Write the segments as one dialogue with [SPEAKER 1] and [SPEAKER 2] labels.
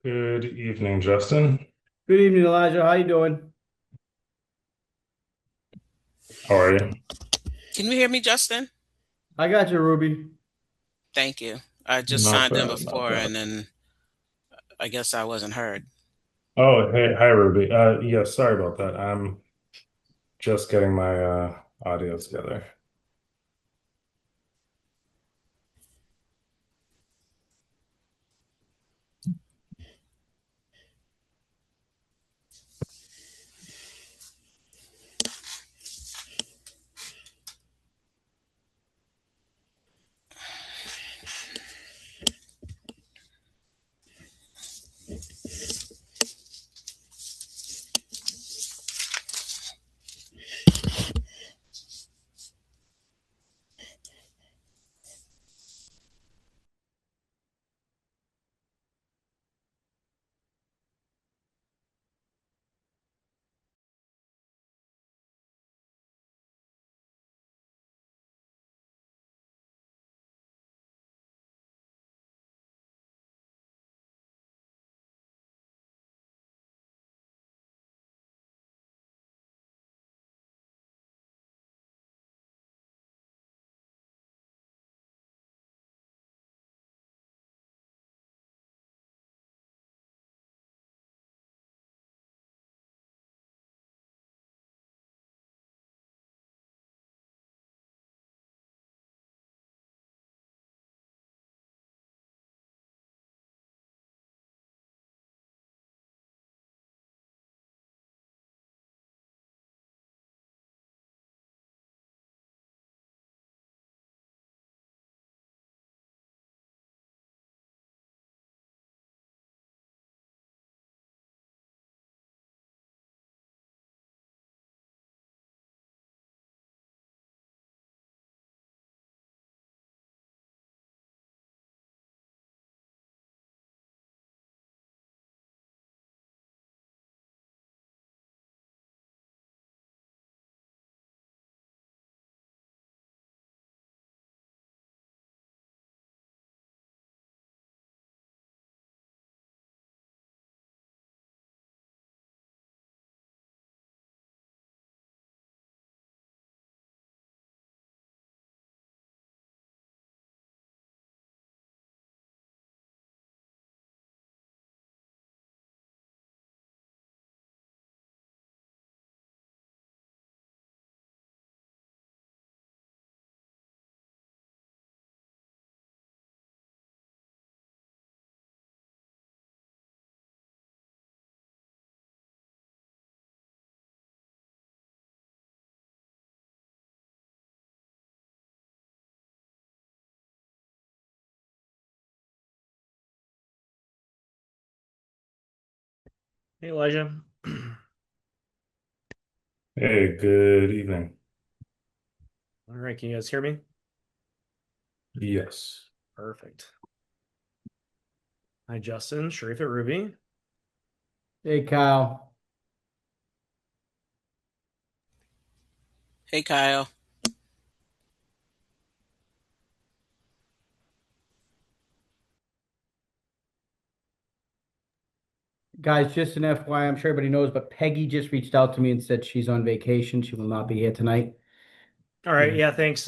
[SPEAKER 1] Good evening, Justin.
[SPEAKER 2] Good evening, Elijah. How you doing?
[SPEAKER 1] How are you?
[SPEAKER 3] Can you hear me, Justin?
[SPEAKER 2] I got you, Ruby.
[SPEAKER 3] Thank you. I just
[SPEAKER 1] Not
[SPEAKER 3] signed in
[SPEAKER 1] bad, not
[SPEAKER 3] before
[SPEAKER 1] bad.
[SPEAKER 3] and then I guess I wasn't heard.
[SPEAKER 1] Oh, hey, hi, Ruby. Yeah, sorry about that. I'm just getting my audio together.
[SPEAKER 4] Hey Elijah.
[SPEAKER 1] Hey, good evening.
[SPEAKER 4] All right, can you guys hear me?
[SPEAKER 1] Yes.
[SPEAKER 4] Perfect. Hi Justin, Sharif at Ruby.
[SPEAKER 2] Hey, Kyle.
[SPEAKER 3] Hey, Kyle.
[SPEAKER 2] Guys, just an FYI, I'm sure everybody knows, but Peggy just reached out to me and said she's on vacation. She will not be here tonight.
[SPEAKER 4] All right,
[SPEAKER 2] Yeah.
[SPEAKER 4] yeah, thanks.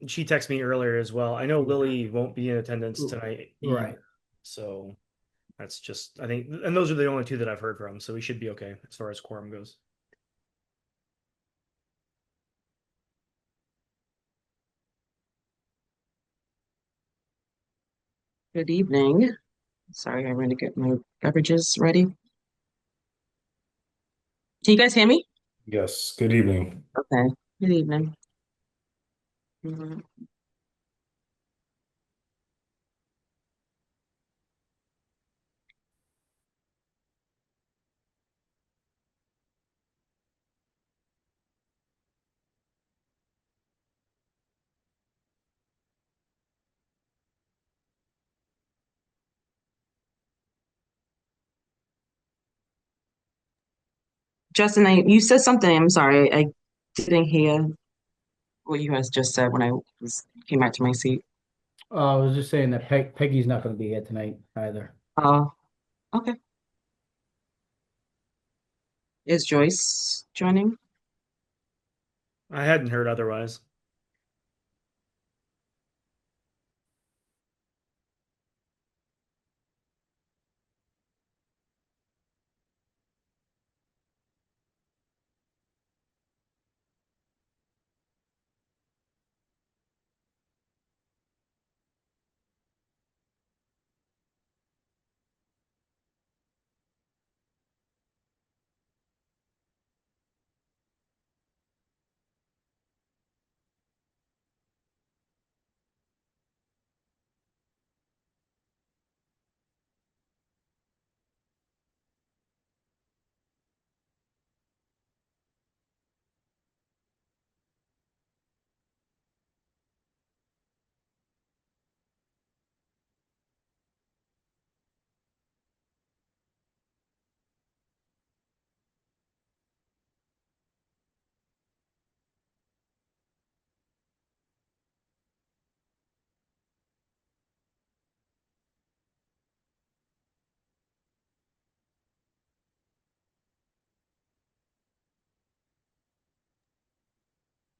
[SPEAKER 4] She texted me earlier as well. I know Lily won't be in attendance tonight either.
[SPEAKER 2] Right.
[SPEAKER 4] So that's just, I think, and those are the only two that I've heard from. So we should be okay as far as quorum goes.
[SPEAKER 5] Good evening. Sorry, I'm going to get my beverages ready. Can you guys hear me?
[SPEAKER 1] Yes, good evening.
[SPEAKER 5] Okay. Good evening. Mhm. Justin, you said something. I'm sorry. I didn't hear what you guys just said when came back to my seat.
[SPEAKER 2] I was just saying that Peggy's not going to be here tonight either.
[SPEAKER 5] Oh. Okay. Is Joyce joining?
[SPEAKER 4] I hadn't heard otherwise.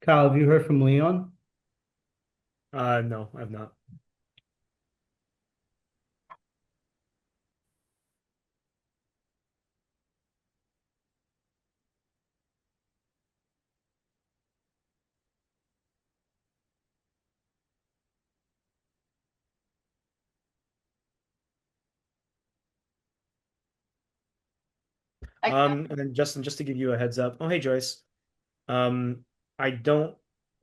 [SPEAKER 2] Kyle, have you heard from Leon?
[SPEAKER 4] No, I've not. And then Justin, just to give you a heads up. Oh, hey Joyce. Um, I don't,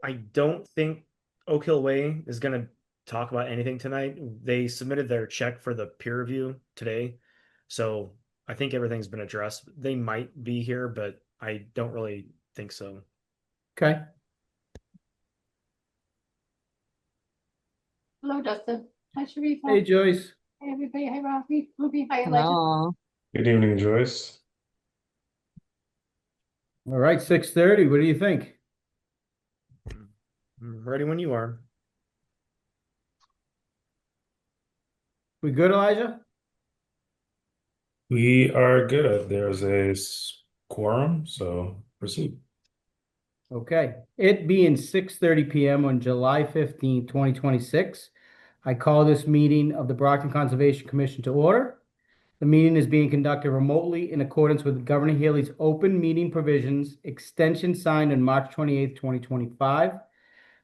[SPEAKER 4] I don't think Oak Hill Way is gonna talk about anything tonight. They submitted their check for the peer review today, so I think everything's been addressed. They might be here, but I don't really think so.
[SPEAKER 2] Okay.
[SPEAKER 6] Hello, Dustin. Hi, Sharifa.
[SPEAKER 2] Hey, Joyce.
[SPEAKER 6] Hey, everybody. Hi, Rafi. Ruby. Hi, Elijah.
[SPEAKER 5] Hello.
[SPEAKER 1] Good evening, Joyce.
[SPEAKER 2] All right, 6:30. What do you think?
[SPEAKER 4] I'm ready when you are.
[SPEAKER 2] We good, Elijah?
[SPEAKER 1] We are good. There's a quorum, so proceed.
[SPEAKER 2] Okay. It being 6:30 p.m. on July 15th, 2026, I call this meeting of the Brockton Conservation Commission to order. The meeting is being conducted remotely in accordance with Governor Healy's open meeting provisions, extension signed on March 28th, 2025,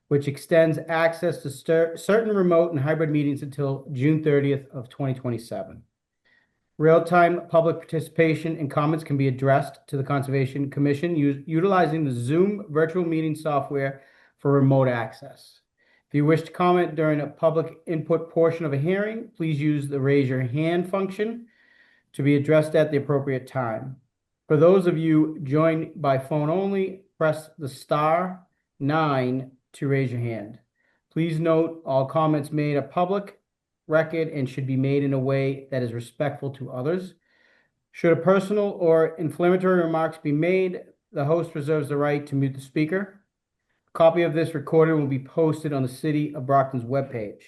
[SPEAKER 2] which extends access to certain remote and hybrid meetings until June 30th of 2027. Real-time public participation and comments can be addressed to the Conservation Commission utilizing the Zoom virtual meeting software for remote access. If you wish to comment during a public input portion of a hearing, please use the raise your hand function to be addressed at the appropriate time. For those of you joined by phone only, press the *9 to raise your hand. Please note all comments made are public record and should be made in a way that is respectful to others. Should a personal or inflammatory remarks be made, the host reserves the right to mute the speaker. A copy of this recording will be posted on the City of Brockton's webpage.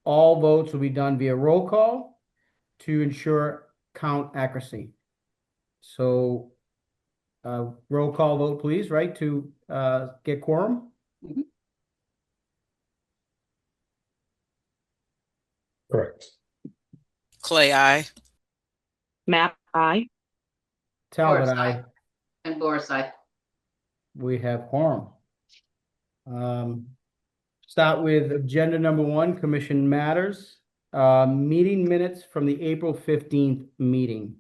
[SPEAKER 2] All votes will be done via roll call to ensure count accuracy. So, roll call vote, please, right, to get quorum?
[SPEAKER 1] Correct.
[SPEAKER 3] Clay, I.
[SPEAKER 5] Map I.
[SPEAKER 2] Talbot,
[SPEAKER 6] Doris,
[SPEAKER 2] aye.
[SPEAKER 6] And Laura's I.
[SPEAKER 2] We have quorum. Start with agenda number 1, commission matters. Meeting minutes from the April 15th meeting.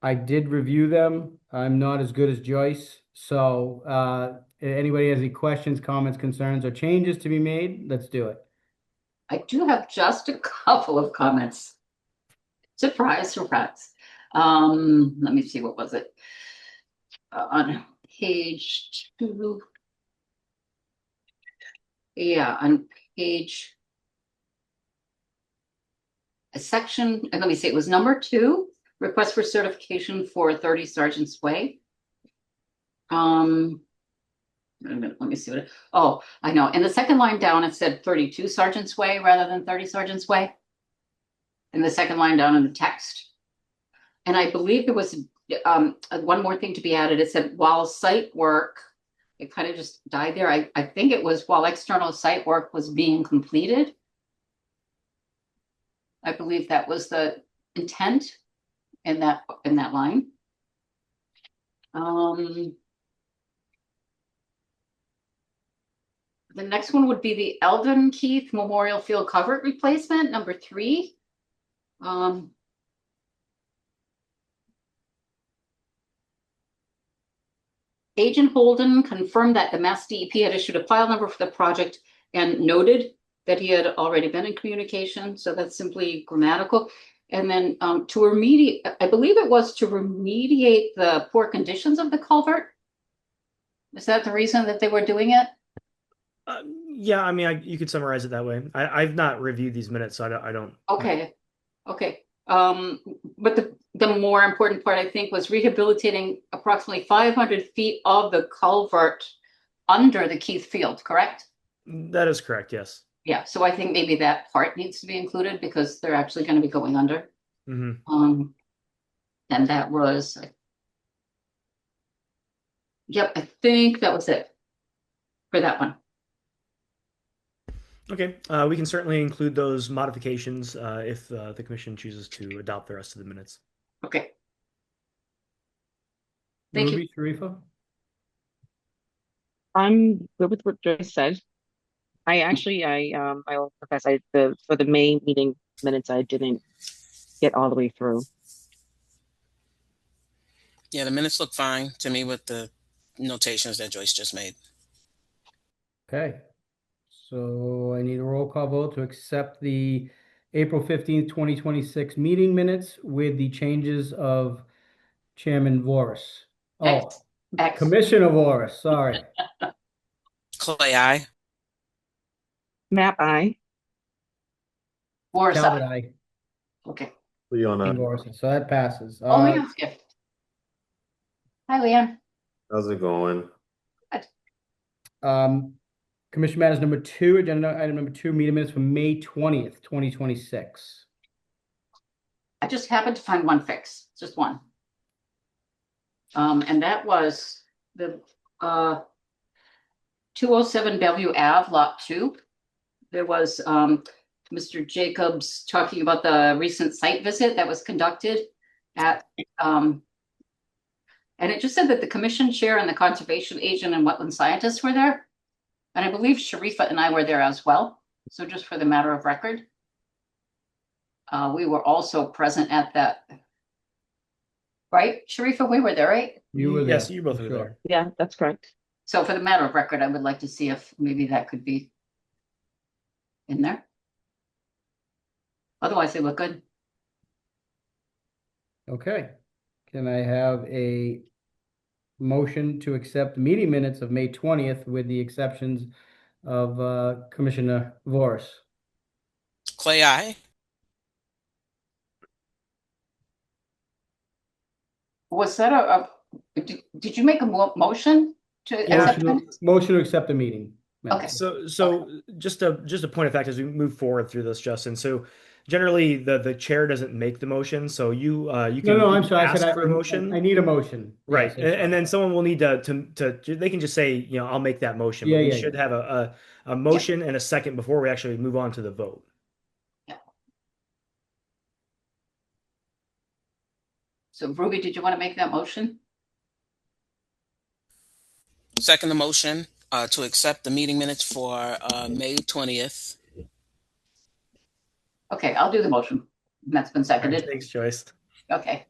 [SPEAKER 2] I did review them. I'm not as good as Joyce. So, anybody has any questions, comments, concerns, or changes to be made? Let's do it.
[SPEAKER 6] I do have just a couple of comments. Surprise, surprise. Let me see, what was it? On page 2. Yeah, on page a section, let me see, it was number 2, request for certification for 30 Sergeant's Way. Wait a minute, let me see what oh, I know. In the second line down, it said 32 Sergeant's Way rather than 30 Sergeant's Way. In the second line down in the text. And I believe there was one more thing to be added. It said while site work, it kind of just died there. I think it was while external site work was being completed. I believe that was the intent in that line. The next one would be the Eldon Keith Memorial Field Culvert Replacement, number 3. Agent Holden confirmed that the Mass DEP had issued a file number for the project and noted that he had already been in communication. So that's simply grammatical. And then to remediate, I believe it was to remediate the poor conditions of the culvert. Is that the reason that they were doing it?
[SPEAKER 4] Yeah, I mean, you could summarize it that way. I've not reviewed these minutes, so I don't.
[SPEAKER 6] Okay. Okay. But the more important part, I think, was rehabilitating approximately 500 feet of the culvert under the Keith Field, correct?
[SPEAKER 4] That is correct, yes.
[SPEAKER 6] Yeah, so I think maybe that part needs to be included because they're actually going to be going under.
[SPEAKER 4] Mm-hmm.
[SPEAKER 6] And that was, yep, I think that was it for that one.
[SPEAKER 4] Okay, we can certainly include those modifications if the commission chooses to adopt the rest of the minutes.
[SPEAKER 6] Okay. Thank you.
[SPEAKER 2] Ruby, Sharifa?
[SPEAKER 5] I'm good with what Joyce said. I will confess for the May meeting minutes I didn't get all the way through.
[SPEAKER 3] Yeah, the minutes look fine to me with the notations that Joyce just made.
[SPEAKER 2] Okay. So I need a roll call vote to accept the April 15th, 2026 meeting minutes with the changes of Chairman Voris. Oh,
[SPEAKER 6] X.
[SPEAKER 2] Commissioner Voris, sorry.
[SPEAKER 3] Clay, aye.
[SPEAKER 5] Map I.
[SPEAKER 6] Or
[SPEAKER 2] Talbot,
[SPEAKER 6] side.
[SPEAKER 2] aye.
[SPEAKER 6] Okay.
[SPEAKER 1] Leon,
[SPEAKER 2] And Voris, so that passes.
[SPEAKER 6] Oh, Leon's here. Hi, Leon.
[SPEAKER 1] how's it going?
[SPEAKER 2] Commission matters number 2, agenda item number 2, meeting minutes from May 20th, 2026.
[SPEAKER 6] I just happened to find one fix, just one. And that was the 207 Bellevue Ave, Lot 2. There was Mr. Jacobs talking about the recent site visit that was conducted at, and it just said that the commission chair and the conservation agent and wetland scientists were there. And I believe Sharifa and I were there as well. So just for the matter of record. We were also present at that. Right, Sharifa, we were there, right?
[SPEAKER 2] You were
[SPEAKER 4] Yes,
[SPEAKER 2] there,
[SPEAKER 4] you both
[SPEAKER 2] for
[SPEAKER 4] were
[SPEAKER 2] sure.
[SPEAKER 4] there.
[SPEAKER 5] Yeah, that's correct.
[SPEAKER 6] So for the matter of record, I would like to see if maybe that could be in there. Otherwise, they look good.
[SPEAKER 2] Okay. Can I have a motion to accept meeting minutes of May 20th with the exceptions of Commissioner Voris?
[SPEAKER 3] Clay, aye.
[SPEAKER 6] Was that did you make a motion to accept
[SPEAKER 2] Motion,
[SPEAKER 6] minutes?
[SPEAKER 2] motion to accept the meeting minutes.
[SPEAKER 4] So just a point of fact as we move forward through this, Justin. So generally the chair doesn't make the motion, so you can
[SPEAKER 2] No, I'm sorry. I
[SPEAKER 4] ask
[SPEAKER 2] said
[SPEAKER 4] for a motion.
[SPEAKER 2] I need a motion.
[SPEAKER 4] Right.
[SPEAKER 2] Yes, that's
[SPEAKER 4] And then someone will need to they can just say, I'll make that motion, but
[SPEAKER 2] Yeah,
[SPEAKER 4] we
[SPEAKER 2] yeah,
[SPEAKER 4] should have a motion and a second before we actually move on to the vote.
[SPEAKER 6] So Ruby, did you want to make that motion?
[SPEAKER 3] Second the motion to accept the meeting minutes for May 20th.
[SPEAKER 6] Okay, I'll do the motion. That's been seconded.
[SPEAKER 4] Thanks, Joyce.
[SPEAKER 6] Okay.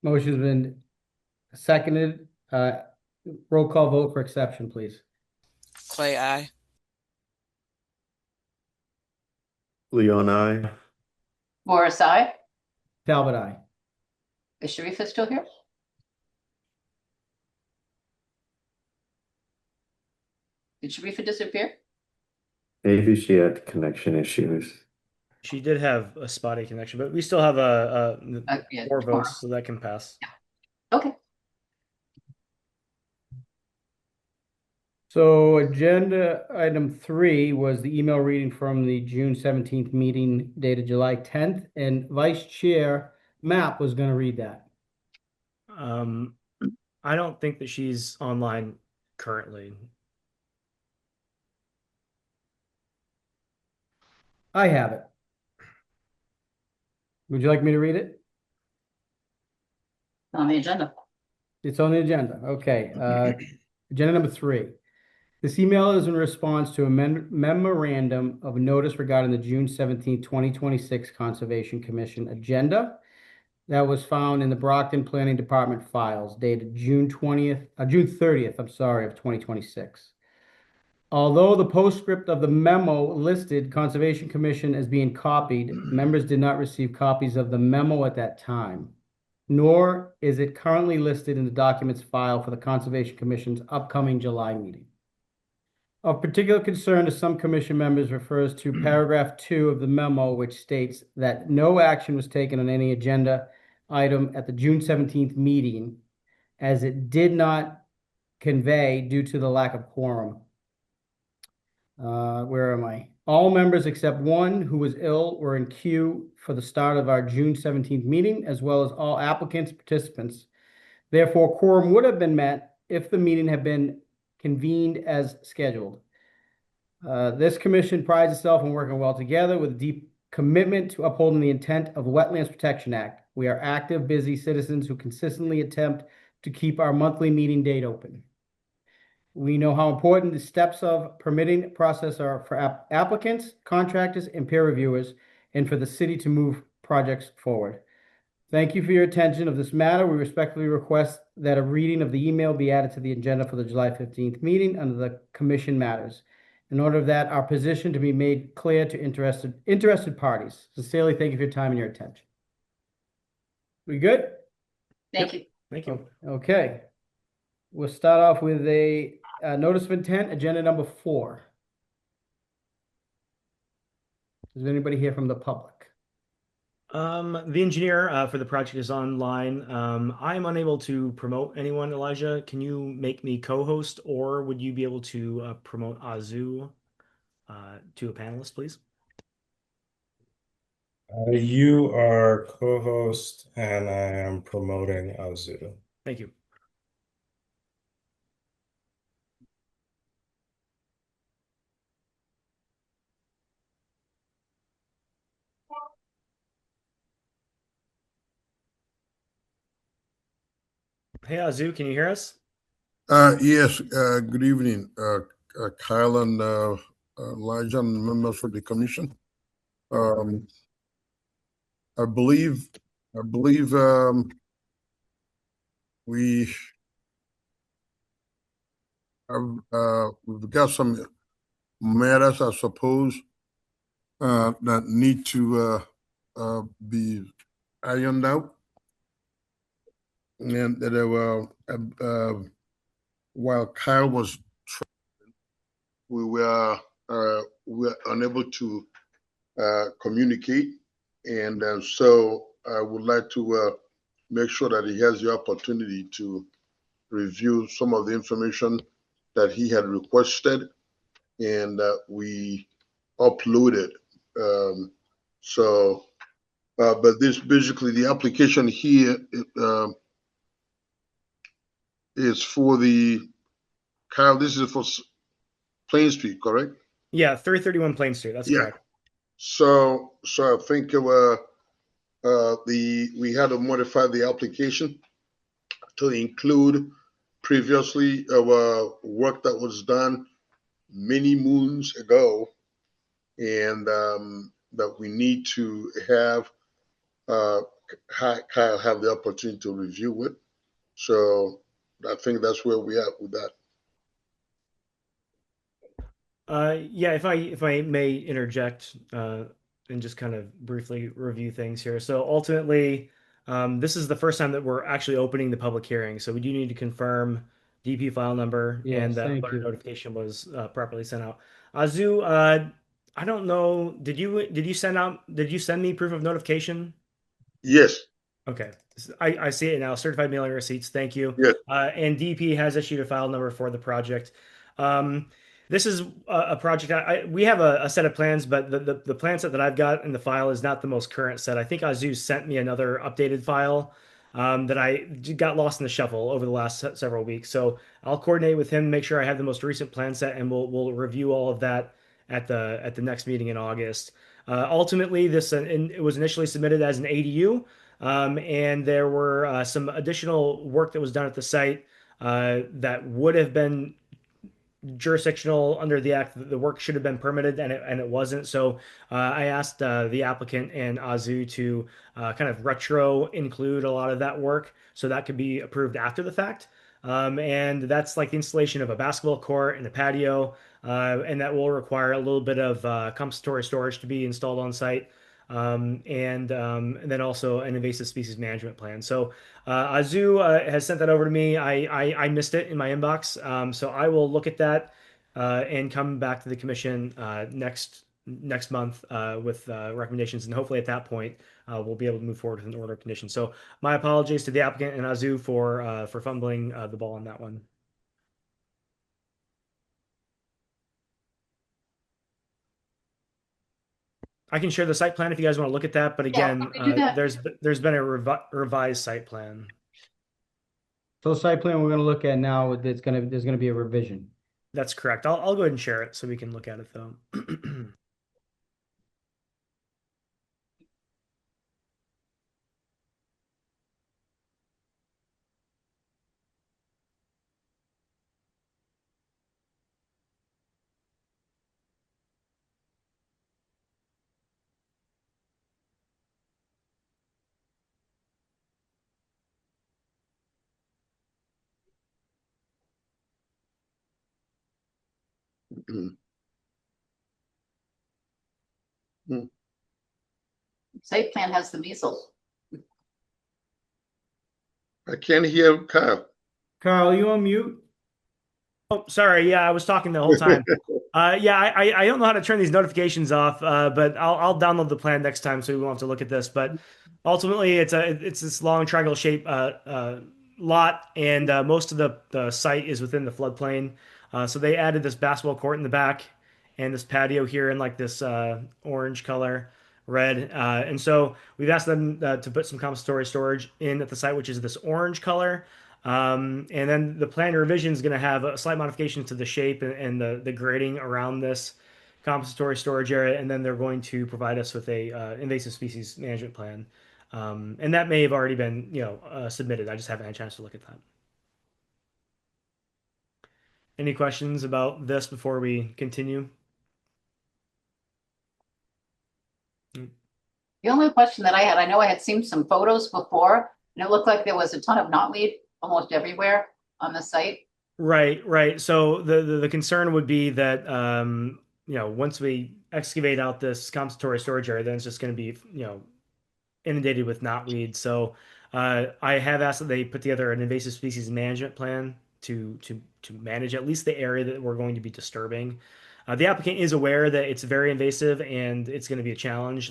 [SPEAKER 2] Motion's been seconded. Roll call vote for exception, please.
[SPEAKER 3] Clay, aye.
[SPEAKER 1] Leon, I.
[SPEAKER 6] Morris, aye.
[SPEAKER 2] Talbot, aye.
[SPEAKER 6] Is Sharifa still here? Did Sharifa disappear?
[SPEAKER 1] Maybe she had connection issues.
[SPEAKER 4] She did have a spotty connection, but we still have
[SPEAKER 6] Yeah,
[SPEAKER 4] 4
[SPEAKER 6] tomorrow.
[SPEAKER 4] votes, so that can pass.
[SPEAKER 6] Okay.
[SPEAKER 2] So agenda item 3 was the email reading from the June 17th meeting dated July 10th, and Vice Chair Mapp was going to read that.
[SPEAKER 4] I don't think that she's online currently.
[SPEAKER 2] I have it. Would you like me to read it?
[SPEAKER 6] On the agenda.
[SPEAKER 2] It's on the agenda. Okay. Agenda number 3. This email is in response to a memorandum of notice regarding the June 17th, 2026 Conservation Commission agenda that was found in the Brockton Planning Department files dated June 30th, I'm sorry, of 2026. Although the postscript of the memo listed Conservation Commission as being copied, members did not receive copies of the memo at that time, nor is it currently listed in the documents file for the Conservation Commission's upcoming July meeting. Of particular concern to some commission members refers to paragraph 2 of the memo, which states that no action was taken on any agenda item at the June 17th meeting, as it did not convey due to the lack of quorum. Where am I? All members except one who was ill were in queue for the start of our June 17th meeting, as well as all applicants and participants. Therefore, quorum would have been met if the meeting had been convened as scheduled. This commission prides itself on working well together with a deep commitment to upholding the intent of the Wetlands Protection Act. We are active, busy citizens who consistently attempt to keep our monthly meeting date open. We know how important the steps of permitting process are for applicants, contractors, and peer reviewers, and for the city to move projects forward. Thank you for your attention of this matter. We respectfully request that a reading of the email be added to the agenda for the July 15th meeting under the commission matters, in order that our position to be made clear to interested parties. Sincerely, thank you for your time and your attention. We good?
[SPEAKER 6] Thank you.
[SPEAKER 4] Thank you.
[SPEAKER 2] Okay. We'll start off with a notice of intent, agenda number 4. Is there anybody here from the public?
[SPEAKER 4] The engineer for the project is online. I'm unable to promote anyone, Elijah. Can you make me co-host, or would you be able to promote Azu to a panelist, please?
[SPEAKER 1] You are co-host, and I am promoting Azu.
[SPEAKER 4] Thank you. Hey, Azu, can you hear us?
[SPEAKER 7] Yes, good evening, Kyle and Elijah and members of the commission. I believe we have we've got some matters, I suppose, that need to be ironed out, and that while Kyle was we were unable to communicate, and so I would like to make sure that he has the opportunity to review some of the information that he had requested, and we uploaded. But this basically the application here is for the Kyle. This is for Plain Street, correct?
[SPEAKER 4] Yeah, 331 Plain Street. That's correct.
[SPEAKER 7] So I think we had to modify the application to include previously work that was done many moons ago, and that we need to have Kyle have the opportunity to review it. So I think that's where we are with that.
[SPEAKER 4] Yeah, if I may interject and just kind of briefly review things here. So ultimately, this is the first time that we're actually opening the public hearing. So we do need to confirm DP file number and that
[SPEAKER 2] thank
[SPEAKER 4] alert
[SPEAKER 2] you.
[SPEAKER 4] notification was properly sent out. Azu, I don't know. Did you send me proof of notification?
[SPEAKER 7] Yes.
[SPEAKER 4] Okay. I see it now. Certified mailing receipts. Thank you.
[SPEAKER 7] Yes.
[SPEAKER 4] And DP has issued a file number for the project. This is a project. We have a set of plans, but the plan set that I've got in the file is not the most current set. I think Azu sent me another updated file that I got lost in the shuffle over the last several weeks. So I'll coordinate with him, make sure I have the most recent plan set, and we'll review all of that at the next meeting in August. Ultimately, it was initially submitted as an ADU, and there were some additional work that was done at the site that would have been jurisdictional under the act. The work should have been permitted, and it wasn't. So I asked the applicant and Azu to kind of retro include a lot of that work so that could be approved after the fact. And that's like the installation of a basketball court and a patio, and that will require a little bit of compensatory storage to be installed on site. And then also an invasive species management plan. So Azu has sent that over to me. I missed it in my inbox, so I will look at that and come back to the commission next month with recommendations, and hopefully at that point we'll be able to move forward with an order of conditions. So my apologies to the applicant and Azu for fumbling the ball on that one. I can share the site plan if you guys want to look at that, but again,
[SPEAKER 6] we do that.
[SPEAKER 4] there's been a revised site plan.
[SPEAKER 2] So the site plan we're gonna look at now, there's gonna be a revision.
[SPEAKER 4] That's correct. I'll go ahead and share it so we can look at it though.
[SPEAKER 7] Mm. Mm.
[SPEAKER 6] Site plan has the measles.
[SPEAKER 7] I can't hear Kyle.
[SPEAKER 2] Carl, you on mute?
[SPEAKER 4] Oh, sorry. Yeah, I was talking the whole time. Yeah, I don't know how to turn these notifications off, but I'll download the plan next time so we won't have to look at this. But ultimately, it's this long triangle shape lot, and most of the site is within the floodplain. So they added this basketball court in the back and this patio here in like this orange color, red. And so we've asked them to put some compensatory storage in at the site, which is this orange color. And then the plan revision is going to have a slight modification to the shape and the grading around this compensatory storage area, and then they're going to provide us with a invasive species management plan. And that may have already been, submitted. I just haven't had a chance to look at that. Any questions about this before we continue?
[SPEAKER 6] The only question that I had, I know I had seen some photos before, and it looked like there was a ton of knotweed almost everywhere on the site.
[SPEAKER 4] Right, right. So the concern would be that once we excavate out this compensatory storage area, then it's just going to be inundated with knotweed. So I have asked that they put together an invasive species management plan to manage at least the area that we're going to be disturbing. The applicant is aware that it's very invasive and it's going to be a challenge.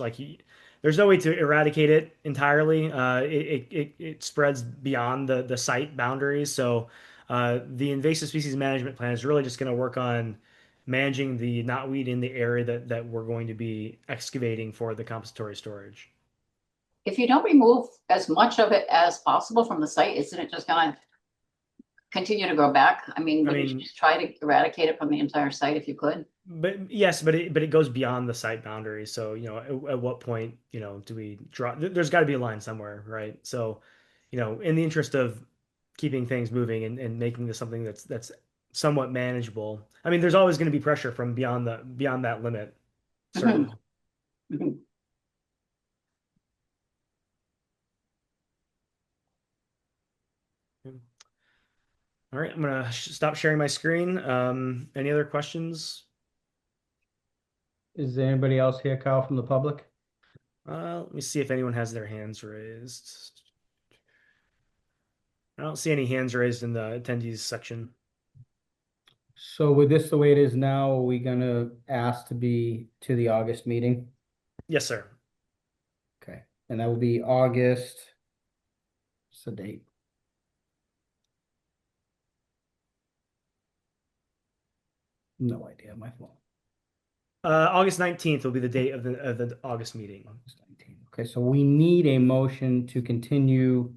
[SPEAKER 4] There's no way to eradicate it entirely. It spreads beyond the site boundaries. So the invasive species management plan is really just going to work on managing the knotweed in the area that we're going to be excavating for the compensatory storage.
[SPEAKER 6] If you don't remove as much of it as possible from the site, isn't it just gonna continue to grow back? I mean, would you just try to eradicate it from the entire site if you could?
[SPEAKER 4] But yes, but it goes beyond the site boundaries. So, at what point, do we draw? There's got to be a line somewhere, right? So, in the interest of keeping things moving and making this something that's somewhat manageable. I mean, there's always going to be pressure from beyond that limit, certainly.
[SPEAKER 6] Mhm.
[SPEAKER 4] All right, I'm gonna stop sharing my screen. Any other questions?
[SPEAKER 2] Is there anybody else here, Carl, from the public?
[SPEAKER 4] Let me see if anyone has their hands raised. I don't see any hands raised in the attendees section.
[SPEAKER 2] So with this the way it is now, are we gonna ask to be to the August meeting?
[SPEAKER 4] Yes, sir.
[SPEAKER 2] Okay, and that will be August. What's the date? No idea, my fault.
[SPEAKER 4] August 19th will be the date of the August meeting.
[SPEAKER 2] August 19th. Okay, so we need a motion to continue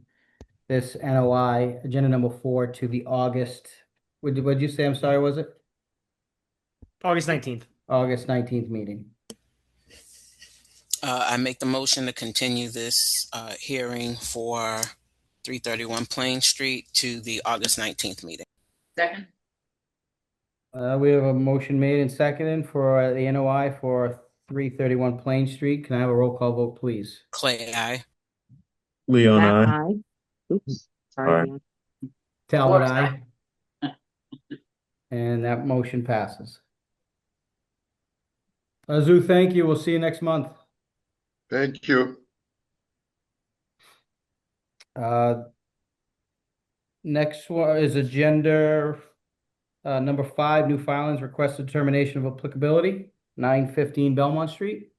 [SPEAKER 2] this NOI, agenda number 4, to the August, what'd you say? I'm sorry, was it?
[SPEAKER 4] August 19th.
[SPEAKER 2] August 19th meeting.
[SPEAKER 3] I make the motion to continue this hearing for 331 Plain Street to the August 19th meeting.
[SPEAKER 6] Second.
[SPEAKER 2] We have a motion made and seconded for the NOI for 331 Plain Street. Can I have a roll call vote, please?
[SPEAKER 3] Clay, aye.
[SPEAKER 8] Leon,
[SPEAKER 5] Matt,
[SPEAKER 8] I.
[SPEAKER 5] aye. Oops, sorry,
[SPEAKER 8] Aye.
[SPEAKER 5] Leon.
[SPEAKER 2] Talbot,
[SPEAKER 6] Works.
[SPEAKER 2] aye. And that motion passes. Azu, thank you. We'll see you next month.
[SPEAKER 7] Thank you.
[SPEAKER 2] Next one is agenda number 5, new filings, request determination of applicability, 915 Belmont Street.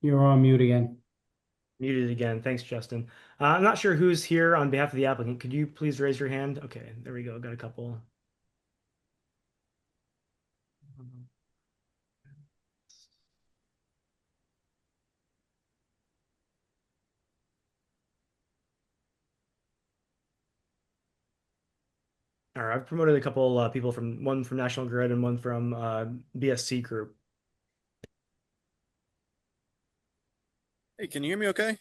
[SPEAKER 2] You're on mute again.
[SPEAKER 4] Muted again. Thanks, Justin. I'm not sure who's here on behalf of the applicant. Could you please raise your hand? Okay, there we go. Got a couple. All right, I've promoted a couple people from one from National Grid and one from BSC Group.
[SPEAKER 9] Hey, can you hear me okay?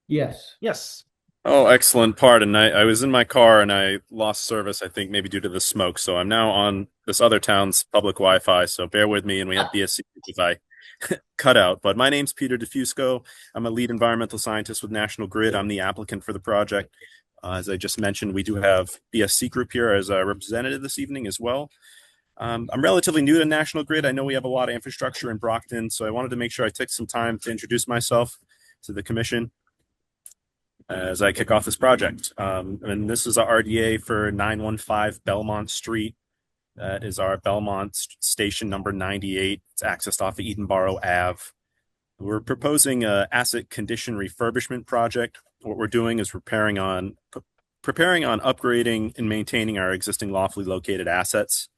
[SPEAKER 2] Yes.
[SPEAKER 4] Yes.
[SPEAKER 9] Oh, excellent. Pardon. I was in my car and I lost service, I think maybe due to the smoke. So I'm now on this other town's public Wi-Fi. So bear with me and we have BSC if I cut out. But my name's Peter DeFusco. I'm a lead environmental scientist with National Grid. I'm the applicant for the project. As I just mentioned, we do have BSC Group here as a representative this evening as well. I'm relatively new to National Grid. I know we have a lot of infrastructure in Brockton, so I wanted to make sure I took some time to introduce myself to the commission as I kick off this project. And this is our RDA for 915 Belmont Street. That is our Belmont station number 98. It's accessed off of Edenborough Ave. We're proposing a asset condition refurbishment project. What we're doing is preparing on upgrading and maintaining our existing lawfully located assets.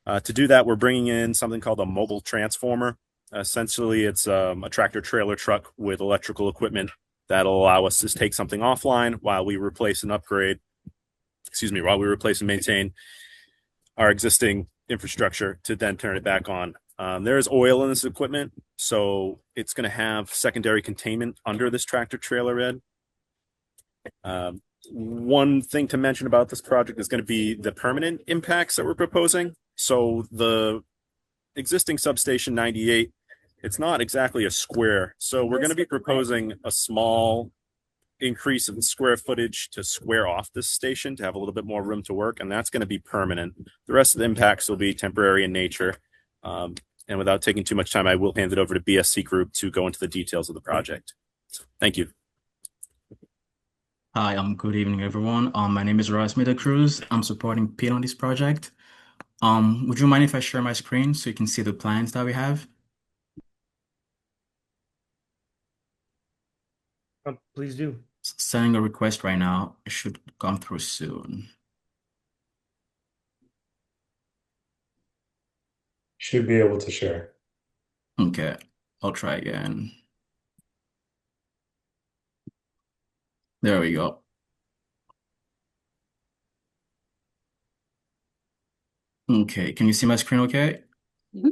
[SPEAKER 9] To do that, we're bringing in something called a mobile transformer. Essentially, it's a tractor trailer truck with electrical equipment that'll allow us to take something offline while we replace and maintain our existing infrastructure to then turn it back on. There is oil in this equipment, so it's going to have secondary containment under this tractor trailer bed. One thing to mention about this project is going to be the permanent impacts that we're proposing. So the existing substation 98, it's not exactly a square. So we're going to be proposing a small increase in square footage to square off this station to have a little bit more room to work, and that's going to be permanent. The rest of the impacts will be temporary in nature. And without taking too much time, I will hand it over to BSC Group to go into the details of the project. Thank you.
[SPEAKER 10] Hi, good evening, everyone. My name is Rasmida Cruz. I'm supporting Pete on this project. Would you mind if I share my screen so you can see the plans that we have?
[SPEAKER 4] Please do.
[SPEAKER 10] Sending a request right now. It should come through soon.
[SPEAKER 1] Should be able to share.
[SPEAKER 10] Okay, I'll try again. There we go. Okay, can you see my screen okay?
[SPEAKER 6] Mhm.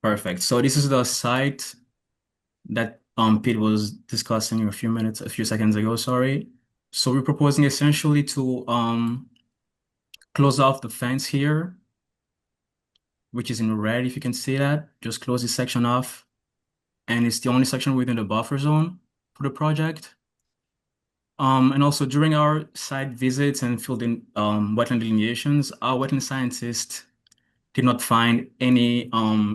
[SPEAKER 10] Perfect. So this is the site that Pete was discussing a few seconds ago, sorry. So we're proposing essentially to close off the fence here, which is in red, if you can see that. Just close this section off. And it's the only section within the buffer zone for the project. And also during our site visits and field in wetland delineations, our wetland scientist did not find any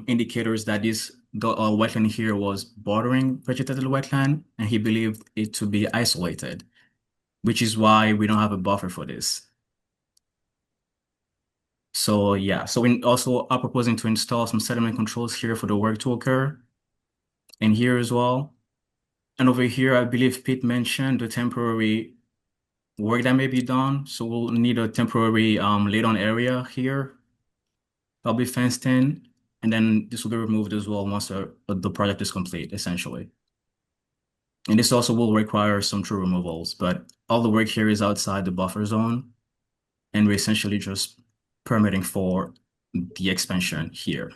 [SPEAKER 10] indicators that the wetland here was bordering vegetated wetland, and he believed it to be isolated, which is why we don't have a buffer for this. So yeah, so we also are proposing to install some sediment controls here for the work to occur, and here as well. And over here, I believe Pete mentioned the temporary work that may be done. So we'll need a temporary laid-on area here. That'll be fenced in, and then this will be removed as well once the project is complete, essentially. And this also will require some tree removals, but all the work here is outside the buffer zone, and we're essentially just permitting for the expansion here.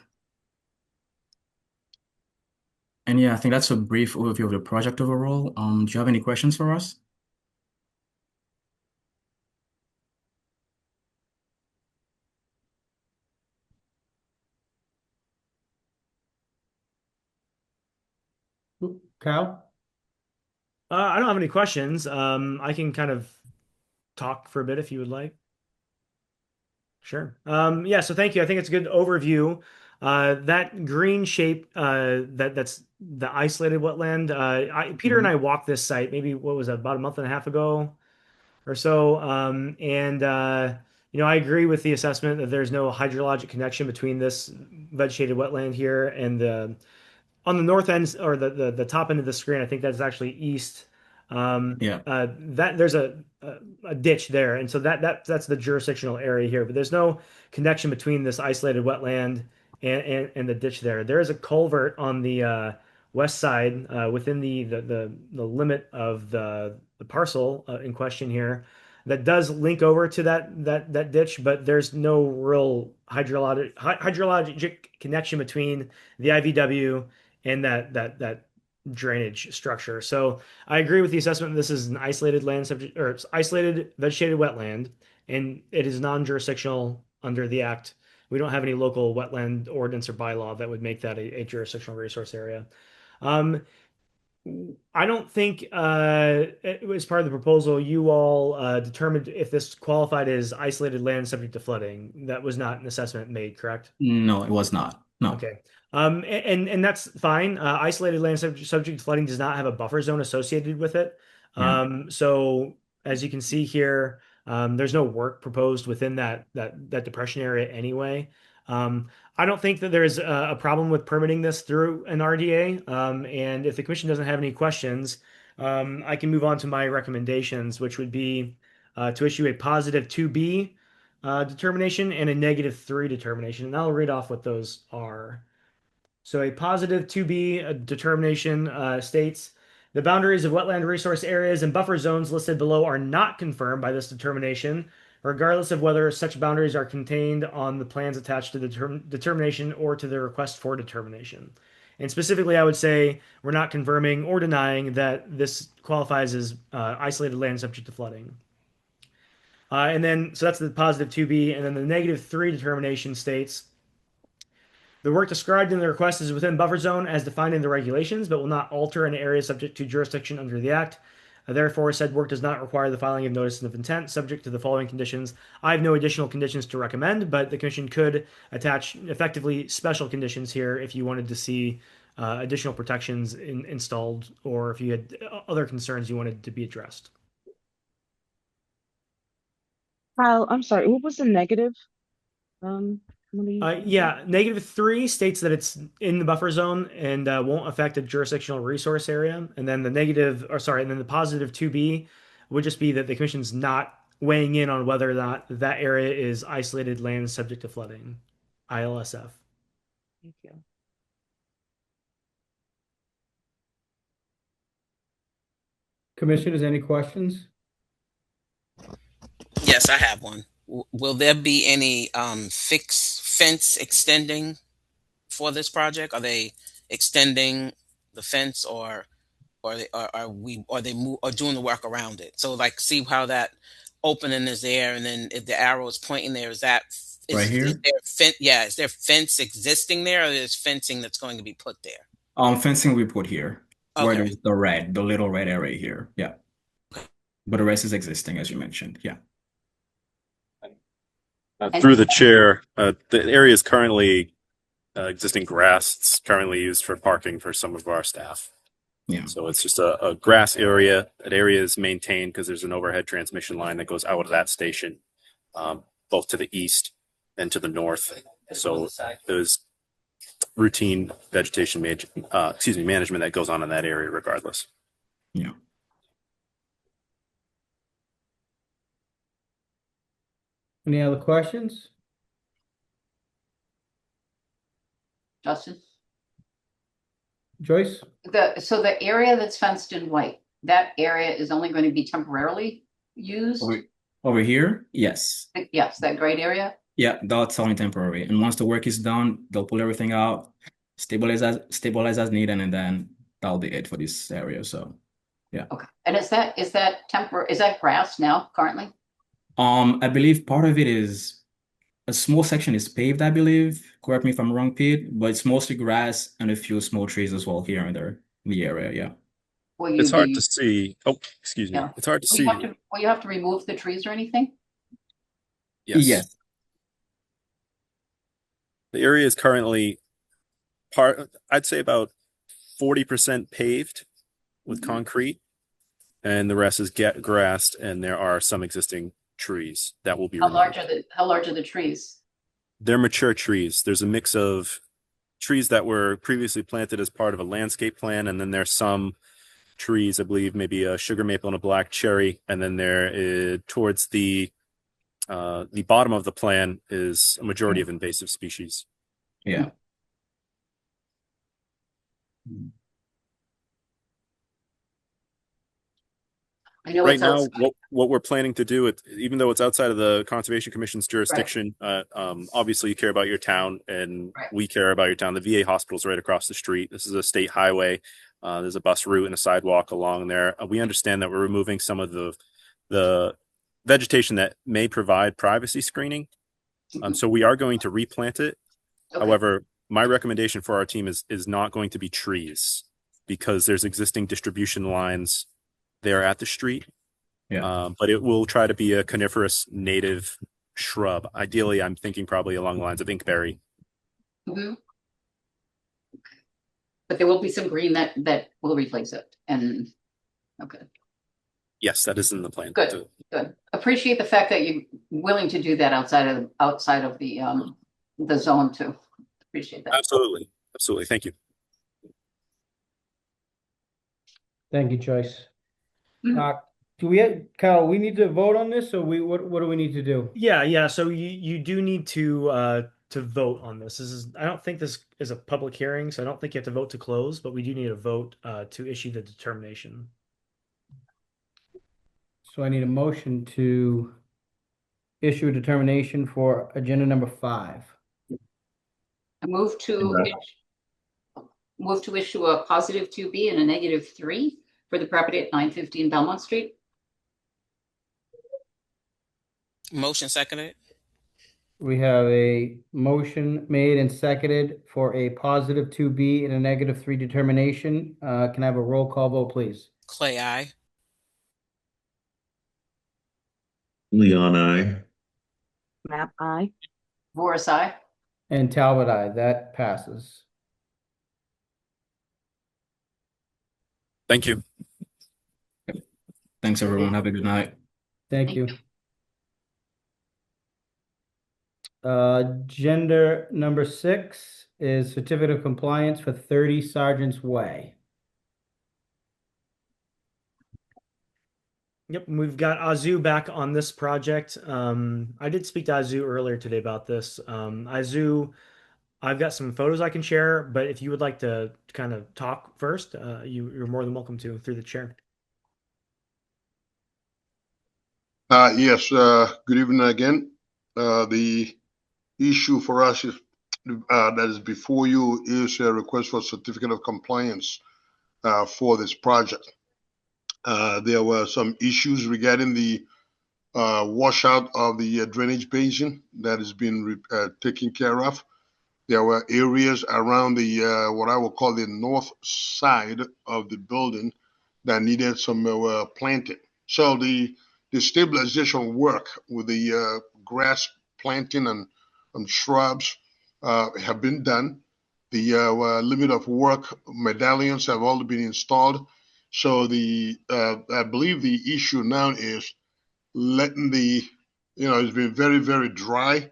[SPEAKER 10] And yeah, I think that's a brief overview of the project overall. Do you have any questions for us?
[SPEAKER 2] Kyle?
[SPEAKER 4] I don't have any questions. I can kind of talk for a bit if you would like. Sure. Yeah, so thank you. I think it's a good overview. That green shape, that's the isolated wetland. Peter and I walked this site maybe what was that, about a month and a half ago or so. I agree with the assessment that there's no hydrologic connection between this vegetated wetland here and the on the north end or the top end of the screen. I think that's actually east.
[SPEAKER 10] Yeah.
[SPEAKER 4] That there's a ditch there, and so that's the jurisdictional area here. But there's no connection between this isolated wetland and the ditch there. There is a culvert on the west side within the limit of the parcel in question here that does link over to that ditch, but there's no real hydrologic connection between the IVW and that drainage structure. So I agree with the assessment. This is an isolated land subject or it's isolated vegetated wetland, and it is non-jurisdictional under the act. We don't have any local wetland ordinance or bylaw that would make that a jurisdictional resource area. Um, I don't think it was part of the proposal you all determined if this qualified as isolated land subject to flooding. That was not an assessment made, correct?
[SPEAKER 10] No, it was not. No.
[SPEAKER 4] Okay. And that's fine. Isolated land subject to flooding does not have a buffer zone associated with it.
[SPEAKER 10] Yeah.
[SPEAKER 4] So as you can see here, there's no work proposed within that depression area anyway. I don't think that there's a problem with permitting this through an RDA. And if the commission doesn't have any questions, I can move on to my recommendations, which would be to issue a positive 2B determination and a negative 3 determination. And I'll read off what those are. So a positive 2B determination states the boundaries of wetland resource areas and buffer zones listed below are not confirmed by this determination, regardless of whether such boundaries are contained on the plans attached to the determination or to the request for determination. And specifically, I would say we're not confirming or denying that this qualifies as isolated land subject to flooding. So that's the positive 2B. And then the negative 3 determination states the work described in the request is within buffer zone as defined in the regulations, but will not alter an area subject to jurisdiction under the Act. Therefore, said work does not require the filing of notice of intent subject to the following conditions. I have no additional conditions to recommend, but the Commission could attach effectively special conditions here if you wanted to see additional protections installed or if you had other concerns you wanted to be addressed.
[SPEAKER 5] Kyle, I'm sorry, what was the negative?
[SPEAKER 4] Yeah, negative 3 states that it's in the buffer zone and won't affect a jurisdictional resource area. And then and then the positive 2B would just be that the commission's not weighing in on whether or not that area is isolated land subject to flooding, ILSF.
[SPEAKER 5] Thank you.
[SPEAKER 2] Commissioners, any questions?
[SPEAKER 3] Yes, I have one. Will there be any fence extending for this project? Are they extending the fence, or are they doing the work around it? So like, see how that opening is there, and then if the arrow is pointing there, is
[SPEAKER 10] Right here?
[SPEAKER 3] is there fence existing there, or is fencing that's going to be put there?
[SPEAKER 10] Fencing we put here, where
[SPEAKER 3] Okay.
[SPEAKER 10] there's the little red area here. Yeah. But the rest is existing, as you mentioned. Yeah.
[SPEAKER 9] Through the chair, the area is currently existing grass. It's currently used for parking for some of our staff.
[SPEAKER 10] Yeah.
[SPEAKER 9] So it's just a grass area. That area is maintained because there's an overhead transmission line that goes out of that station, both to the east and to the north. So there's routine vegetation management that goes on in that area regardless.
[SPEAKER 10] Yeah.
[SPEAKER 2] Any other questions?
[SPEAKER 6] Justin?
[SPEAKER 2] Joyce?
[SPEAKER 6] So the area that's fenced in white, that area is only going to be temporarily used?
[SPEAKER 10] Over here, yes.
[SPEAKER 6] Yes, that gray area?
[SPEAKER 10] Yeah, that's only temporary. And once the work is done, they'll pull everything out, stabilize as needed, and then that'll be it for this area. So yeah.
[SPEAKER 6] Okay. And is that temporary? Is that grass now currently?
[SPEAKER 10] I believe part of it is a small section is paved, I believe. Correct me if I'm wrong, Pete, but it's mostly grass and a few small trees as well here and there in the area. Yeah.
[SPEAKER 6] Will you
[SPEAKER 9] It's hard to
[SPEAKER 6] be,
[SPEAKER 9] see. Oh, excuse me.
[SPEAKER 6] yeah.
[SPEAKER 9] It's hard to
[SPEAKER 6] Will you have
[SPEAKER 9] see.
[SPEAKER 6] to, will you have to remove the trees or anything?
[SPEAKER 9] Yes.
[SPEAKER 10] Yes.
[SPEAKER 9] The area is currently I'd say about 40% paved with
[SPEAKER 6] Mhm.
[SPEAKER 9] concrete, and the rest is grassed, and there are some existing trees that will be
[SPEAKER 6] How large
[SPEAKER 9] removed.
[SPEAKER 6] are the trees?
[SPEAKER 9] They're mature trees. There's a mix of trees that were previously planted as part of a landscape plan, and then there's some trees, I believe, maybe a sugar maple and a black cherry, and then there is towards the bottom of the plan is a majority of invasive species.
[SPEAKER 10] Yeah.
[SPEAKER 6] I know
[SPEAKER 9] Right
[SPEAKER 6] it's
[SPEAKER 9] now,
[SPEAKER 6] outside.
[SPEAKER 9] what we're planning to do, even though it's outside of the Conservation Commission's jurisdiction, obviously you care about your town, and
[SPEAKER 6] Right.
[SPEAKER 9] we care about your town. The VA hospital's right across the street. This is a state highway. There's a bus route and a sidewalk along there. We understand that we're removing some of the vegetation that may provide privacy screening.
[SPEAKER 6] Mhm.
[SPEAKER 9] So we are going to replant it.
[SPEAKER 6] Okay.
[SPEAKER 9] However, my recommendation for our team is not going to be trees, because there's existing distribution lines there at the street.
[SPEAKER 10] Yeah.
[SPEAKER 9] But it will try to be a coniferous native shrub. Ideally, I'm thinking probably along the lines of inkberry.
[SPEAKER 6] Mhm. But there will be some green that will replace it. And okay,
[SPEAKER 9] Yes, that is in the plan.
[SPEAKER 6] good. Appreciate the fact that you're willing to do that outside of the zone too. Appreciate that.
[SPEAKER 9] Absolutely. Absolutely. Thank you.
[SPEAKER 2] Thank you, Joyce.
[SPEAKER 6] Mhm.
[SPEAKER 2] Kyle, we need to vote on this, or what do we need to do?
[SPEAKER 4] Yeah. So you do need to vote on this. I don't think this is a public hearing, so I don't think you have to vote to close, but we do need a vote to issue the determination.
[SPEAKER 2] So I need a motion to issue a determination for agenda number 5.
[SPEAKER 6] I move to issue a positive 2B and a negative 3 for the property at 915 Belmont Street.
[SPEAKER 3] Motion seconded.
[SPEAKER 2] We have a motion made and seconded for a positive 2B and a negative 3 determination. Can I have a roll call vote, please?
[SPEAKER 3] Clay, aye.
[SPEAKER 8] Leon, I.
[SPEAKER 5] Map I.
[SPEAKER 6] Voris, aye.
[SPEAKER 2] And Talbot, aye. That passes.
[SPEAKER 9] Thank you.
[SPEAKER 10] Thanks, everyone. Have a good night.
[SPEAKER 2] Thank you. Agenda number 6 is certificate of compliance for 30 Sergeant's Way.
[SPEAKER 4] Yep, we've got Azu back on this project. I did speak to Azu earlier today about this. Azu, I've got some photos I can share, but if you would like to kind of talk first, you're more than welcome to through the chair.
[SPEAKER 7] Yes, good evening again. The issue for us is that is before you is a request for certificate of compliance for this project. There were some issues regarding the washout of the drainage basin that has been taken care of. There were areas around the what I will call the north side of the building that needed some planting. So the stabilization work with the grass planting and shrubs have been done. The limit of work medallions have all been installed. So I believe the issue now is letting it's been very, very dry.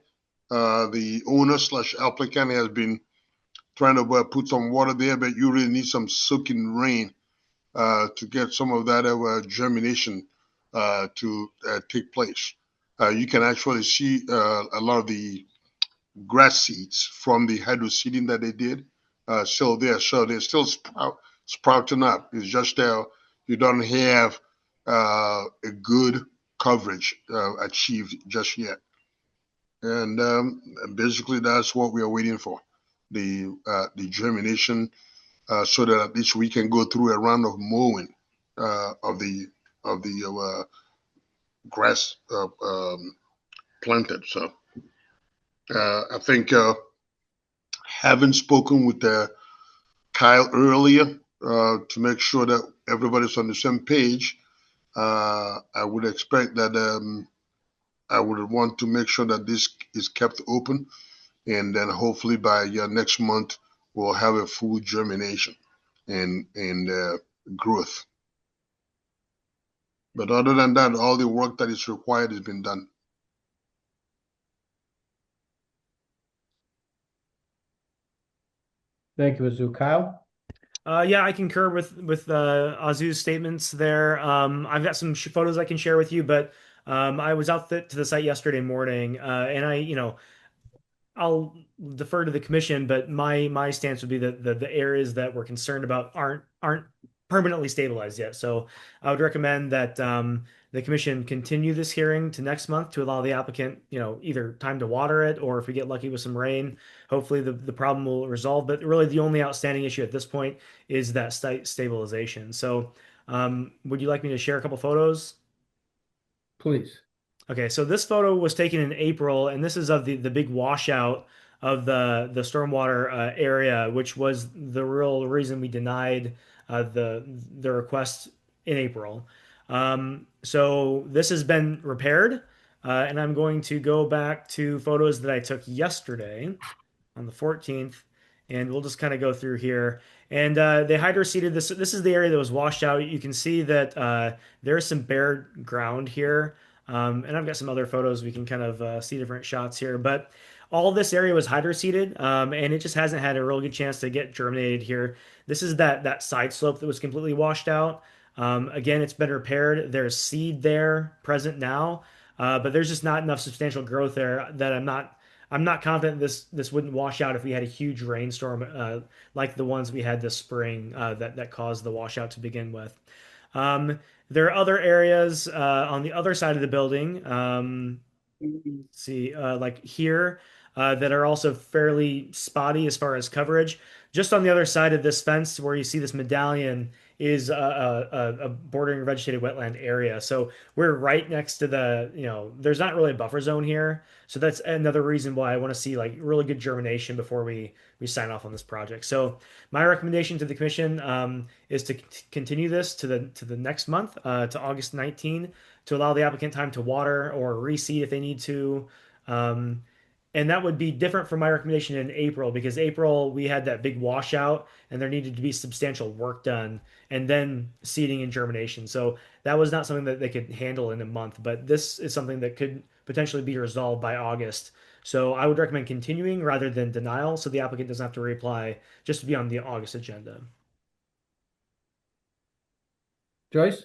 [SPEAKER 7] The owner slash applicant has been trying to put some water there, but you really need some soaking rain to get some of that germination to take place. you can actually see a lot of the grass seeds from the hydro seeding that they did still there. So they're still sprouting up. It's just you don't have a good coverage achieved just yet. And basically, that's what we are waiting for, the germination, so that at least we can go through a round of mowing of the grass planted. So I think having spoken with Kyle earlier to make sure that everybody's on the same page, I would expect that I would want to make sure that this is kept open, and then hopefully by next month we'll have a full germination and growth. But other than that, all the work that is required has been done.
[SPEAKER 2] Thank you, Azu. Kyle?
[SPEAKER 4] Yeah, I concur with Azu's statements there. I've got some photos I can share with you, but I was out to the site yesterday morning, and I'll defer to the commission, but my stance would be that the areas that we're concerned about aren't permanently stabilized yet. So I would recommend that the commission continue this hearing to next month to allow the applicant, either time to water it, or if we get lucky with some rain, hopefully the problem will resolve. But really, the only outstanding issue at this point is that site stabilization. So would you like me to share a couple photos?
[SPEAKER 2] Please.
[SPEAKER 4] Okay, so this photo was taken in April, and this is of the big washout of the stormwater area, which was the real reason we denied the request in April. So this has been repaired, and I'm going to go back to photos that I took yesterday on the 14th, and we'll just kind of go through here. And they hydroseeded this. This is the area that was washed out. You can see that there's some bare ground here. And I've got some other photos we can kind of see different shots here. But all this area was hydroseeded, and it just hasn't had a real good chance to get germinated here. This is that side slope that was completely washed out. Again, it's been repaired. There's seed there present now, but there's just not enough substantial growth there that I'm not confident this wouldn't wash out if we had a huge rainstorm like the ones we had this spring that caused the washout to begin with. There are other areas on the other side of the building. See, like here, that are also fairly spotty as far as coverage. Just on the other side of this fence, where you see this medallion, is a bordering vegetated wetland area. So we're right next to there's not really a buffer zone here. So that's another reason why I want to see like really good germination before we sign off on this project. So my recommendation to the commission is to continue this to the next month, to August 19, to allow the applicant time to water or reseed if they need to. Um, and that would be different from my recommendation in April, because April we had that big washout and there needed to be substantial work done and then seeding and germination. So that was not something that they could handle in a month, but this is something that could potentially be resolved by August. So I would recommend continuing rather than denial, so the applicant doesn't have to reapply, just to be on the August agenda.
[SPEAKER 2] Joyce?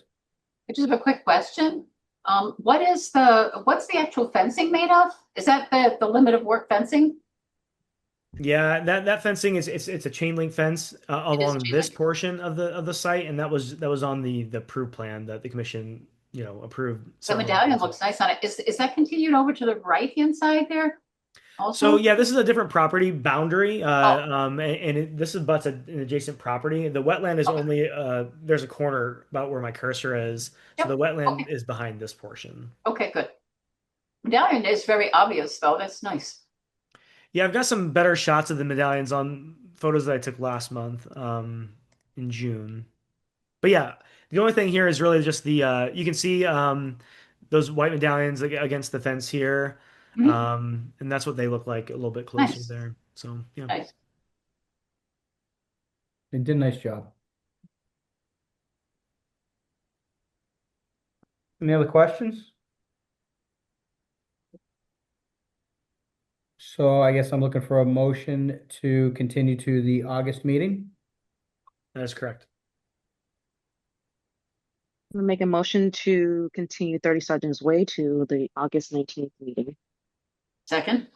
[SPEAKER 6] I just have a quick question. What's the actual fencing made of? Is that the limit of work fencing?
[SPEAKER 4] Yeah, that fencing it's a chain link fence
[SPEAKER 6] It is
[SPEAKER 4] along
[SPEAKER 6] chain
[SPEAKER 4] this
[SPEAKER 6] link.
[SPEAKER 4] portion of the site, and that was on the approved plan that the commission approved
[SPEAKER 6] The
[SPEAKER 4] several
[SPEAKER 6] medallion
[SPEAKER 4] months ago.
[SPEAKER 6] looks nice on it. Is that continued over to the right-hand side there
[SPEAKER 4] So
[SPEAKER 6] also?
[SPEAKER 4] yeah, this is a different property boundary,
[SPEAKER 6] Oh,
[SPEAKER 4] this abuts an adjacent property. The wetland is
[SPEAKER 6] okay.
[SPEAKER 4] only there's a corner about where my cursor is, so
[SPEAKER 6] Yep.
[SPEAKER 4] the wetland
[SPEAKER 6] Okay.
[SPEAKER 4] is behind this portion.
[SPEAKER 6] Okay, good. Medallion is very obvious though. That's nice.
[SPEAKER 4] Yeah, I've got some better shots of the medallions on photos that I took last month, in June. But yeah, the only thing here is really just you can see those white medallions against the fence here,
[SPEAKER 6] Mhm.
[SPEAKER 4] and that's what they look like a little bit closer
[SPEAKER 6] Nice.
[SPEAKER 4] there. So yeah.
[SPEAKER 6] Nice.
[SPEAKER 2] They did a nice job. Any other questions? So I guess I'm looking for a motion to continue to the August meeting.
[SPEAKER 4] That is correct.
[SPEAKER 5] I'm gonna make a motion to continue 30 Sergeant's Way to the August 19th meeting.
[SPEAKER 6] Second?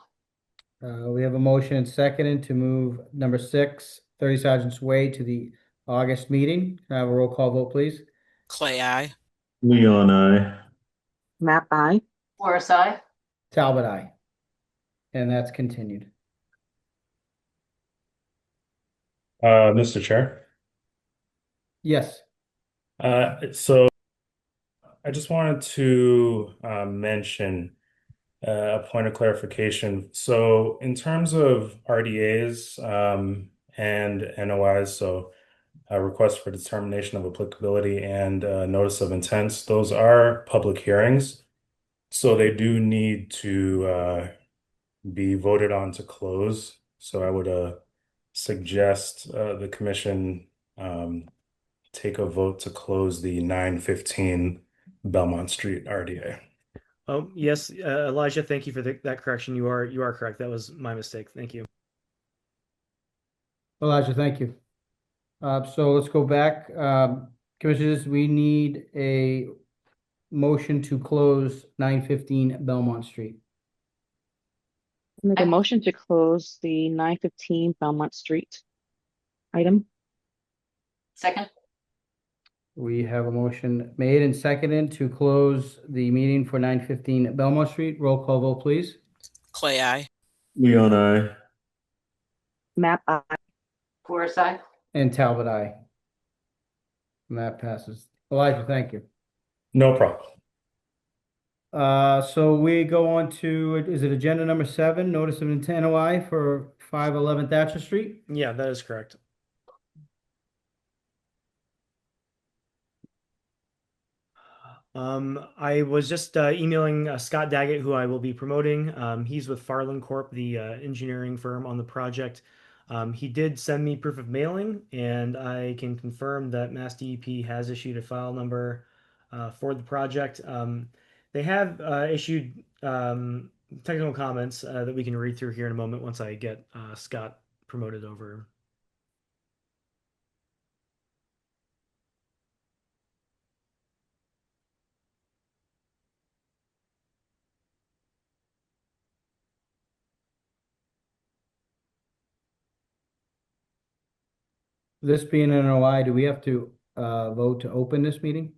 [SPEAKER 2] We have a motion and seconded to move number 6, 30 Sergeant's Way to the August meeting. Can I have a roll call vote, please?
[SPEAKER 3] Clay, I.
[SPEAKER 8] Leon, I.
[SPEAKER 5] Map I.
[SPEAKER 6] Morris, aye.
[SPEAKER 2] Talbot, aye. And that's continued.
[SPEAKER 1] Mr. Chair.
[SPEAKER 2] Yes.
[SPEAKER 1] So I just wanted to mention a point of clarification. So in terms of RDAs and NOIs, so a request for determination of applicability and notice of intents, those are public hearings. So they do need to be voted on to close. So I would suggest the commission take a vote to close the 915 Belmont Street RDA.
[SPEAKER 4] Oh, yes, Elijah, thank you for that correction. You are correct. That was my mistake. Thank you.
[SPEAKER 2] Elijah, thank you. So let's go back. Commissioners, we need a motion to close 915 Belmont Street.
[SPEAKER 5] Make a motion to close the 915 Belmont Street item.
[SPEAKER 6] Second?
[SPEAKER 2] We have a motion made and seconded to close the meeting for 915 Belmont Street. Roll call vote, please.
[SPEAKER 3] Clay, I.
[SPEAKER 8] Leon, I.
[SPEAKER 5] Map I.
[SPEAKER 6] Morris, aye.
[SPEAKER 2] And Talbot, aye. And that passes. Elijah, thank you.
[SPEAKER 1] No problem.
[SPEAKER 2] So we go on to, is it agenda number 7, notice of intent NOI for 511 Thatcher Street?
[SPEAKER 4] Yeah, that is correct. I was just emailing Scott Daggett, who I will be promoting. He's with Farland Corp, the engineering firm on the project. He did send me proof of mailing, and I can confirm that Mass DEP has issued a file number for the project. They have issued technical comments that we can read through here in a moment once I get Scott promoted over.
[SPEAKER 2] This being an NOI, do we have to vote to open this meeting?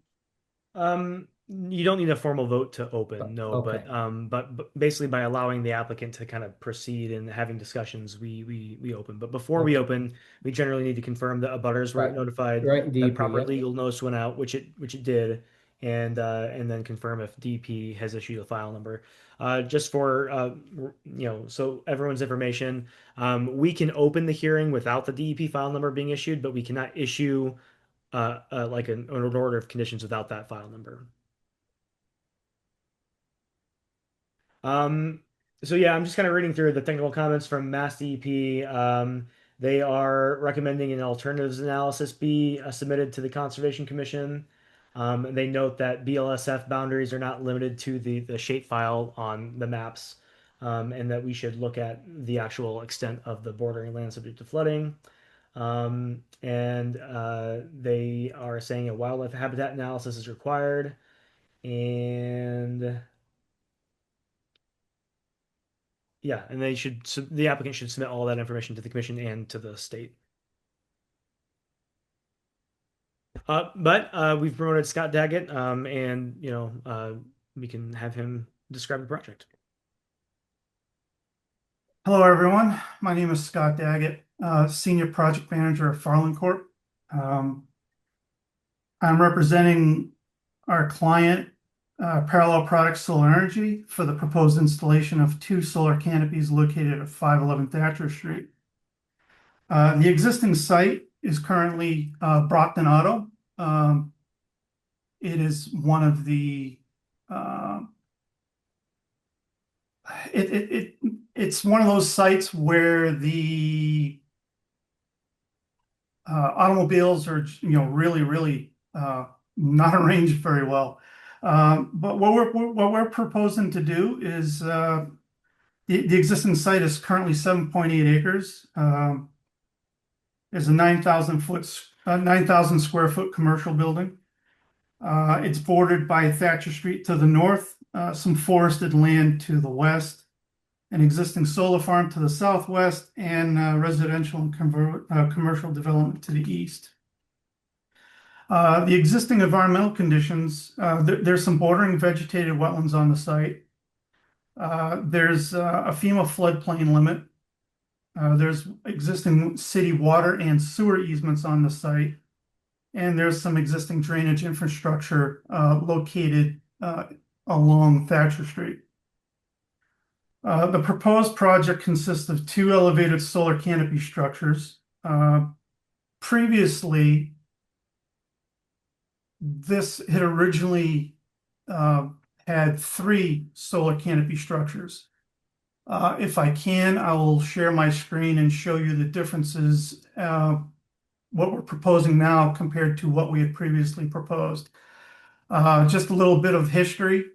[SPEAKER 4] You don't need a formal vote to open, no,
[SPEAKER 2] Okay.
[SPEAKER 4] but basically by allowing the applicant to kind of proceed and having discussions, we open. But before we open, we generally need to confirm that abutters were
[SPEAKER 2] Right.
[SPEAKER 4] notified,
[SPEAKER 2] Right,
[SPEAKER 4] that
[SPEAKER 2] DEP,
[SPEAKER 4] proper
[SPEAKER 2] yep.
[SPEAKER 4] legal notice went out, which it did, and then confirm if DP has issued a file number. Just for so everyone's information, we can open the hearing without the DEP file number being issued, but we cannot issue like an order of conditions without that file number. So yeah, I'm just kind of reading through the technical comments from Mass DEP. They are recommending an alternatives analysis be submitted to the Conservation Commission. They note that BLSF boundaries are not limited to the shapefile on the maps, and that we should look at the actual extent of the bordering land subject to flooding. And they are saying a wildlife habitat analysis is required, and yeah, and the applicant should submit all that information to the commission and to the state. But we've promoted Scott Daggett, and we can have him describe the project.
[SPEAKER 11] Hello, everyone. My name is Scott Daggett, Senior Project Manager at Farland Corp. I'm representing our client, Parallel Products Solar Energy, for the proposed installation of 2 solar canopies located at 511 Thatcher Street. The existing site is currently Brockton Auto. It is one of the it's one of those sites where the automobiles are really not arranged very well. But what we're proposing to do is the existing site is currently 7.8 acres. There's a 9,000 square foot commercial building. It's bordered by Thatcher Street to the north, some forested land to the west, an existing solar farm to the southwest, and residential and commercial development to the east. The existing environmental conditions, there's some bordering vegetated wetlands on the site. There's a FEMA floodplain limit. There's existing city water and sewer easements on the site. And there's some existing drainage infrastructure located along Thatcher Street. The proposed project consists of 2 elevated solar canopy structures. Previously, this had originally had 3 solar canopy structures. If I can, I will share my screen and show you the differences, what we're proposing now compared to what we had previously proposed. Just a little bit of history.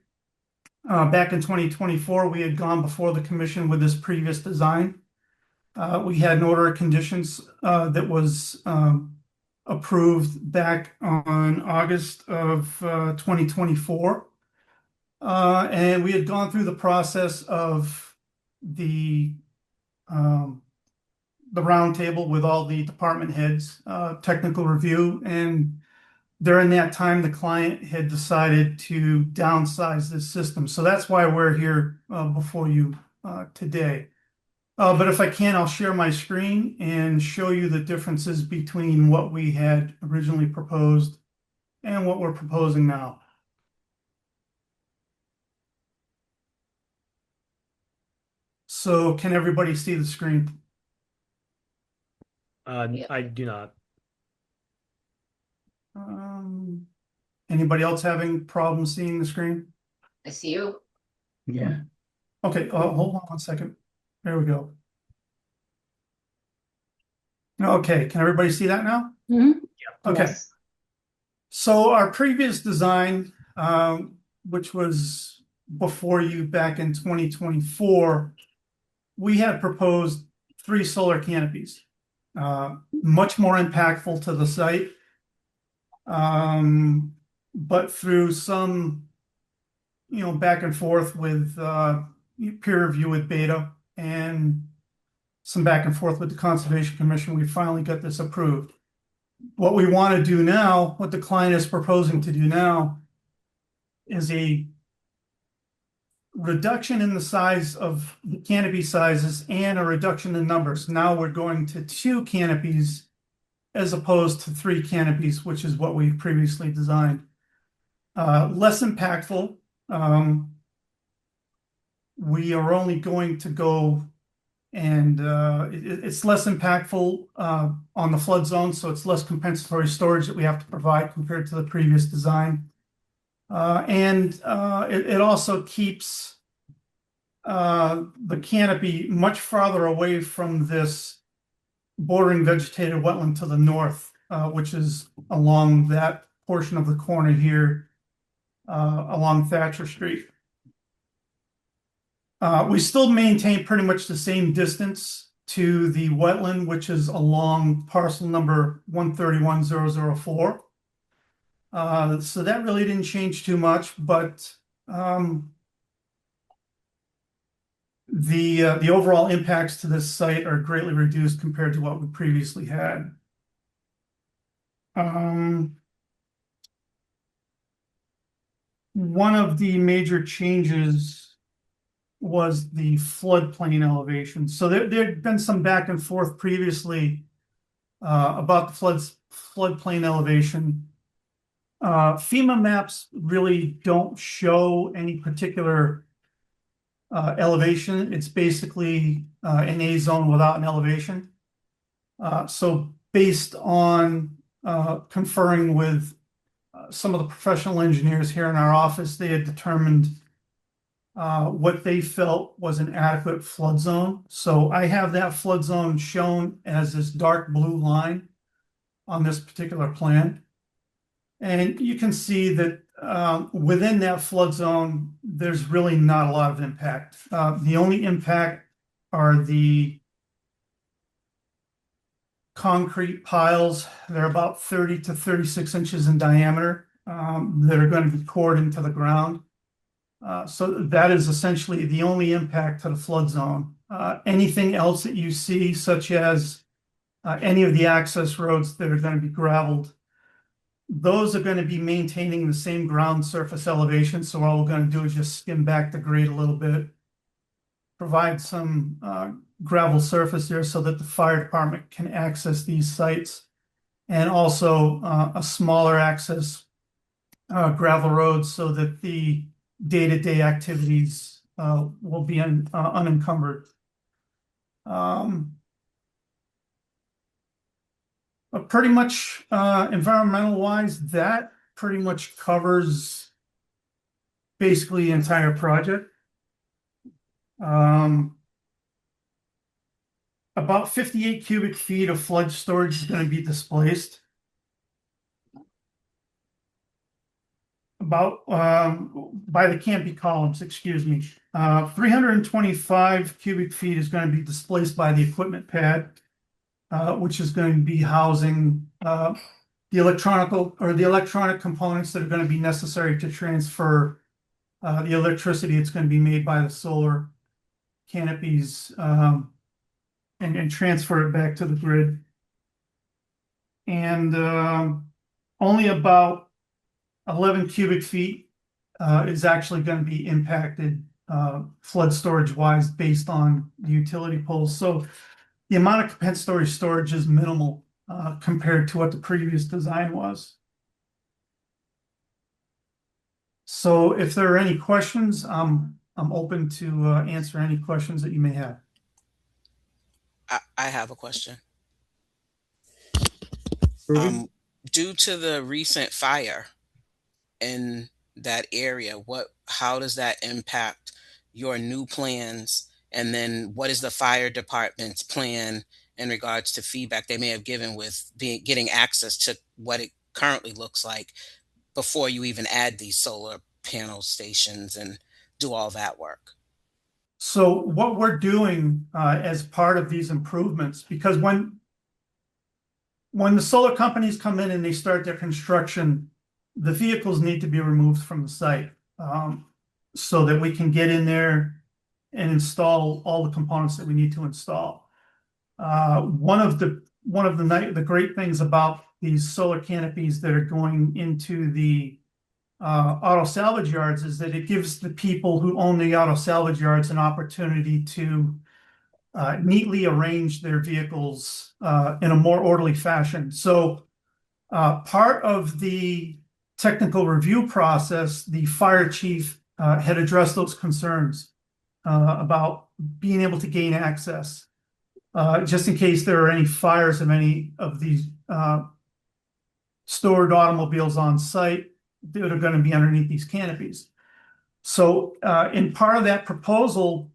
[SPEAKER 11] Back in 2024, we had gone before the commission with this previous design. We had an order of conditions that was approved back on August of 2024. And we had gone through the process of the roundtable with all the department heads, technical review, and during that time, the client had decided to downsize this system. So that's why we're here before you today. But if I can, I'll share my screen and show you the differences between what we had originally proposed and what we're proposing now. So can everybody see the screen?
[SPEAKER 4] I do not.
[SPEAKER 11] Anybody else having problems seeing the screen?
[SPEAKER 6] I see you.
[SPEAKER 11] Yeah. Okay, hold on 1 second. There we go. Okay, can everybody see that now?
[SPEAKER 6] Mm-hmm.
[SPEAKER 11] Okay.
[SPEAKER 6] Yes.
[SPEAKER 11] So our previous design, which was before you back in 2024, we had proposed 3 solar canopies, much more impactful to the site. But through some, back and forth with peer review with Beta and some back and forth with the Conservation Commission, we finally got this approved. What we want to do now, what the client is proposing to do now, is a reduction in the size of the canopy sizes and a reduction in numbers. Now we're going to 2 canopies as opposed to 3 canopies, which is what we previously designed. Less impactful. We are only going to go and it's less impactful on the flood zone, so it's less compensatory storage that we have to provide compared to the previous design. It also keeps the canopy much farther away from this bordering vegetated wetland to the north, which is along that portion of the corner here along Thatcher Street. We still maintain pretty much the same distance to the wetland, which is along parcel number 131004. So that really didn't change too much, but the overall impacts to this site are greatly reduced compared to what we previously had. One of the major changes was the floodplain elevation. So there'd been some back and forth previously about the floodplain elevation. FEMA maps really don't show any particular elevation. It's basically an A zone without an elevation. So based on conferring with some of the professional engineers here in our office, they had determined what they felt was an adequate flood zone. So I have that flood zone shown as this dark blue line on this particular plan. And you can see that within that flood zone, there's really not a lot of impact. The only impact are the concrete piles. They're about 30 to 36 inches in diameter. that are going to be poured into the ground. So that is essentially the only impact to the flood zone. Anything else that you see, such as any of the access roads that are going to be gravelled, those are going to be maintaining the same ground surface elevation. So all we're going to do is just skim back the grade a little bit, provide some gravel surface there so that the fire department can access these sites, and also a smaller access gravel road so that the day-to-day activities will be unencumbered. But pretty much environmental wise, that pretty much covers basically the entire project. About 58 cubic feet of flood storage is going to be displaced. About by the canopy columns, excuse me. 325 cubic feet is going to be displaced by the equipment pad, which is going to be housing the electronic components that are going to be necessary to transfer the electricity that's going to be made by the solar canopies and transfer it back to the grid. And only about 11 cubic feet is actually going to be impacted flood storage wise based on the utility poles. So the amount of compensatory storage is minimal compared to what the previous design was. So if there are any questions, I'm open to answer any questions that you may have.
[SPEAKER 3] I have a question.
[SPEAKER 2] Ruby?
[SPEAKER 3] Due to the recent fire in that area, how does that impact your new plans? And then what is the fire department's plan in regards to feedback they may have given with getting access to what it currently looks like before you even add these solar panel stations and do all that work?
[SPEAKER 11] So what we're doing as part of these improvements, because when the solar companies come in and they start their construction, the vehicles need to be removed from the site so that we can get in there and install all the components that we need to install. One of the great things about these solar canopies that are going into the auto salvage yards is that it gives the people who own the auto salvage yards an opportunity to neatly arrange their vehicles in a more orderly fashion. So part of the technical review process, the fire chief had addressed those concerns about being able to gain access, just in case there are any fires of any of these stored automobiles on site that are going to be underneath these canopies. So in part of that proposal,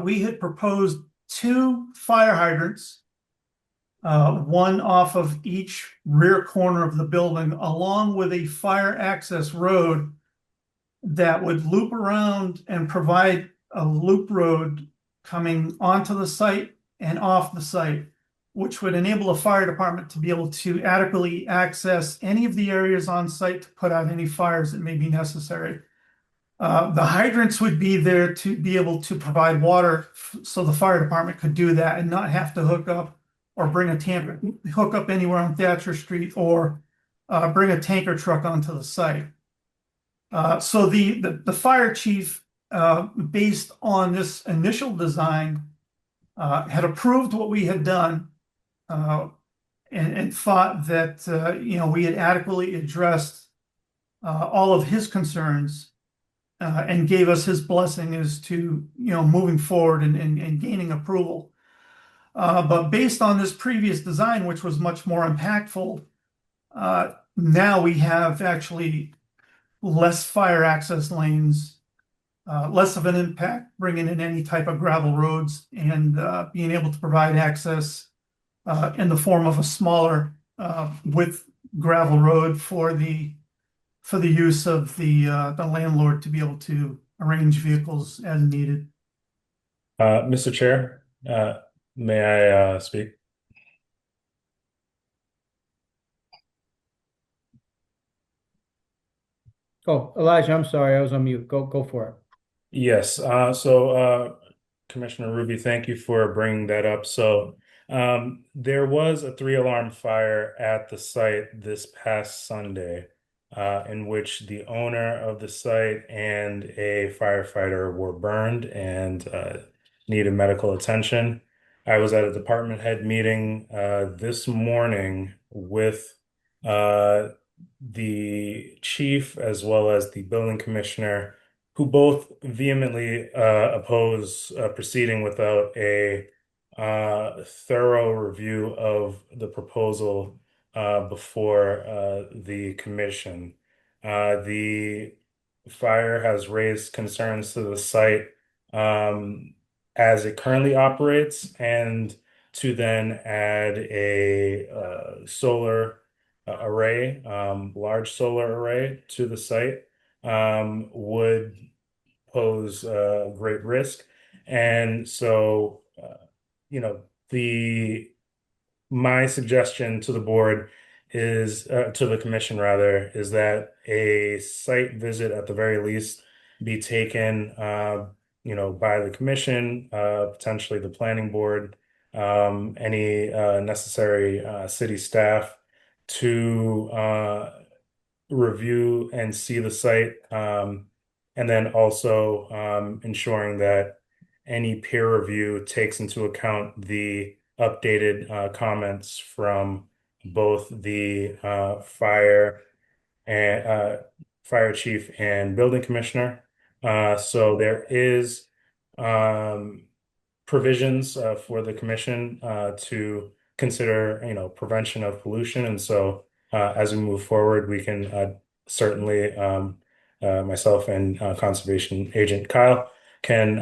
[SPEAKER 11] we had proposed 2 fire hydrants, one off of each rear corner of the building, along with a fire access road that would loop around and provide a loop road coming onto the site and off the site, which would enable a fire department to be able to adequately access any of the areas on site to put out any fires that may be necessary. The hydrants would be there to be able to provide water so the fire department could do that and not have to hook up or bring a tanker, hook up anywhere on Thatcher Street or bring a tanker truck onto the site. So the fire chief, based on this initial design, had approved what we had done and thought that we had adequately addressed all of his concerns and gave us his blessing as to moving forward and gaining approval. But based on this previous design, which was much more impactful, now we have actually less fire access lanes, less of an impact bringing in any type of gravel roads, and being able to provide access in the form of a smaller width gravel road for the use of the landlord to be able to arrange vehicles as needed.
[SPEAKER 1] Mr. Chair, may I speak?
[SPEAKER 2] Oh, Elijah, I'm sorry, I was on mute. Go for it.
[SPEAKER 1] Yes. Commissioner Ruby, thank you for bringing that up. There was a three-alarm fire at the site this past Sunday, in which the owner of the site and a firefighter were burned and needed medical attention. I was at a department head meeting this morning with uh, the chief as well as the building commissioner, who both vehemently oppose proceeding without a thorough review of the proposal before the commission. The fire has raised concerns to the site as it currently operates, and to then add a solar array, large solar array to the site would pose great risk. And so, the my suggestion to the board is to the commission rather is that a site visit at the very least be taken by the commission, potentially the planning board, any necessary city staff to review and see the site, and then also ensuring that any peer review takes into account the updated comments from both the and fire chief and building commissioner. So there is um, provisions for the commission to consider, prevention of pollution. And so as we move forward, we can certainly, myself and conservation agent Kyle can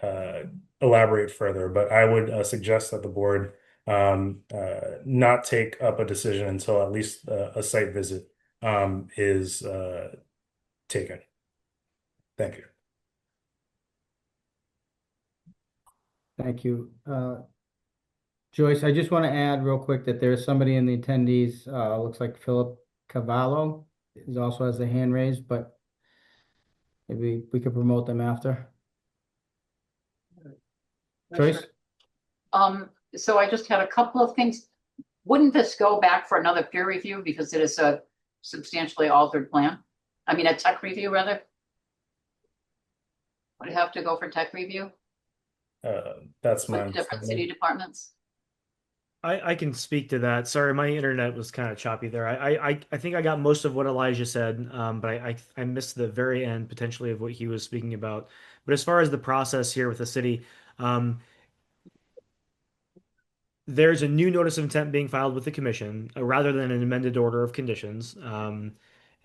[SPEAKER 1] uh, elaborate further. But I would suggest that the board not take up a decision until at least a site visit is taken. Thank you.
[SPEAKER 2] Thank you. Joyce, I just want to add real quick that there's somebody in the attendees, looks like Philip Cavallo is also has the hand raised, but maybe we could promote them after. Joyce?
[SPEAKER 6] So I just had a couple of things. Wouldn't this go back for another peer review because it is a substantially altered plan? I mean, a tech review rather? Would it have to go for tech review
[SPEAKER 1] That's my
[SPEAKER 6] with different
[SPEAKER 1] understanding.
[SPEAKER 6] city departments?
[SPEAKER 4] I can speak to that. Sorry, my internet was kind of choppy there. I think I got most of what Elijah said, but I missed the very end potentially of what he was speaking about. But as far as the process here with the city, um, there's a new notice of intent being filed with the commission rather than an amended order of conditions. And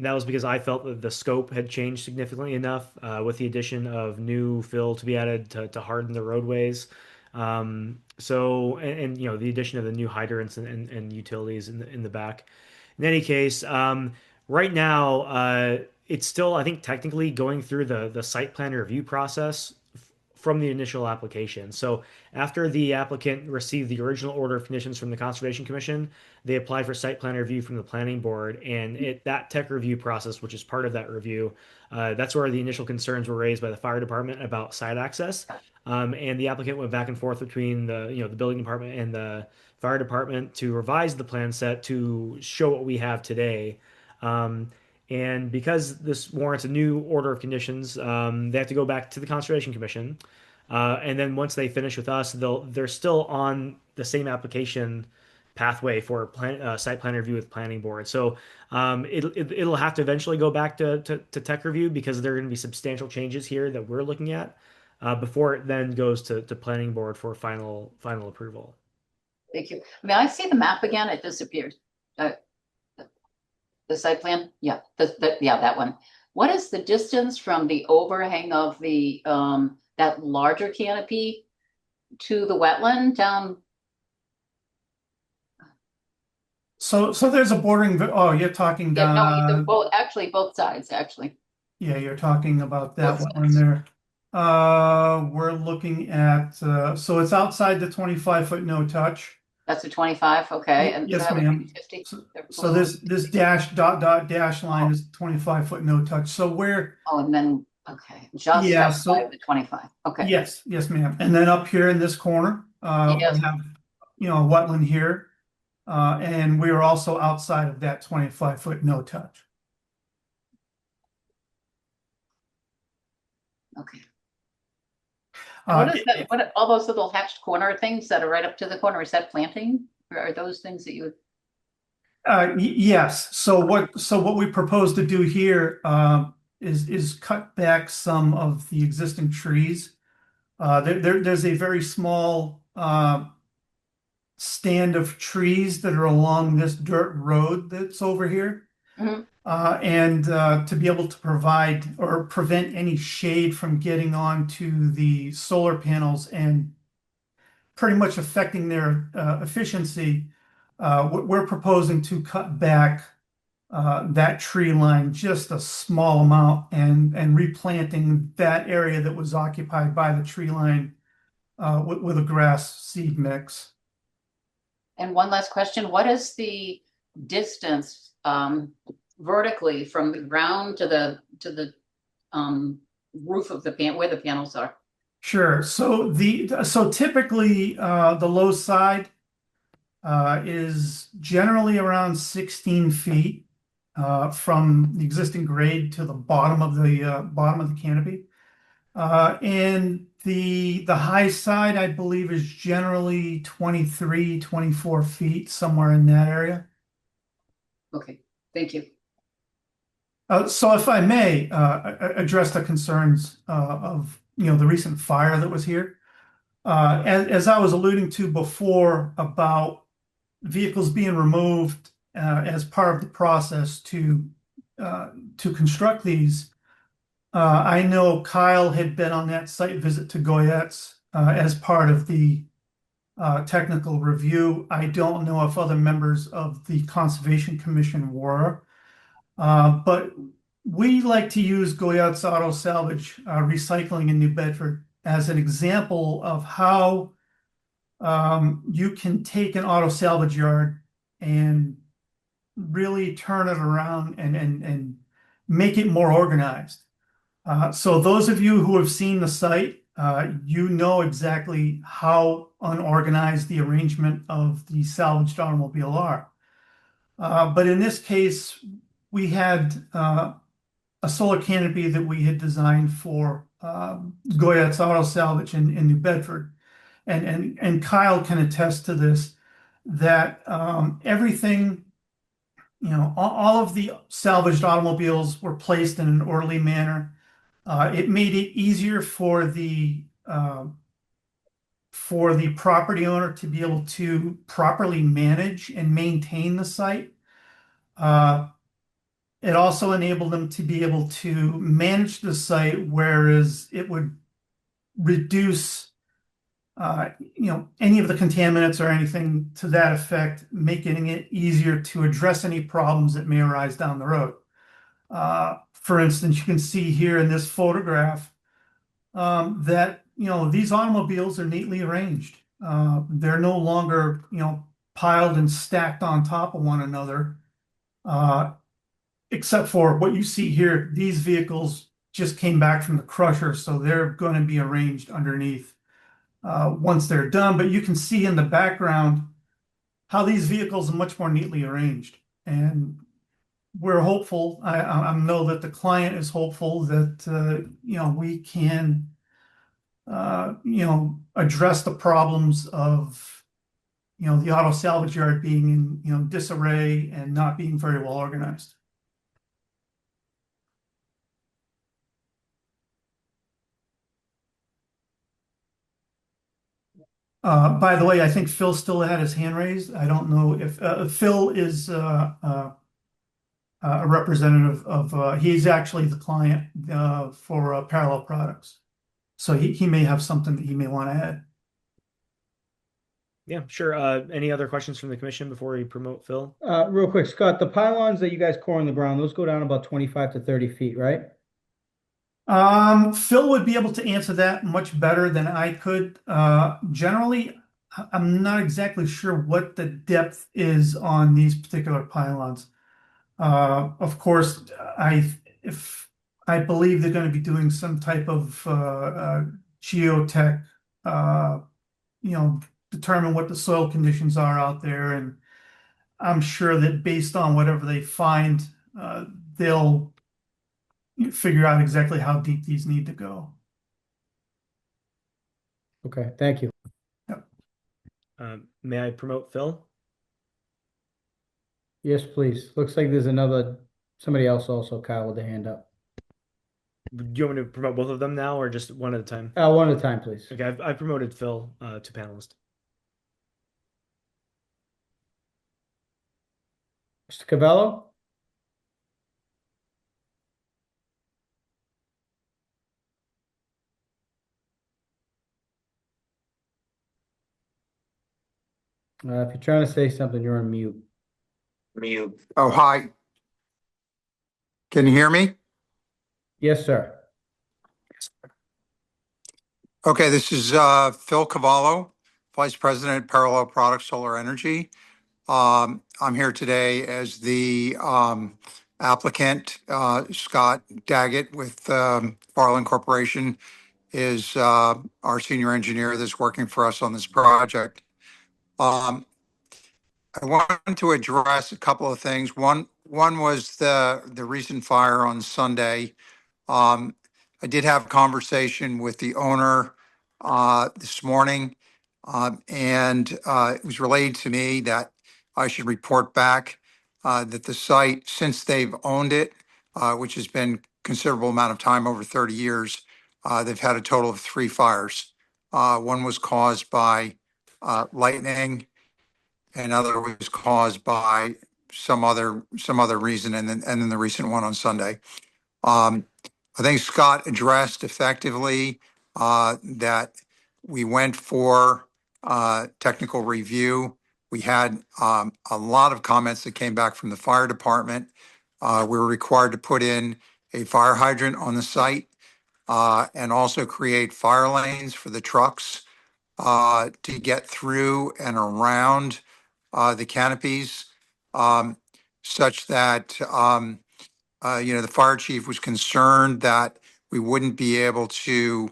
[SPEAKER 4] that was because I felt that the scope had changed significantly enough with the addition of new fill to be added to harden the roadways. And the addition of the new hydrants and utilities in the back. In any case, right now, it's still, I think, technically going through the site plan review process from the initial application. So after the applicant received the original order of conditions from the Conservation Commission, they applied for site plan review from the Planning Board, and that tech review process, which is part of that review, that's where the initial concerns were raised by the fire department about site access. And the applicant went back and forth between the building department and the fire department to revise the plan set to show what we have today. And because this warrants a new order of conditions, they have to go back to the Conservation Commission. And then once they finish with us, they're still on the same application pathway for site plan review with planning board. So it'll have to eventually go back to tech review because there are going to be substantial changes here that we're looking at before it then goes to planning board for final approval.
[SPEAKER 6] Thank you. May I see the map again? It disappeared. The site plan? Yeah, yeah, that one. What is the distance from the overhang of the that larger canopy to the wetland down?
[SPEAKER 11] So there's a bordering, oh, you're talking
[SPEAKER 6] Yeah, no,
[SPEAKER 11] down,
[SPEAKER 6] both sides, actually.
[SPEAKER 11] yeah, you're talking about that
[SPEAKER 6] Both
[SPEAKER 11] one
[SPEAKER 6] sides.
[SPEAKER 11] there. We're looking at, so it's outside the 25-foot no touch.
[SPEAKER 6] That's a 25, okay, and so
[SPEAKER 11] Yes,
[SPEAKER 6] that would be
[SPEAKER 11] ma'am.
[SPEAKER 6] 50.
[SPEAKER 11] So this dash dash line is 25-foot no touch. So we're,
[SPEAKER 6] Oh, and then, okay, just
[SPEAKER 11] yeah,
[SPEAKER 6] outside
[SPEAKER 11] so
[SPEAKER 6] the 25, okay.
[SPEAKER 11] yes, ma'am. And then up here in this corner,
[SPEAKER 6] Yes,
[SPEAKER 11] we have, a wetland here. And we are also outside of that 25-foot no touch.
[SPEAKER 6] okay. And what is that,
[SPEAKER 11] It-
[SPEAKER 6] what, all those little hatched corner things that are right up to the corner, is that planting? Or are those things that you,
[SPEAKER 11] Yes. So what we propose to do here is cut back some of the existing trees. There's a very small stand of trees that are along this dirt road that's over here.
[SPEAKER 6] Mhm.
[SPEAKER 11] And to be able to provide or prevent any shade from getting onto the solar panels and pretty much affecting their efficiency, we're proposing to cut back that tree line just a small amount and replanting that area that was occupied by the tree line with a grass seed mix.
[SPEAKER 6] and one last question, what is the distance vertically from the ground to the roof of the where the panels are?
[SPEAKER 11] Sure. So typically the low side is generally around 16 feet from the existing grade to the bottom of the canopy. And the high side, I believe, is generally 23, 24 feet, somewhere in that area.
[SPEAKER 6] Okay, thank you.
[SPEAKER 11] So if I may address the concerns of the recent fire that was here. As I was alluding to before about vehicles being removed as part of the process to construct these, I know Kyle had been on that site visit to Goyette's as part of the technical review. I don't know if other members of the Conservation Commission were, but we like to use Goyette's Auto Salvage Recycling in New Bedford as an example of how you can take an auto salvage yard and really turn it around and make it more organized. So those of you who have seen the site, you know exactly how unorganized the arrangement of the salvaged automobile are. But in this case, we had a solar canopy that we had designed for Goyette's Auto Salvage in New Bedford. And Kyle can attest to this, that everything, all of the salvaged automobiles were placed in an orderly manner. It made it easier for the property owner to be able to properly manage and maintain the site. It also enabled them to be able to manage the site, whereas it would reduce any of the contaminants or anything to that effect, making it easier to address any problems that may arise down the road. For instance, you can see here in this photograph that these automobiles are neatly arranged. They're no longer piled and stacked on top of one another, except for what you see here. These vehicles just came back from the crusher, so they're going to be arranged underneath once they're done. But you can see in the background how these vehicles are much more neatly arranged. And we're hopeful, I know that the client is hopeful that, we can, address the problems of, the auto salvage yard being in, disarray and not being very well organized. By the way, I think Phil still had his hand raised. I don't know if Phil is a representative of, he's actually the client for Parallel Products. So he may have something that he may want to add.
[SPEAKER 4] Yeah, sure. Any other questions from the commission before we promote Phil?
[SPEAKER 2] Real quick, Scott, the pylons that you guys core in the ground, those go down about 25 to 30 feet, right?
[SPEAKER 11] Phil would be able to answer that much better than I could. Generally, I'm not exactly sure what the depth is on these particular pylons. Of course, if I believe they're going to be doing some type of geotech, uh, determine what the soil conditions are out there, and I'm sure that based on whatever they find, they'll figure out exactly how deep these need to go.
[SPEAKER 2] Okay, thank you.
[SPEAKER 11] Yep.
[SPEAKER 4] May I promote Phil?
[SPEAKER 2] Yes, please. Looks like there's somebody else also, Kyle, with a hand up.
[SPEAKER 4] Do you want me to promote both of them now or just one at a time?
[SPEAKER 2] One at a time, please.
[SPEAKER 4] Okay, I've promoted Phil to panelist.
[SPEAKER 2] Mr. Cavello? If you're trying to say something, you're on mute.
[SPEAKER 12] Mute. Oh, hi. Can you hear me?
[SPEAKER 2] Yes, sir.
[SPEAKER 12] Okay, this is Phil Cavallo, Vice President, Parallel Products Solar Energy. I'm here today as the applicant. Scott Daggett with Farland Corporation is our senior engineer that's working for us on this project. I wanted to address a couple of things. One was the recent fire on Sunday. Um, I did have a conversation with the owner this morning, and it was relayed to me that I should report back that the site, since they've owned it, which has been considerable amount of time, over 30 years, they've had a total of 3 fires. One was caused by lightning. Another was caused by some other reason, and then the recent one on Sunday. I think Scott addressed effectively that we went for technical review. We had a lot of comments that came back from the fire department. We were required to put in a fire hydrant on the site and also create fire lanes for the trucks to get through and around the canopies, such that the fire chief was concerned that we wouldn't be able to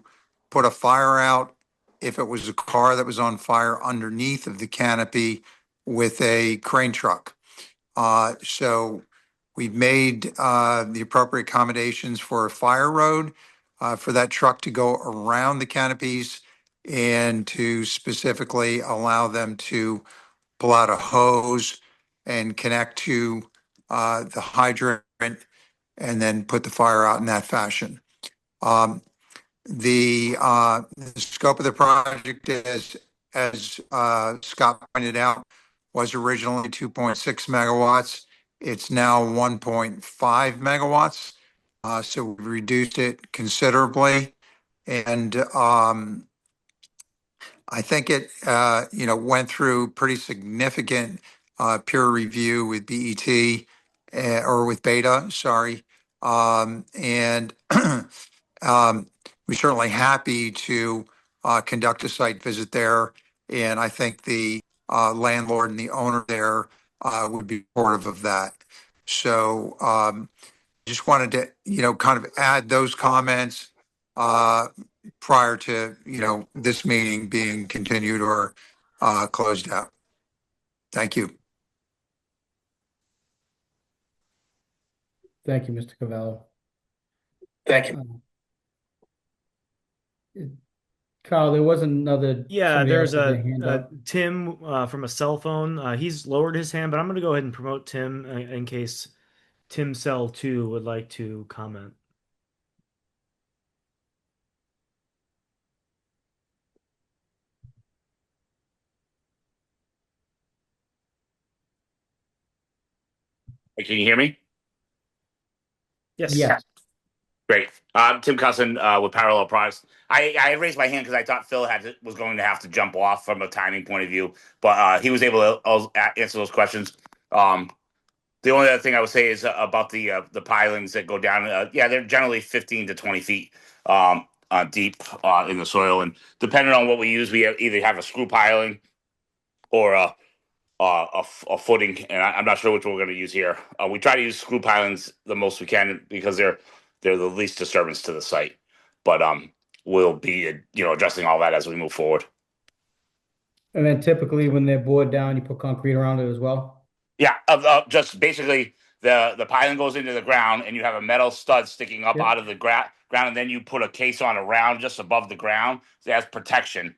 [SPEAKER 12] put a fire out if it was a car that was on fire underneath of the canopy with a crane truck. So we've made the appropriate accommodations for a fire road for that truck to go around the canopies and to specifically allow them to pull out a hose and connect to the hydrant and then put the fire out in that fashion. The scope of the project is, as Scott pointed out, was originally 2.6 megawatts. It's now 1.5 megawatts. So we reduced it considerably. And I think it, went through pretty significant peer review with BET or with Beta, sorry. And we're certainly happy to conduct a site visit there. And I think the landlord and the owner there would be supportive of that. So just wanted to, kind of add those comments prior to, this meeting being continued or closed out. Thank you.
[SPEAKER 2] Thank you, Mr. Cavello.
[SPEAKER 12] Thank you.
[SPEAKER 2] Kyle, there was another.
[SPEAKER 4] Yeah,
[SPEAKER 2] somebody
[SPEAKER 4] there's
[SPEAKER 2] else with their hand up.
[SPEAKER 4] Tim from a cell phone. He's lowered his hand, but I'm going to go ahead and promote Tim in case Tim Cell 2 would like to comment.
[SPEAKER 13] Can you hear me?
[SPEAKER 4] Yes.
[SPEAKER 2] Yes.
[SPEAKER 13] Great. Tim Cusson with Parallel Products. I raised my hand because I thought Phil was going to have to jump off from a timing point of view, but he was able to answer those questions. The only other thing I would say is about the pilings that go down. They're generally 15 to 20 feet deep in the soil, and depending on what we use, we either have a screw piling or a footing, and I'm not sure which one we're going to use here. We try to use screw pilings the most we can because they're the least disturbance to the site. But we'll be addressing all that as we move forward.
[SPEAKER 2] And then typically when they're bored down, you put concrete around it as well?
[SPEAKER 13] Yeah, just basically the piling goes into the ground, and you have a metal stud sticking up
[SPEAKER 2] Yep.
[SPEAKER 13] out of the ground, and then you put a case on around just above the ground. So it has protection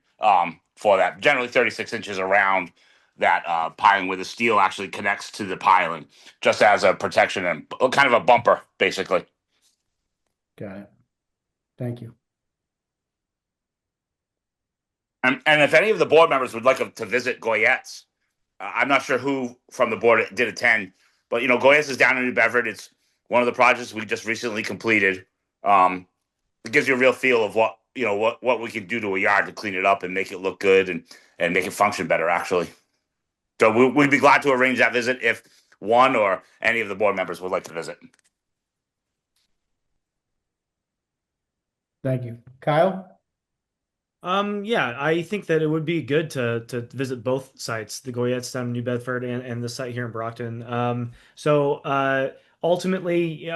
[SPEAKER 13] for that. Generally, 36 inches around that piling, where the steel actually connects to the piling, just as a protection and kind of a bumper, basically.
[SPEAKER 2] Got it. Thank you.
[SPEAKER 13] And if any of the board members would like to visit Goyette's, I'm not sure who from the board did attend, but Goyette's is down in New Bedford. It's one of the projects we just recently completed. It gives you a real feel of what we can do to a yard to clean it up and make it look good and make it function better, actually. So we'd be glad to arrange that visit if one or any of the board members would like to visit.
[SPEAKER 2] Thank you. Kyle?
[SPEAKER 4] Yeah, I think that it would be good to visit both sites, the Goyettes down in New Bedford and the site here in Brockton. Ultimately,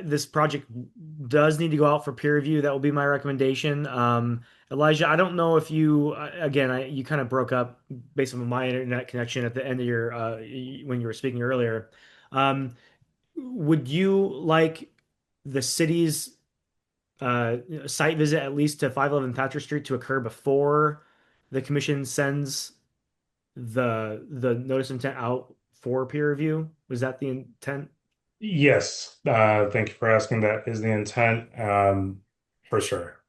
[SPEAKER 4] this project does need to go out for peer review. That will be my recommendation. Elijah, I don't know if you, you kind of broke up based on my internet connection at the end of your when you were speaking earlier. Would you like the city's site visit at least to 511 Thatcher Street to occur before the commission sends the notice of intent out for peer review? Was that the intent?
[SPEAKER 1] Yes, thank you for asking. That is the intent, for sure.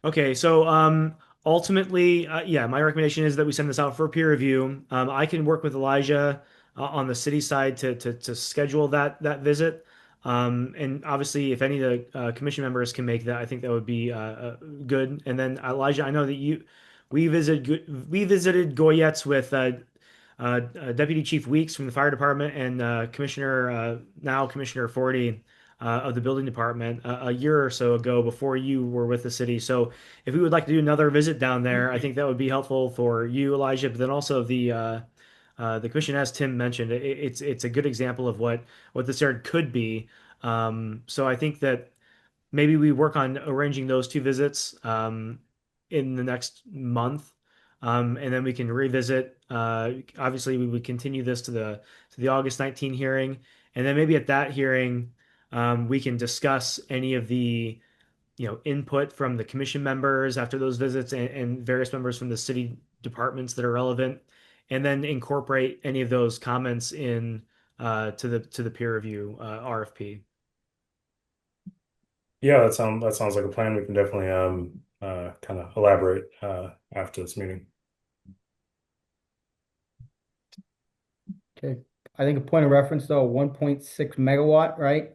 [SPEAKER 4] Okay, so ultimately, yeah, my recommendation is that we send this out for peer review. I can work with Elijah on the city side to schedule that visit. And obviously, if any of the commission members can make that, I think that would be good. And then Elijah, I know that we visited Goyette's with Deputy Chief Weeks from the fire department and Commissioner Forty of the building department a year or so ago before you were with the city. So if we would like to do another visit down there, I think that would be helpful for you, Elijah, but then also the commission, as Tim mentioned, it's a good example of what this yard could be. So I think that maybe we work on arranging those two visits in the next month. And then we can revisit. Obviously, we would continue this to the August 19 hearing, and then maybe at that hearing, we can discuss any of the input from the commission members after those visits and various members from the city departments that are relevant, and then incorporate any of those comments in to the peer review RFP.
[SPEAKER 1] Yeah, that sounds like a plan. We can definitely kind of elaborate after this meeting.
[SPEAKER 2] Okay. I think a point of reference though, 1.6 megawatt, right?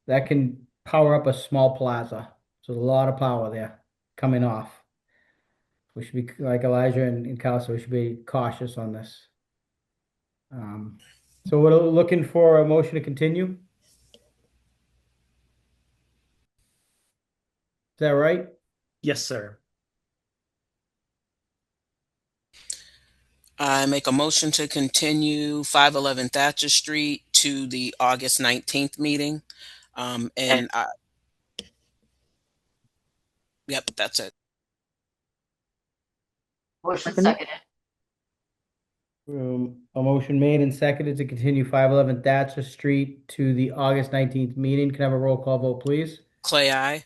[SPEAKER 2] That can power up a small plaza. So there's a lot of power there coming off. We should be like Elijah and Kyle, so we should be cautious on this. So we're looking for a motion to continue. Is that right?
[SPEAKER 4] Yes, sir.
[SPEAKER 3] I make a motion to continue 511 Thatcher Street to the August 19th meeting. Yep, that's it.
[SPEAKER 6] Motion seconded.
[SPEAKER 2] A motion made and seconded to continue 511 Thatcher Street to the August 19th meeting. Can I have a roll call vote, please?
[SPEAKER 3] Clay, I.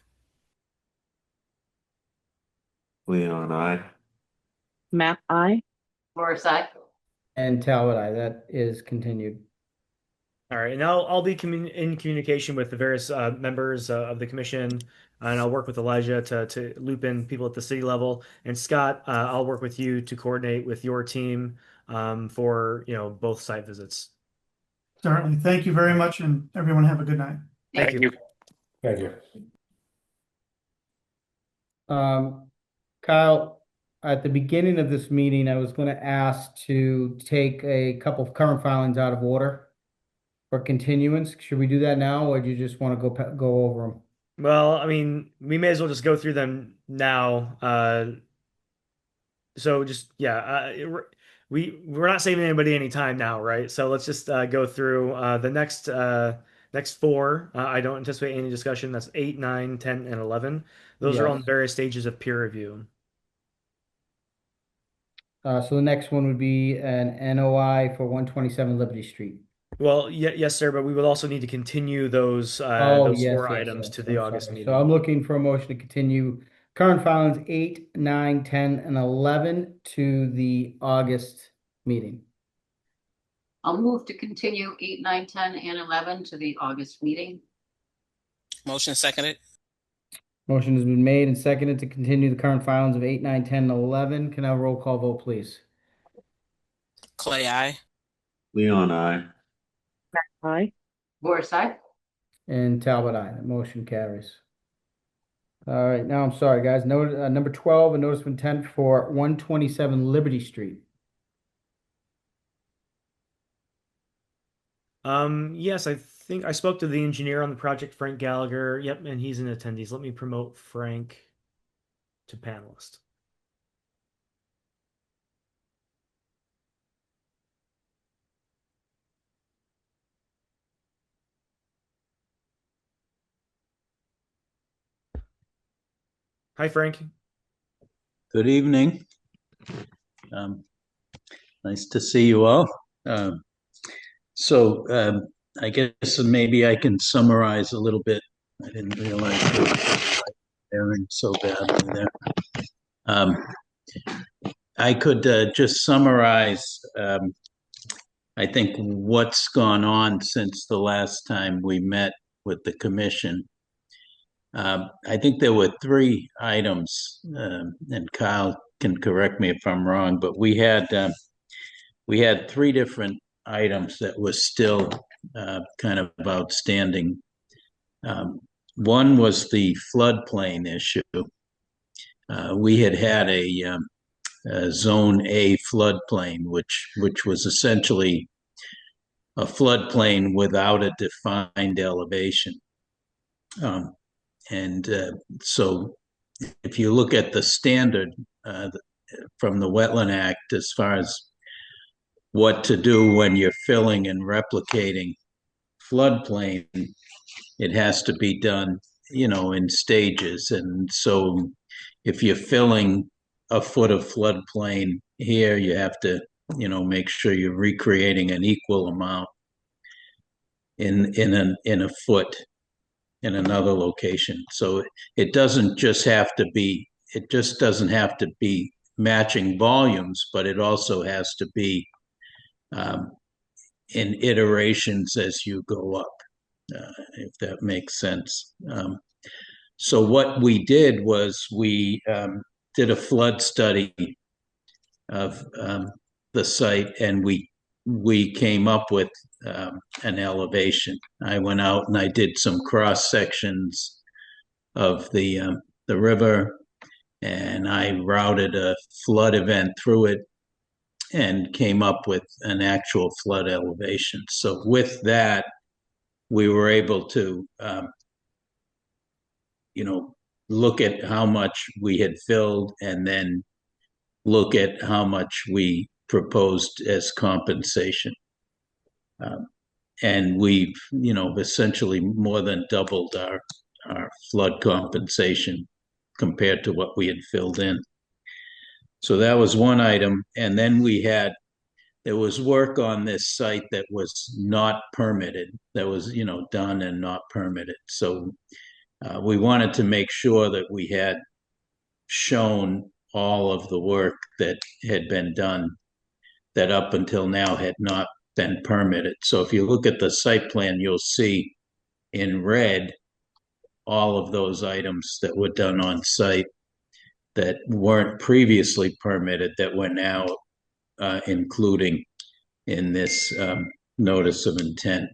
[SPEAKER 8] Leon, I.
[SPEAKER 5] Map I.
[SPEAKER 6] Morris, aye.
[SPEAKER 2] And Talbot, aye. That is continued.
[SPEAKER 4] All right, and I'll be in communication with the various members of the commission, and I'll work with Elijah to loop in people at the city level. And Scott, I'll work with you to coordinate with your team for both site visits.
[SPEAKER 11] Certainly. Thank you very much, and everyone have a good night.
[SPEAKER 13] Thank you.
[SPEAKER 1] Thank you.
[SPEAKER 2] Kyle, at the beginning of this meeting, I was going to ask to take a couple of current filings out of order for continuance. Should we do that now, or do you just want to go over them?
[SPEAKER 4] Well, I mean, we may as well just go through them now. So just yeah, we're not saving anybody any time now, right? So let's just go through the next four. I don't anticipate any discussion. That's 8, 9, 10, and 11. Those are
[SPEAKER 2] Yes.
[SPEAKER 4] on various stages of peer review.
[SPEAKER 2] So the next one would be an NOI for 127 Liberty Street.
[SPEAKER 4] Well, yes, sir, but we will also need to continue those
[SPEAKER 2] Oh,
[SPEAKER 4] those
[SPEAKER 2] yes,
[SPEAKER 4] four
[SPEAKER 2] yes,
[SPEAKER 4] items
[SPEAKER 2] yes.
[SPEAKER 4] to the
[SPEAKER 2] I'm
[SPEAKER 4] August
[SPEAKER 2] sorry. So
[SPEAKER 4] meeting.
[SPEAKER 2] I'm looking for a motion to continue current filings 8, 9, 10, and 11 to the August meeting.
[SPEAKER 6] I'll move to continue 8, 9, 10, and 11 to the August meeting.
[SPEAKER 3] Motion seconded.
[SPEAKER 2] Motion has been made and seconded to continue the current filings of 8, 9, 10, and 11. Can I have a roll call vote, please?
[SPEAKER 3] Clay, aye.
[SPEAKER 8] Leon, I.
[SPEAKER 5] Aye.
[SPEAKER 6] Boris, aye.
[SPEAKER 2] And Talbot, aye. The motion carries. All right, now I'm sorry, guys. Number 12, a notice of intent for 127 Liberty Street.
[SPEAKER 4] Yes, I think I spoke to the engineer on the project, Frank Gallagher. Yep, and he's in attendees. Let me promote Frank to panelist. Hi, Frank.
[SPEAKER 14] Good evening. Nice to see you all. I guess maybe I can summarize a little bit. I didn't realize Aaron so badly there. I could just summarize, I think, what's gone on since the last time we met with the commission. I think there were three items, and Kyle can correct me if I'm wrong, but we had three different items that were still kind of outstanding. One was the floodplain issue. We had a Zone A floodplain, which was essentially a floodplain without a defined elevation. So if you look at the standard from the Wetland Act as far as what to do when you're filling and replicating floodplain, it has to be done, in stages. And so if you're filling a foot of floodplain here, you have to, make sure you're recreating an equal amount in a foot in another location. So it doesn't just have to be, it just doesn't have to be matching volumes, but it also has to be in iterations as you go up, if that makes sense. So what we did was we did a flood study of the site, and we came up with an elevation. I went out and I did some cross sections of the river, and I routed a flood event through it and came up with an actual flood elevation. So with that, we were able to, look at how much we had filled and then look at how much we proposed as compensation. And we've, essentially more than doubled our flood compensation compared to what we had filled in. So that was one item. And then there was work on this site that was not permitted, that was, done and not permitted. So we wanted to make sure that we had shown all of the work that had been done that up until now had not been permitted. So if you look at the site plan, you'll see in red all of those items that were done on site that weren't previously permitted that we're now including in this notice of intent.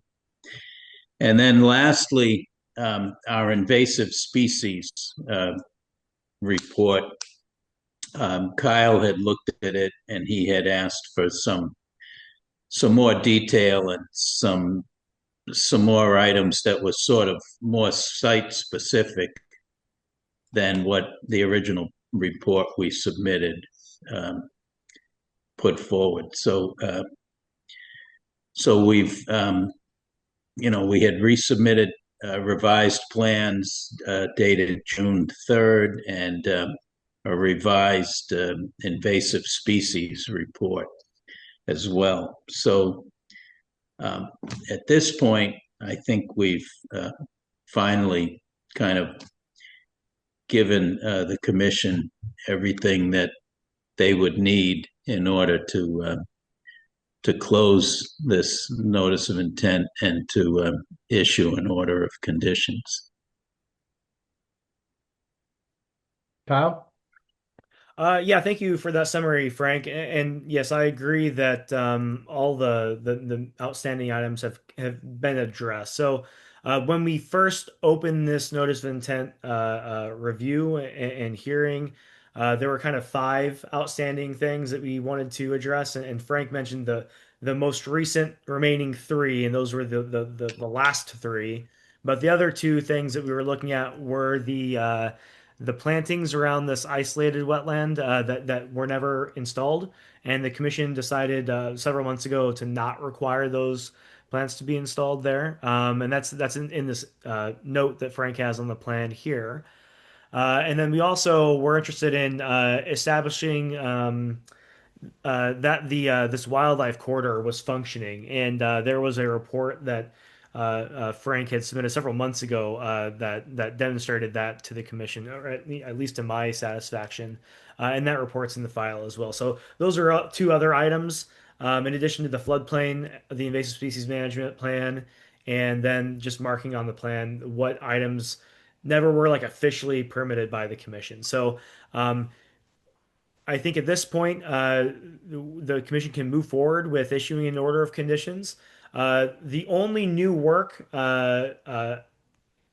[SPEAKER 14] And then lastly, our invasive species report. Kyle had looked at it and he had asked for some more detail and some more items that were sort of more site specific than what the original report we submitted put forward. So we've we had resubmitted revised plans dated June 3rd and a revised invasive species report as well. So at this point, I think we've finally kind of given the commission everything that they would need in order to close this notice of intent and to issue an order of conditions.
[SPEAKER 2] Kyle?
[SPEAKER 4] Yeah, thank you for that summary, Frank. And yes, I agree that all the outstanding items have been addressed. So when we first opened this notice of intent review and hearing, there were kind of five outstanding things that we wanted to address, and Frank mentioned the most recent remaining three, and those were the last three. But the other two things that we were looking at were the plantings around this isolated wetland that were never installed, and the commission decided several months ago to not require those plants to be installed there. And that's in this note that Frank has on the plan here. And then we also were interested in establishing that the this wildlife corridor was functioning, and there was a report that Frank had submitted several months ago that demonstrated that to the commission, or at least to my satisfaction, and that report's in the file as well. So those are two other items, in addition to the floodplain, the invasive species management plan, and then just marking on the plan what items never were like officially permitted by the commission. So I think at this point, the commission can move forward with issuing an order of conditions. The only new work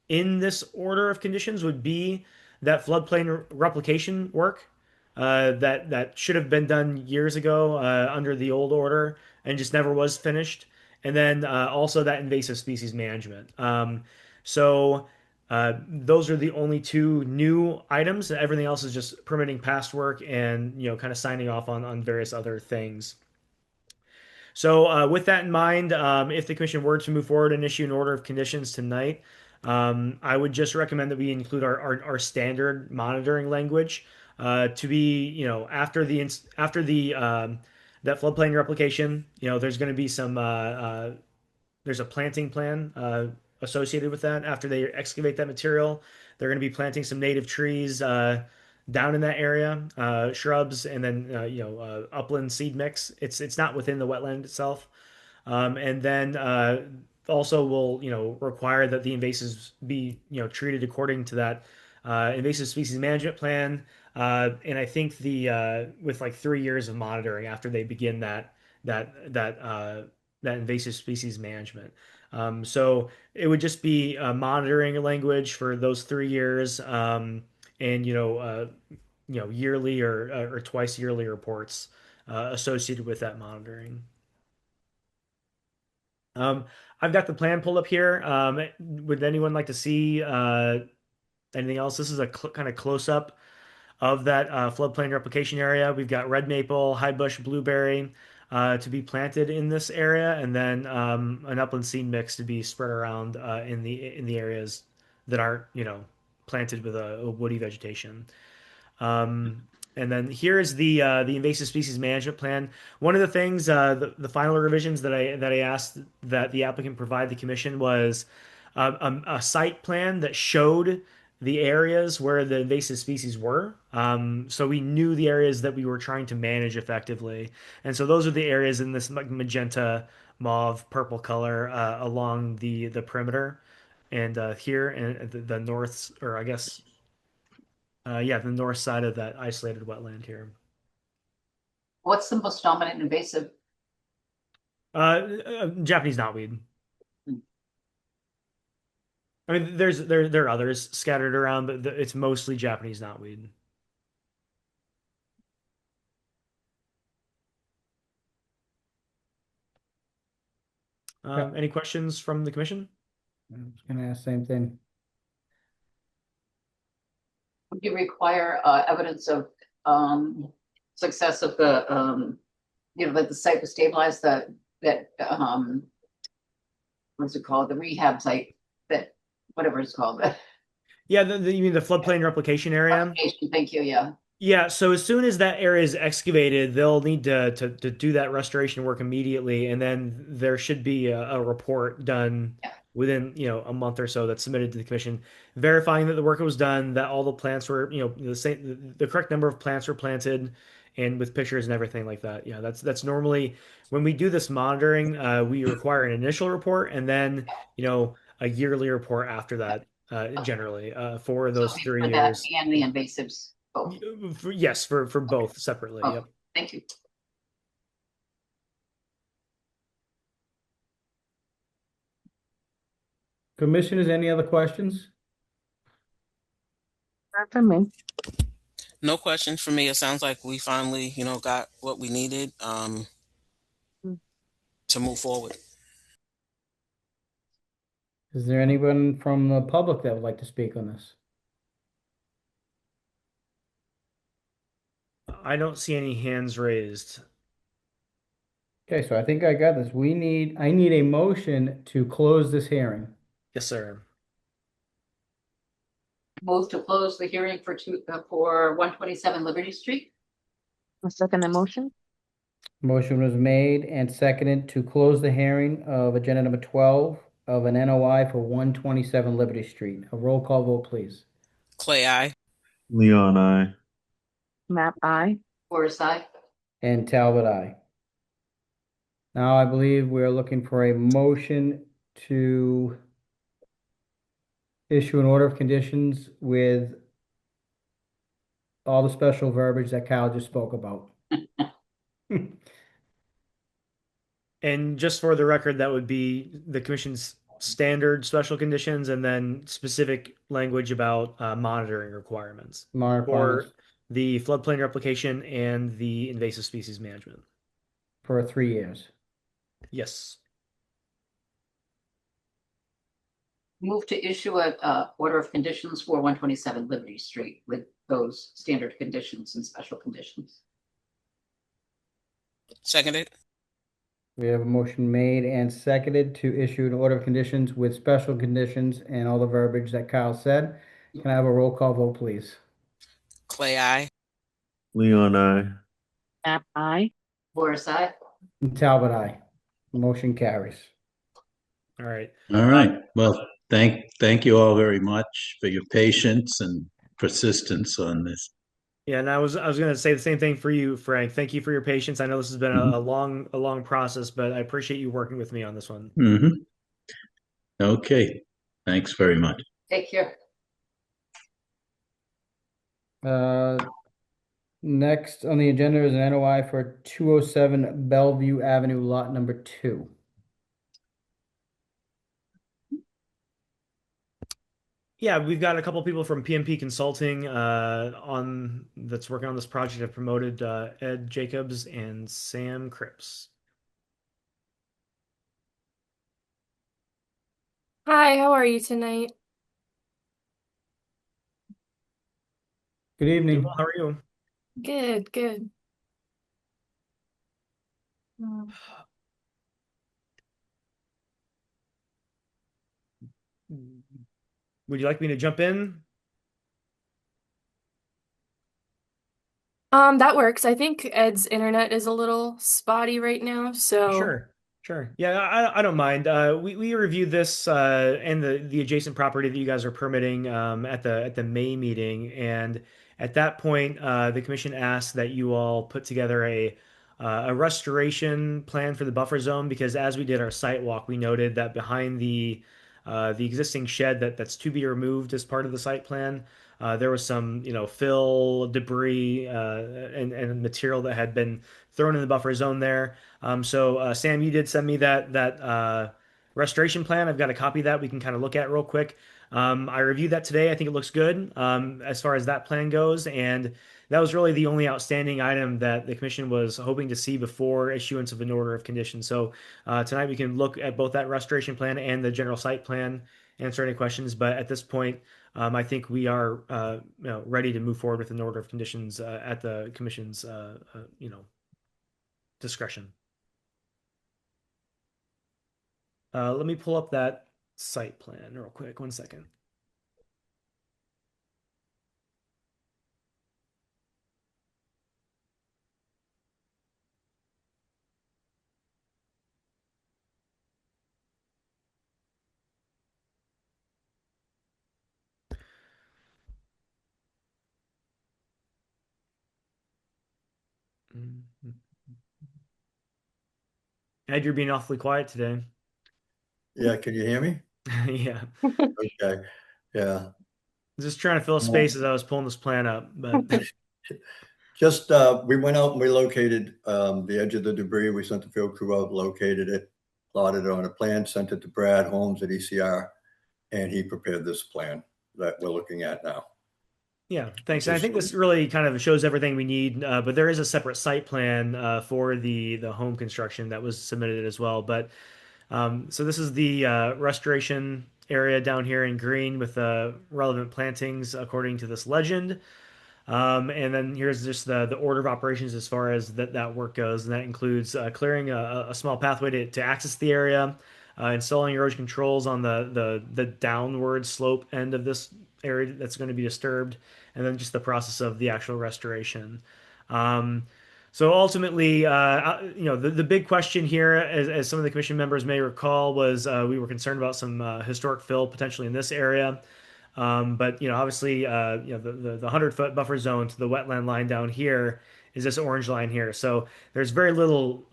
[SPEAKER 4] in this order of conditions would be that floodplain replication work that should have been done years ago under the old order and just never was finished. And then also that invasive species management. Those are the only two new items. Everything else is just permitting past work and kind of signing off on various other things. So, with that in mind, if the commission were to move forward and issue an order of conditions tonight, I would just recommend that we include our standard monitoring language to be, after the that floodplain replication. There's going to be there's a planting plan associated with that. After they excavate that material, they're going to be planting some native trees down in that area, shrubs, and then upland seed mix. It's not within the wetland itself, and then also will require that the invasives be treated according to that invasive species management plan. And I think the with like 3 years of monitoring after they begin that invasive species management. So it would just be monitoring language for those 3 years, and yearly or twice yearly reports associated with that monitoring. I've got the plan pulled up here. Would anyone like to see anything else? This is a kind of close up of that floodplain replication area. We've got red maple, high bush, blueberry to be planted in this area, and then an upland seed mix to be spread around in the areas that aren't planted with a woody vegetation. And then here's the invasive species management plan. One of the things, the final revisions that I asked that the applicant provide the commission was a site plan that showed the areas where the invasive species were. So we knew the areas that we were trying to manage effectively. And so those are the areas in this magenta, mauve, purple color along the perimeter. And here in the north, or I guess, yeah, the north side of that isolated wetland here.
[SPEAKER 6] What's the most dominant invasive?
[SPEAKER 4] Japanese knotweed. I mean, there are others scattered around, but it's mostly Japanese knotweed. Any questions from the commission?
[SPEAKER 2] I was going to ask the same thing.
[SPEAKER 6] Would you require evidence of success of the That the site was stabilized, what's it called? The rehab site, that, whatever it's called.
[SPEAKER 4] Yeah, you mean the floodplain replication area?
[SPEAKER 6] Application, thank you, yeah.
[SPEAKER 4] Yeah, so as soon as that area is excavated, they'll need to do that restoration work immediately, and then there should be a report done
[SPEAKER 6] Yeah.
[SPEAKER 4] within, a month or so that's submitted to the commission, verifying that the work was done, that all the plants were, the correct number of plants were planted, and with pictures and everything like that. Yeah, that's normally when we do this monitoring, we require an initial report and then, a yearly report after that, generally, for
[SPEAKER 6] So
[SPEAKER 4] those three
[SPEAKER 6] for that
[SPEAKER 4] years.
[SPEAKER 6] and the invasives, both.
[SPEAKER 4] Yes, for both separately.
[SPEAKER 6] Oh,
[SPEAKER 4] Yep.
[SPEAKER 6] thank you.
[SPEAKER 2] Commissioners, any other questions?
[SPEAKER 5] Not for me.
[SPEAKER 3] No questions for me. It sounds like we finally, got what we needed to move forward.
[SPEAKER 2] Is there anyone from the public that would like to speak on this?
[SPEAKER 4] I don't see any hands raised.
[SPEAKER 2] Okay, so I think I got this. I need a motion to close this hearing.
[SPEAKER 4] Yes, sir.
[SPEAKER 6] Move to close the hearing for 127 Liberty Street.
[SPEAKER 5] A second emotion.
[SPEAKER 2] Motion was made and seconded to close the hearing of agenda number 12 of an NOI for 127 Liberty Street. A roll call vote, please.
[SPEAKER 3] Clay, I.
[SPEAKER 8] Leon, I.
[SPEAKER 5] Map I.
[SPEAKER 6] Horace, aye.
[SPEAKER 2] And Talbot, aye. Now I believe we're looking for a motion to issue an order of conditions with all the special verbiage that Kyle just spoke about.
[SPEAKER 4] And just for the record, that would be the commission's standard special conditions and then specific language about monitoring requirements for the floodplain replication and the invasive species management.
[SPEAKER 2] For 3 years.
[SPEAKER 4] Yes.
[SPEAKER 6] Move to issue a order of conditions for 127 Liberty Street with those standard conditions and special conditions.
[SPEAKER 3] Seconded.
[SPEAKER 2] We have a motion made and seconded to issue an order of conditions with special conditions and all the verbiage that Kyle said. Can I have a roll call vote, please?
[SPEAKER 3] Clay, I.
[SPEAKER 8] Leon, I.
[SPEAKER 5] Map I.
[SPEAKER 6] Horace, aye.
[SPEAKER 2] And Talbot, aye. Motion carries.
[SPEAKER 4] All right.
[SPEAKER 14] All right. Well, thank you all very much for your patience and persistence on this.
[SPEAKER 4] Yeah, and I was going to say the same thing for you, Frank. Thank you for your patience. I know this has been a long process, but I appreciate you working with me on this one.
[SPEAKER 14] Mm-hmm. Okay. Thanks very much.
[SPEAKER 6] Take care.
[SPEAKER 2] Next on the agenda is an NOI for 207 Bellevue Avenue, lot number 2.
[SPEAKER 4] Yeah, we've got a couple people from PMP Consulting that's working on this project. Have promoted Ed Jacobs and Sam Cripps.
[SPEAKER 15] Hi, how are you tonight?
[SPEAKER 2] Good evening.
[SPEAKER 4] Well, how are you?
[SPEAKER 15] Good, good.
[SPEAKER 4] Would you like me to jump in?
[SPEAKER 15] That works. I think Ed's internet is a little spotty right now, so
[SPEAKER 4] Sure. Yeah, I don't mind. We reviewed this and the adjacent property that you guys are permitting at the May meeting, and at that point, the commission asked that you all put together a restoration plan for the buffer zone because as we did our site walk, we noted that behind the existing shed that's to be removed as part of the site plan. There was some, fill, debris, and material that had been thrown in the buffer zone there. So Sam, you did send me that restoration plan. I've got a copy of that we can kind of look at real quick. I reviewed that today. I think it looks good as far as that plan goes, and that was really the only outstanding item that the commission was hoping to see before issuance of an order of conditions. So tonight we can look at both that restoration plan and the general site plan, answer any questions. But at this point, I think we are ready to move forward with an order of conditions at the commission's discretion. Let me pull up that site plan real quick. 1 second. Ed, you're being awfully quiet today.
[SPEAKER 16] Yeah, can you hear me?
[SPEAKER 4] Yeah.
[SPEAKER 16] Okay. Yeah.
[SPEAKER 4] Just trying to fill space as I was pulling this plan up, but
[SPEAKER 16] Just we went out and we located the edge of the debris. We sent the field crew out, located it, plotted it on a plan, sent it to Brad Holmes at ECR, and he prepared this plan that we're looking at now.
[SPEAKER 4] yeah, thanks. And I think this really kind of shows everything we need, but there is a separate site plan for the home construction that was submitted as well. But so this is the restoration area down here in green with relevant plantings according to this legend. And then here's just the order of operations as far as that work goes, and that includes clearing a small pathway to access the area, installing erosion controls on the downward slope end of this area that's going to be disturbed, and then just the process of the actual restoration. So ultimately, the big question here, as some of the commission members may recall, was we were concerned about some historic fill potentially in this area. But obviously, the 100-foot buffer zone to the wetland line down here is this orange line here. So there's very little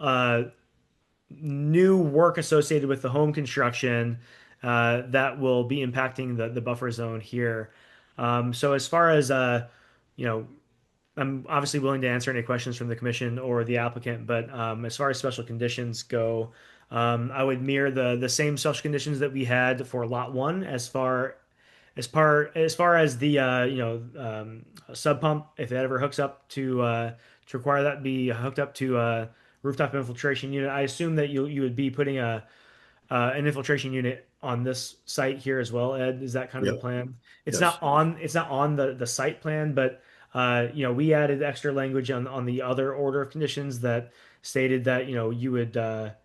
[SPEAKER 4] new work associated with the home construction that will be impacting the buffer zone here. So as far as you know, I'm obviously willing to answer any questions from the commission or the applicant, but as far as special conditions go, I would mirror the same special conditions that we had for Lot 1 as far as the sub pump, if it ever hooks up to require that be hooked up to a rooftop infiltration unit. I assume that you would be putting an infiltration unit on this site here as well, Ed. Is that kind of the
[SPEAKER 16] Yep.
[SPEAKER 4] plan? It's
[SPEAKER 16] Yes.
[SPEAKER 4] not on the site plan, but we added extra language on the other order of conditions that stated that you would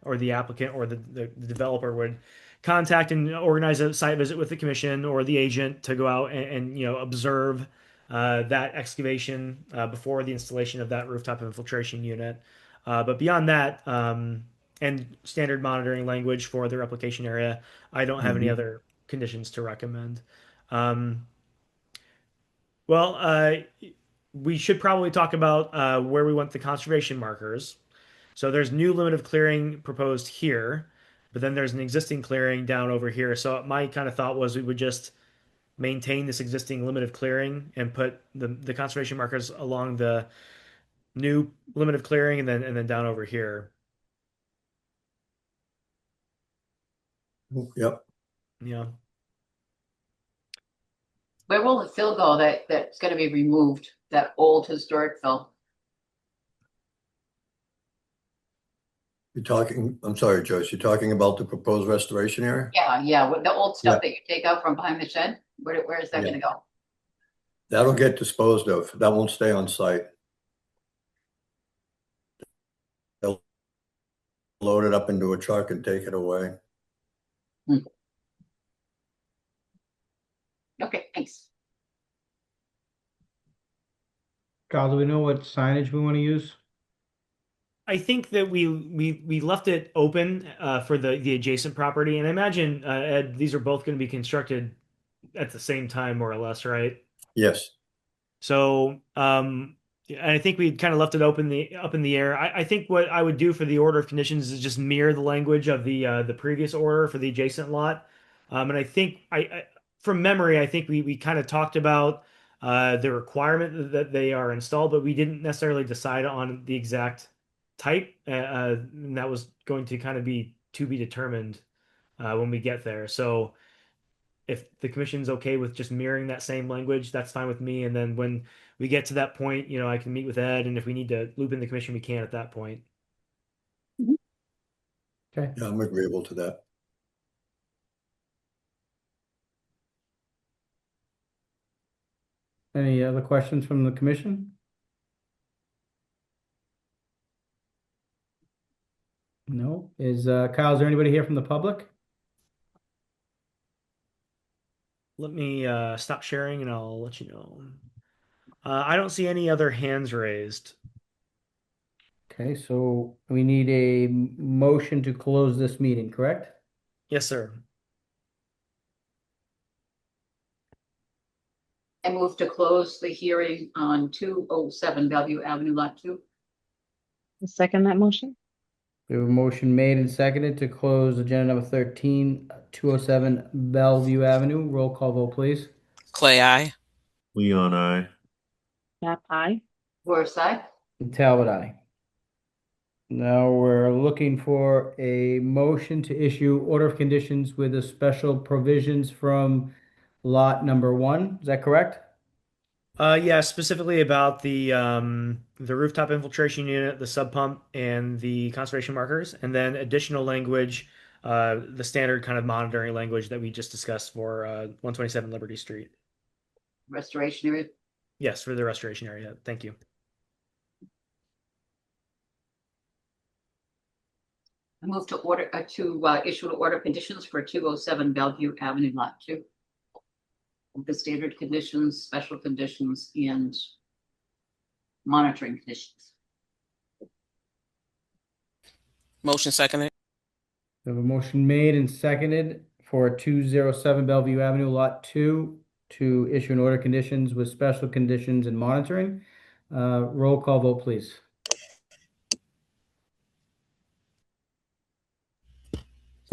[SPEAKER 4] or the applicant or the developer would contact and organize a site visit with the commission or the agent to go out and observe that excavation before the installation of that rooftop infiltration unit. But beyond that, and standard monitoring language for the replication area, I don't have any
[SPEAKER 16] Mhm.
[SPEAKER 4] other conditions to recommend. Um, well, we should probably talk about where we want the conservation markers. So there's new limit of clearing proposed here, but then there's an existing clearing down over here. So my kind of thought was we would just maintain this existing limit of clearing and put the conservation markers along the new limit of clearing and then down over here.
[SPEAKER 16] Yep.
[SPEAKER 4] Yeah.
[SPEAKER 6] Where will the fill go that's going to be removed? That old historic fill?
[SPEAKER 16] I'm sorry, Joyce, you're talking about the proposed restoration area?
[SPEAKER 6] Yeah. The old stuff
[SPEAKER 16] Yeah.
[SPEAKER 6] that you take out from behind the shed. Where is that
[SPEAKER 16] Yeah.
[SPEAKER 6] going to go?
[SPEAKER 16] That'll get disposed of. That won't stay on site. They'll load it up into a truck and take it away.
[SPEAKER 6] Okay, thanks.
[SPEAKER 2] Kyle, do we know what signage we want to use?
[SPEAKER 4] I think that we left it open for the adjacent property, and I imagine Ed, these are both going to be constructed at the same time, more or less, right?
[SPEAKER 16] Yes.
[SPEAKER 4] So, I think we kind of left it up in the air. I think what I would do for the order of conditions is just mirror the language of the previous order for the adjacent lot. And I think from memory, I think we kind of talked about the requirement that they are installed, but we didn't necessarily decide on the exact type, and that was going to kind of be to be determined when we get there. So if the commission's okay with just mirroring that same language, that's fine with me. And then when we get to that point, I can meet with Ed, and if we need to loop in the commission, we can at that point.
[SPEAKER 2] Okay.
[SPEAKER 16] Yeah, I'm agreeable to that.
[SPEAKER 2] Any other questions from the commission? No. Kyle, is there anybody here from the public?
[SPEAKER 4] Let me stop sharing and I'll let you know. I don't see any other hands raised.
[SPEAKER 2] Okay, so we need a motion to close this meeting, correct?
[SPEAKER 4] Yes, sir.
[SPEAKER 6] I move to close the hearing on 207 Bellevue Avenue, Lot 2.
[SPEAKER 5] Second that motion?
[SPEAKER 2] We have a motion made and seconded to close agenda number 13, 207 Bellevue Avenue. Roll call vote, please.
[SPEAKER 3] Clay, I.
[SPEAKER 8] Leon, I.
[SPEAKER 5] Nap aye.
[SPEAKER 6] Forsyth,
[SPEAKER 2] And Talbot, aye. Now we're looking for a motion to issue order of conditions with the special provisions from lot number 1. Is that correct?
[SPEAKER 4] Yeah, specifically about the rooftop infiltration unit, the sub pump, and the conservation markers, and then additional language, the standard kind of monitoring language that we just discussed for 127 Liberty Street.
[SPEAKER 6] restoration area.
[SPEAKER 4] Yes, for the restoration area. Thank you.
[SPEAKER 6] I move to issue an order of conditions for 207 Bellevue Avenue, Lot 2. The standard conditions, special conditions, and monitoring conditions.
[SPEAKER 3] Motion seconded.
[SPEAKER 2] We have a motion made and seconded for 207 Bellevue Avenue, Lot 2, to issue an order of conditions with special conditions and monitoring. Roll call vote, please.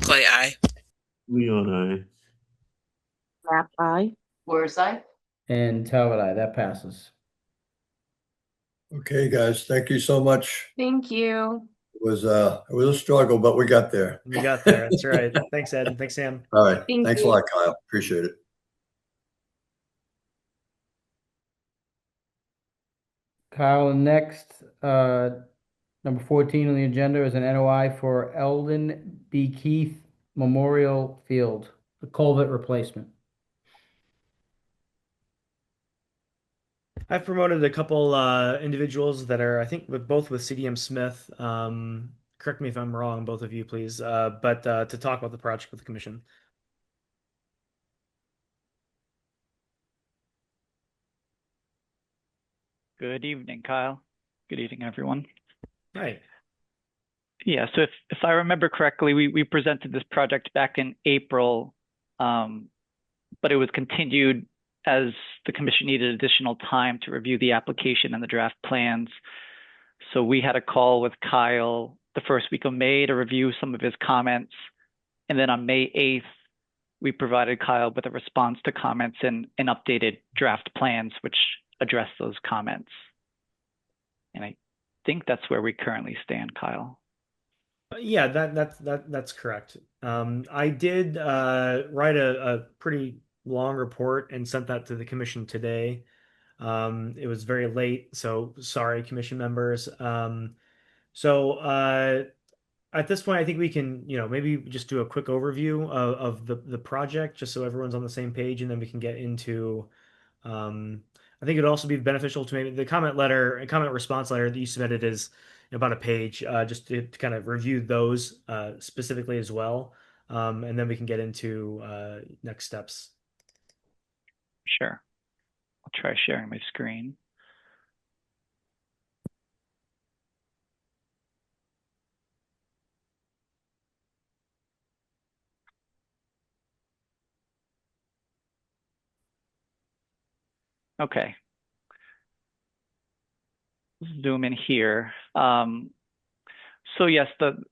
[SPEAKER 3] Clay, I.
[SPEAKER 8] Leon, I.
[SPEAKER 5] Nap aye.
[SPEAKER 6] Forsyth,
[SPEAKER 2] And Talbot, aye. That passes.
[SPEAKER 16] Okay, guys, thank you so much.
[SPEAKER 15] Thank you.
[SPEAKER 16] It was a struggle, but we got there.
[SPEAKER 4] We got there. That's right. Thanks, Ed. Thanks, Sam.
[SPEAKER 16] All right.
[SPEAKER 15] Thank
[SPEAKER 16] Thanks
[SPEAKER 15] you.
[SPEAKER 16] a lot, Kyle. Appreciate it.
[SPEAKER 2] Kyle, next, number 14 on the agenda is an NOI for Eldon B. Keith Memorial Field, the culvert replacement.
[SPEAKER 4] I've promoted a couple individuals that are, I think, both with CDM Smith. Correct me if I'm wrong, both of you, please. But to talk about the project with the commission.
[SPEAKER 17] Good evening, Kyle. Good evening, everyone.
[SPEAKER 4] Hi.
[SPEAKER 17] Yeah, so if I remember correctly, we presented this project back in April, but it was continued as the commission needed additional time to review the application and the draft plans. So we had a call with Kyle the first week of May to review some of his comments. And then on May 8th, we provided Kyle with a response to comments and updated draft plans, which address those comments. And I think that's where we currently stand, Kyle.
[SPEAKER 4] Yeah, that's correct. I did write a pretty long report and sent that to the commission today. It was very late, so sorry, commission members. At this point, I think we can, maybe just do a quick overview of the project, just so everyone's on the same page, and then we can get into. I think it'd also be beneficial to maybe the comment response letter that you submitted is about a page, just to kind of review those specifically as well, and then we can get into next steps.
[SPEAKER 17] Sure. I'll try sharing my screen. Okay. Zoom in here. So yes, the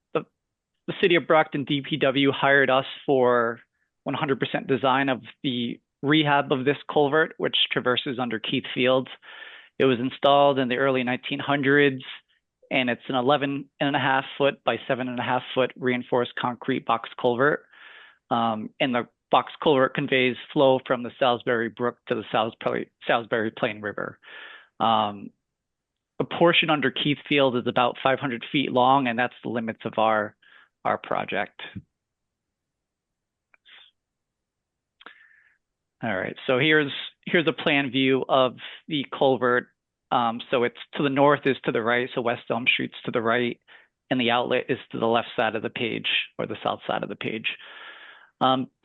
[SPEAKER 17] city of Brockton DPW hired us for 100% design of the rehab of this culvert, which traverses under Keith Field. It was installed in the early 1900s, and it's an 11.5 foot by 7.5 foot reinforced concrete box culvert. And the box culvert conveys flow from the Salisbury Brook to the Salisbury Plain River. A portion under Keith Field is about 500 feet long, and that's the limits of our project. All right, so here's a plan view of the culvert. So it's to the north is to the right, so West Elm Street's to the right, and the outlet is to the left side of the page or the south side of the page.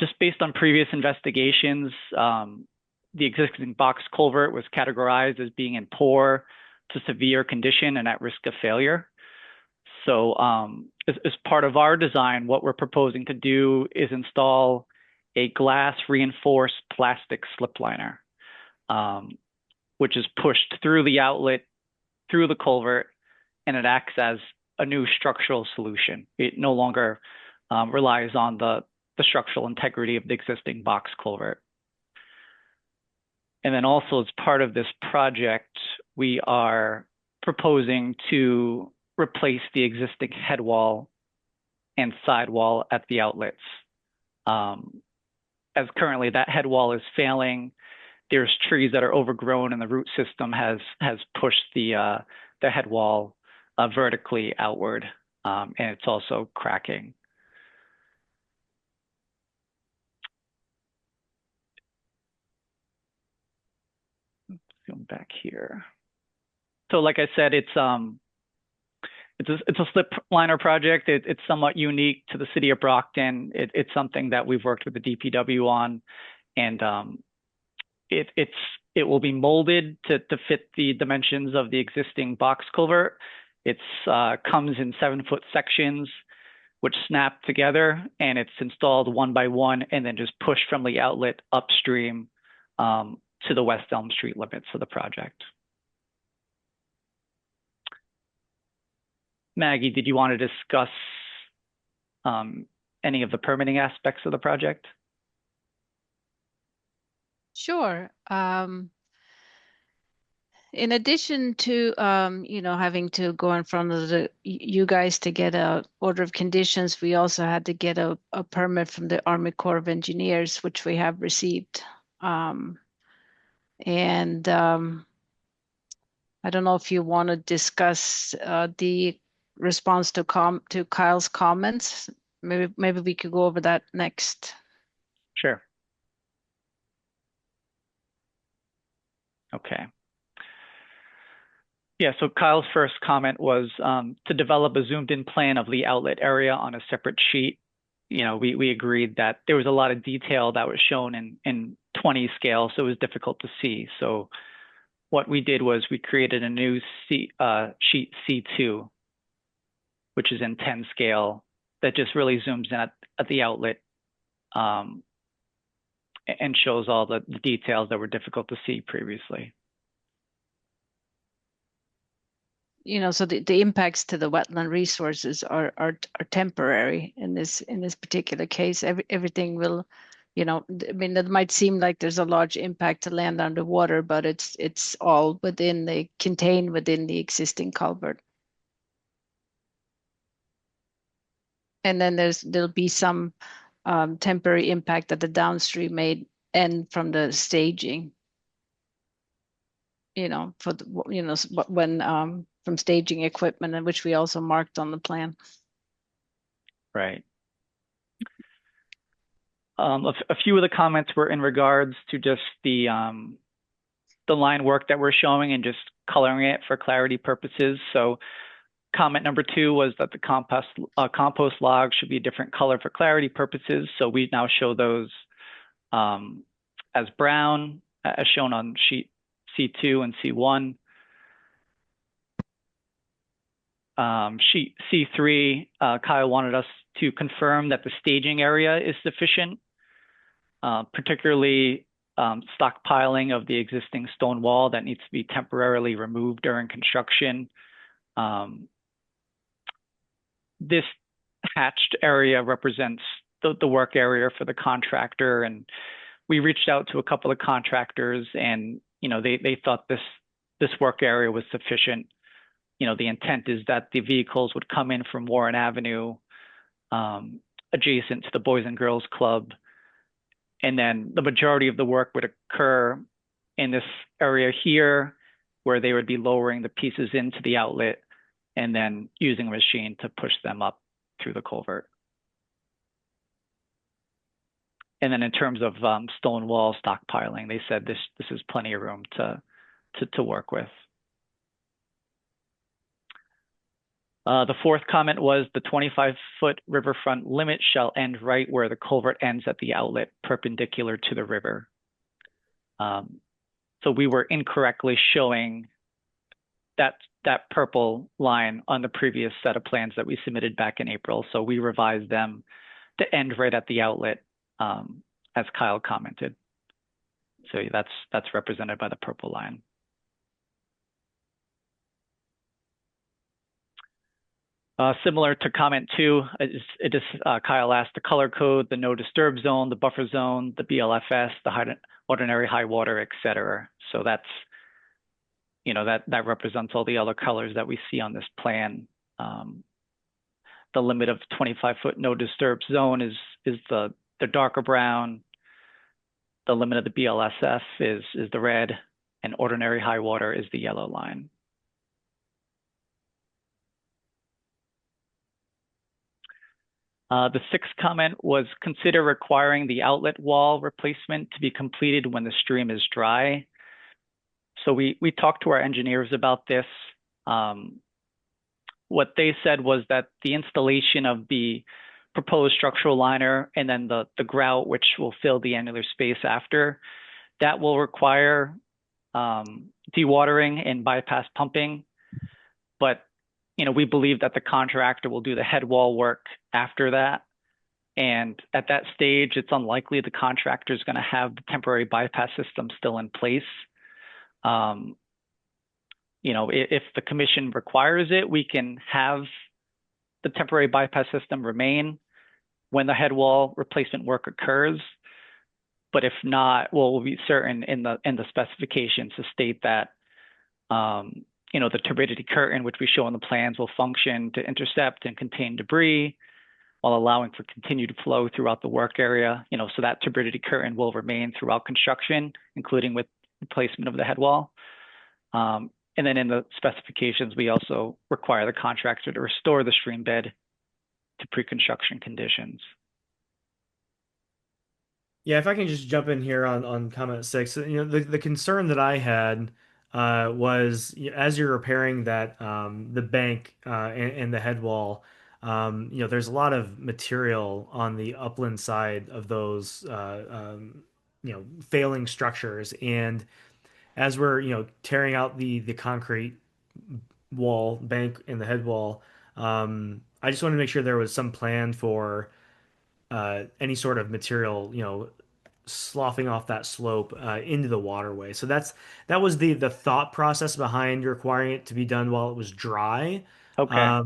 [SPEAKER 17] Just based on previous investigations, the existing box culvert was categorized as being in poor to severe condition and at risk of failure. So as part of our design, what we're proposing to do is install a glass reinforced plastic slip liner, which is pushed through the outlet, through the culvert, and it acts as a new structural solution. It no longer relies on the structural integrity of the existing box culvert. And then also as part of this project, we are proposing to replace the existing head wall and sidewall at the outlets. As currently that head wall is failing, there's trees that are overgrown and the root system has pushed the head wall vertically outward, and it's also cracking. Going back here. So like I said, it's a slip liner project. It's somewhat unique to the city of Brockton. It's something that we've worked with the DPW on, and it will be molded to fit the dimensions of the existing box culvert. It comes in 7-foot sections, which snap together, and it's installed one by one, and then just pushed from the outlet upstream to the West Elm Street limits of the project. Maggie, did you want to discuss any of the permitting aspects of the project?
[SPEAKER 18] Sure. In addition to having to go in front of you guys to get a order of conditions, we also had to get a permit from the Army Corps of Engineers, which we have received. I don't know if you want to discuss the response to Kyle's comments. Maybe we could go over that next.
[SPEAKER 17] Sure. Okay. Yeah, so Kyle's first comment was to develop a zoomed in plan of the outlet area on a separate sheet. We agreed that there was a lot of detail that was shown in 20 scale, so it was difficult to see. So what we did was we created a new sheet C2, which is in 10 scale, that just really zooms in at the outlet and shows all the details that were difficult to see previously.
[SPEAKER 18] So the impacts to the wetland resources are temporary in this particular case. Everything will, I mean, it might seem like there's a large impact to land underwater, but it's all contained within the existing culvert. And then there'll be some temporary impact at the downstream end from the staging. From staging equipment, and which we also marked on the plan.
[SPEAKER 17] Right. A few of the comments were in regards to just the line work that we're showing and just coloring it for clarity purposes. So comment number 2 was that the compost log should be a different color for clarity purposes. So we now show those as brown, as shown on sheet C2 and C1. Sheet C3, Kyle wanted us to confirm that the staging area is sufficient, particularly stockpiling of the existing stone wall that needs to be temporarily removed during construction. This hatched area represents the work area for the contractor, and we reached out to a couple of contractors, and they thought this work area was sufficient. The intent is that the vehicles would come in from Warren Avenue, adjacent to the Boys and Girls Club. And then the majority of the work would occur in this area here, where they would be lowering the pieces into the outlet and then using a machine to push them up through the culvert. And then in terms of stone wall stockpiling, they said this is plenty of room to work with. The fourth comment was the 25-foot riverfront limit shall end right where the culvert ends at the outlet, perpendicular to the river. So we were incorrectly showing that purple line on the previous set of plans that we submitted back in April. So we revised them to end right at the outlet, as Kyle commented. So that's represented by the purple line. Similar to comment 2, Kyle asked the color code, the no disturb zone, the buffer zone, the BLFS, the ordinary high water, etc. So that's, that represents all the other colors that we see on this plan. The limit of 25-foot no disturb zone is the darker brown. The limit of the BLSF is the red, and ordinary high water is the yellow line. The sixth comment was consider requiring the outlet wall replacement to be completed when the stream is dry. So we talked to our engineers about this. What they said was that the installation of the proposed structural liner and then the grout, which will fill the annular space after, that will require dewatering and bypass pumping. But we believe that the contractor will do the head wall work after that. And at that stage, it's unlikely the contractor is going to have the temporary bypass system still in place. If the commission requires it, we can have the temporary bypass system remain when the head wall replacement work occurs. But if not, we'll be certain in the specifications to state that the turbidity curtain, which we show on the plans, will function to intercept and contain debris while allowing for continued flow throughout the work area. So that turbidity curtain will remain throughout construction, including with replacement of the head wall. And then in the specifications, we also require the contractor to restore the stream bed to pre-construction conditions.
[SPEAKER 4] Yeah, if I can just jump in here on comment 6, the concern that I had was as you're repairing that the bank and the head wall, there's a lot of material on the upland side of those failing structures, and as we're tearing out the concrete wall bank and the head wall, I just wanted to make sure there was some plan for any sort of material sloughing off that slope into the waterway. So that was the thought process behind requiring it to be done while it was dry.
[SPEAKER 17] Okay.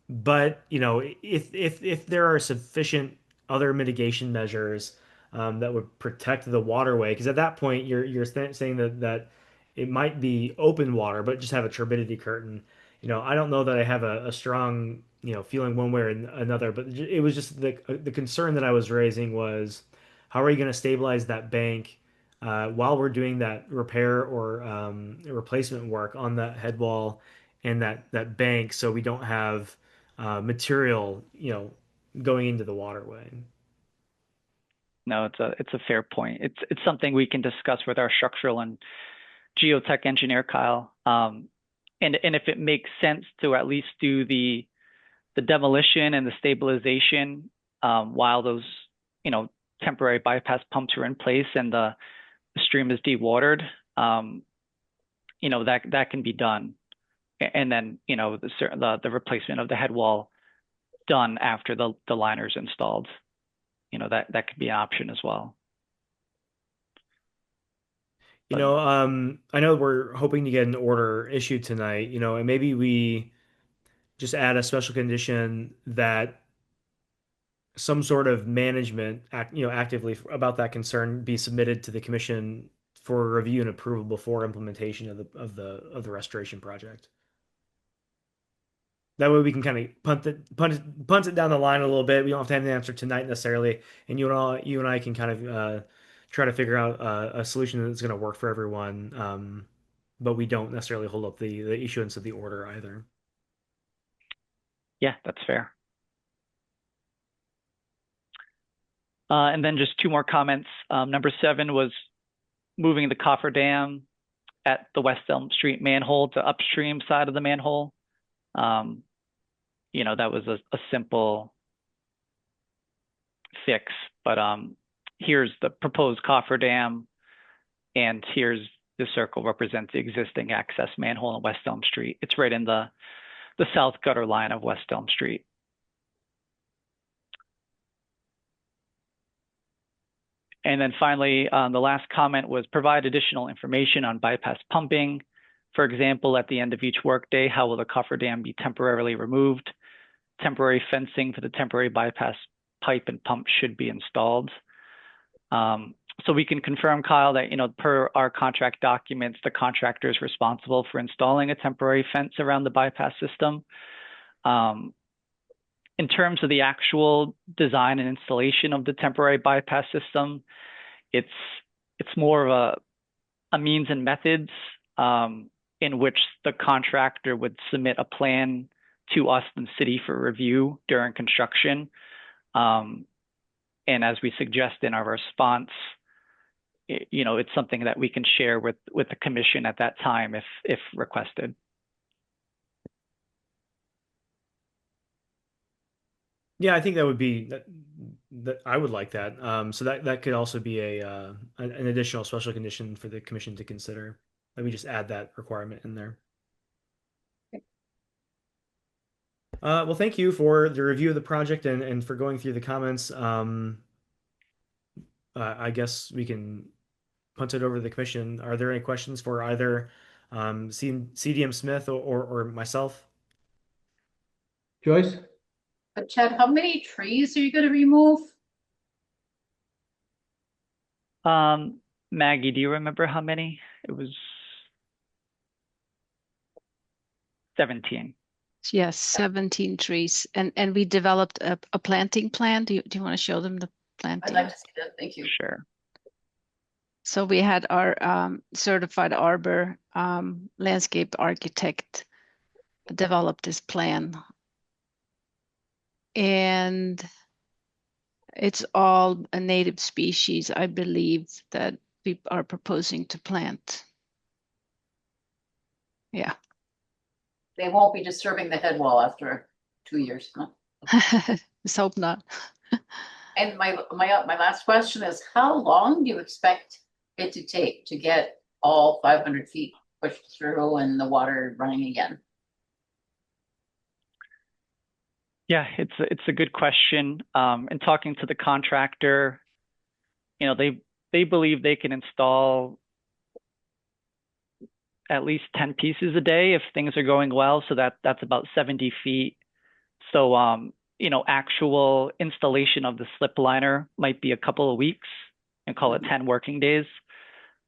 [SPEAKER 4] But if there are sufficient other mitigation measures that would protect the waterway, because at that point you're saying that it might be open water, but just have a turbidity curtain. I don't know that I have a strong feeling one way or another, but it was just the concern that I was raising was, how are you going to stabilize that bank while we're doing that repair or replacement work on that head wall and that bank, so we don't have material going into the waterway?
[SPEAKER 17] No, it's a fair point. It's something we can discuss with our structural and geotech engineer, Kyle. And if it makes sense to at least do the demolition and the stabilization while those temporary bypass pumps are in place and the stream is dewatered, that can be done. And then the replacement of the head wall done after the liner's installed. That could be an option as well.
[SPEAKER 4] I know we're hoping to get an order issued tonight, and maybe we just add a special condition that some sort of management actively about that concern be submitted to the commission for review and approval before implementation of the restoration project. That way we can kind of punt it down the line a little bit. We don't have to have an answer tonight necessarily, and you and I can kind of try to figure out a solution that's going to work for everyone. But we don't necessarily hold up the issuance of the order either.
[SPEAKER 17] Yeah, that's fair. And then just 2 more comments. Number 7 was moving the cofferdam at the West Elm Street manhole to upstream side of the manhole. that was a simple fix. But here's the proposed cofferdam, and here's the circle represents the existing access manhole on West Elm Street. It's right in the south gutter line of West Elm Street. And then finally, the last comment was provide additional information on bypass pumping. For example, at the end of each workday, how will the cofferdam be temporarily removed? Temporary fencing for the temporary bypass pipe and pump should be installed. So we can confirm, Kyle, that per our contract documents, the contractor is responsible for installing a temporary fence around the bypass system. In terms of the actual design and installation of the temporary bypass system, it's more of a means and methods in which the contractor would submit a plan to us, the city, for review during construction. And as we suggest in our response, it's something that we can share with the commission at that time if requested.
[SPEAKER 4] Yeah, I think that would be that I would like that. So that could also be an additional special condition for the commission to consider. Let me just add that requirement in there. Well, thank you for the review of the project and for going through the comments. I guess we can punt it over to the commission. Are there any questions for either CDM Smith or myself?
[SPEAKER 2] Joyce?
[SPEAKER 6] Chad, how many trees are you going to remove?
[SPEAKER 17] Maggie, do you remember how many? It was 17.
[SPEAKER 18] Yes, 17 trees. And we developed a planting plan. Do you want to show them the planting?
[SPEAKER 6] I'd like to see that. Thank you.
[SPEAKER 17] Sure.
[SPEAKER 18] So we had our certified arbor landscape architect develop this plan. And it's all a native species, I believe, that we are proposing to plant. Yeah.
[SPEAKER 6] They won't be disturbing the head wall after 2 years, huh?
[SPEAKER 18] Let's hope not.
[SPEAKER 6] And my last question is, how long do you expect it to take to get all 500 feet pushed through and the water running again?
[SPEAKER 17] Yeah, it's a good question. And talking to the contractor, they believe they can install at least 10 pieces a day if things are going well. So that's about 70 feet. So actual installation of the slip liner might be a couple of weeks, and call it 10 working days.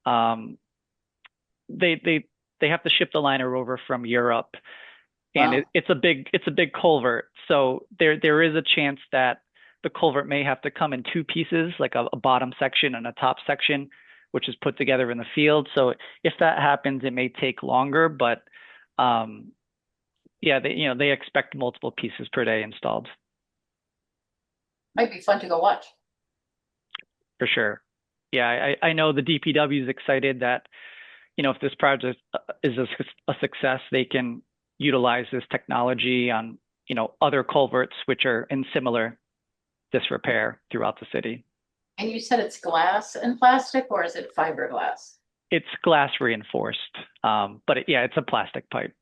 [SPEAKER 17] They have to ship the liner over from Europe. And
[SPEAKER 6] Wow.
[SPEAKER 17] it's a big culvert. So there is a chance that the culvert may have to come in two pieces, like a bottom section and a top section, which is put together in the field. So if that happens, it may take longer, but yeah, they expect multiple pieces per day installed.
[SPEAKER 6] Might be fun to go watch.
[SPEAKER 17] For sure. Yeah, I know the DPW is excited that, if this project is a success, they can utilize this technology on, other culverts which are in similar disrepair throughout the city.
[SPEAKER 6] And you said it's glass and plastic, or is it fiberglass?
[SPEAKER 17] It's glass reinforced, but it's a plastic pipe.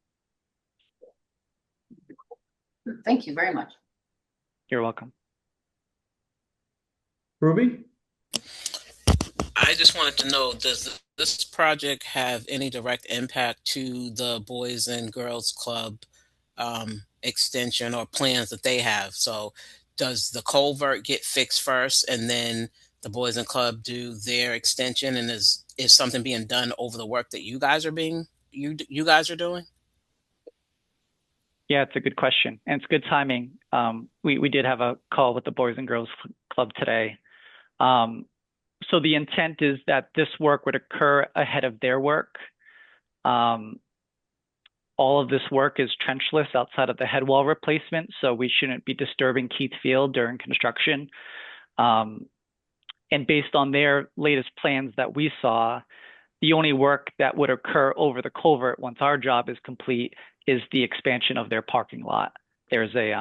[SPEAKER 6] Thank you very much.
[SPEAKER 17] You're welcome.
[SPEAKER 2] Ruby?
[SPEAKER 3] I just wanted to know, does this project have any direct impact to the Boys and Girls Club extension or plans that they have? So does the culvert get fixed first and then the Boys and Club do their extension, and is something being done over the work that you guys are doing?
[SPEAKER 17] Yeah, it's a good question, and it's good timing. We did have a call with the Boys and Girls Club today. So the intent is that this work would occur ahead of their work. All of this work is trenchless outside of the head wall replacement, so we shouldn't be disturbing Keith Field during construction. And based on their latest plans that we saw, the only work that would occur over the culvert once our job is complete is the expansion of their parking lot. there's the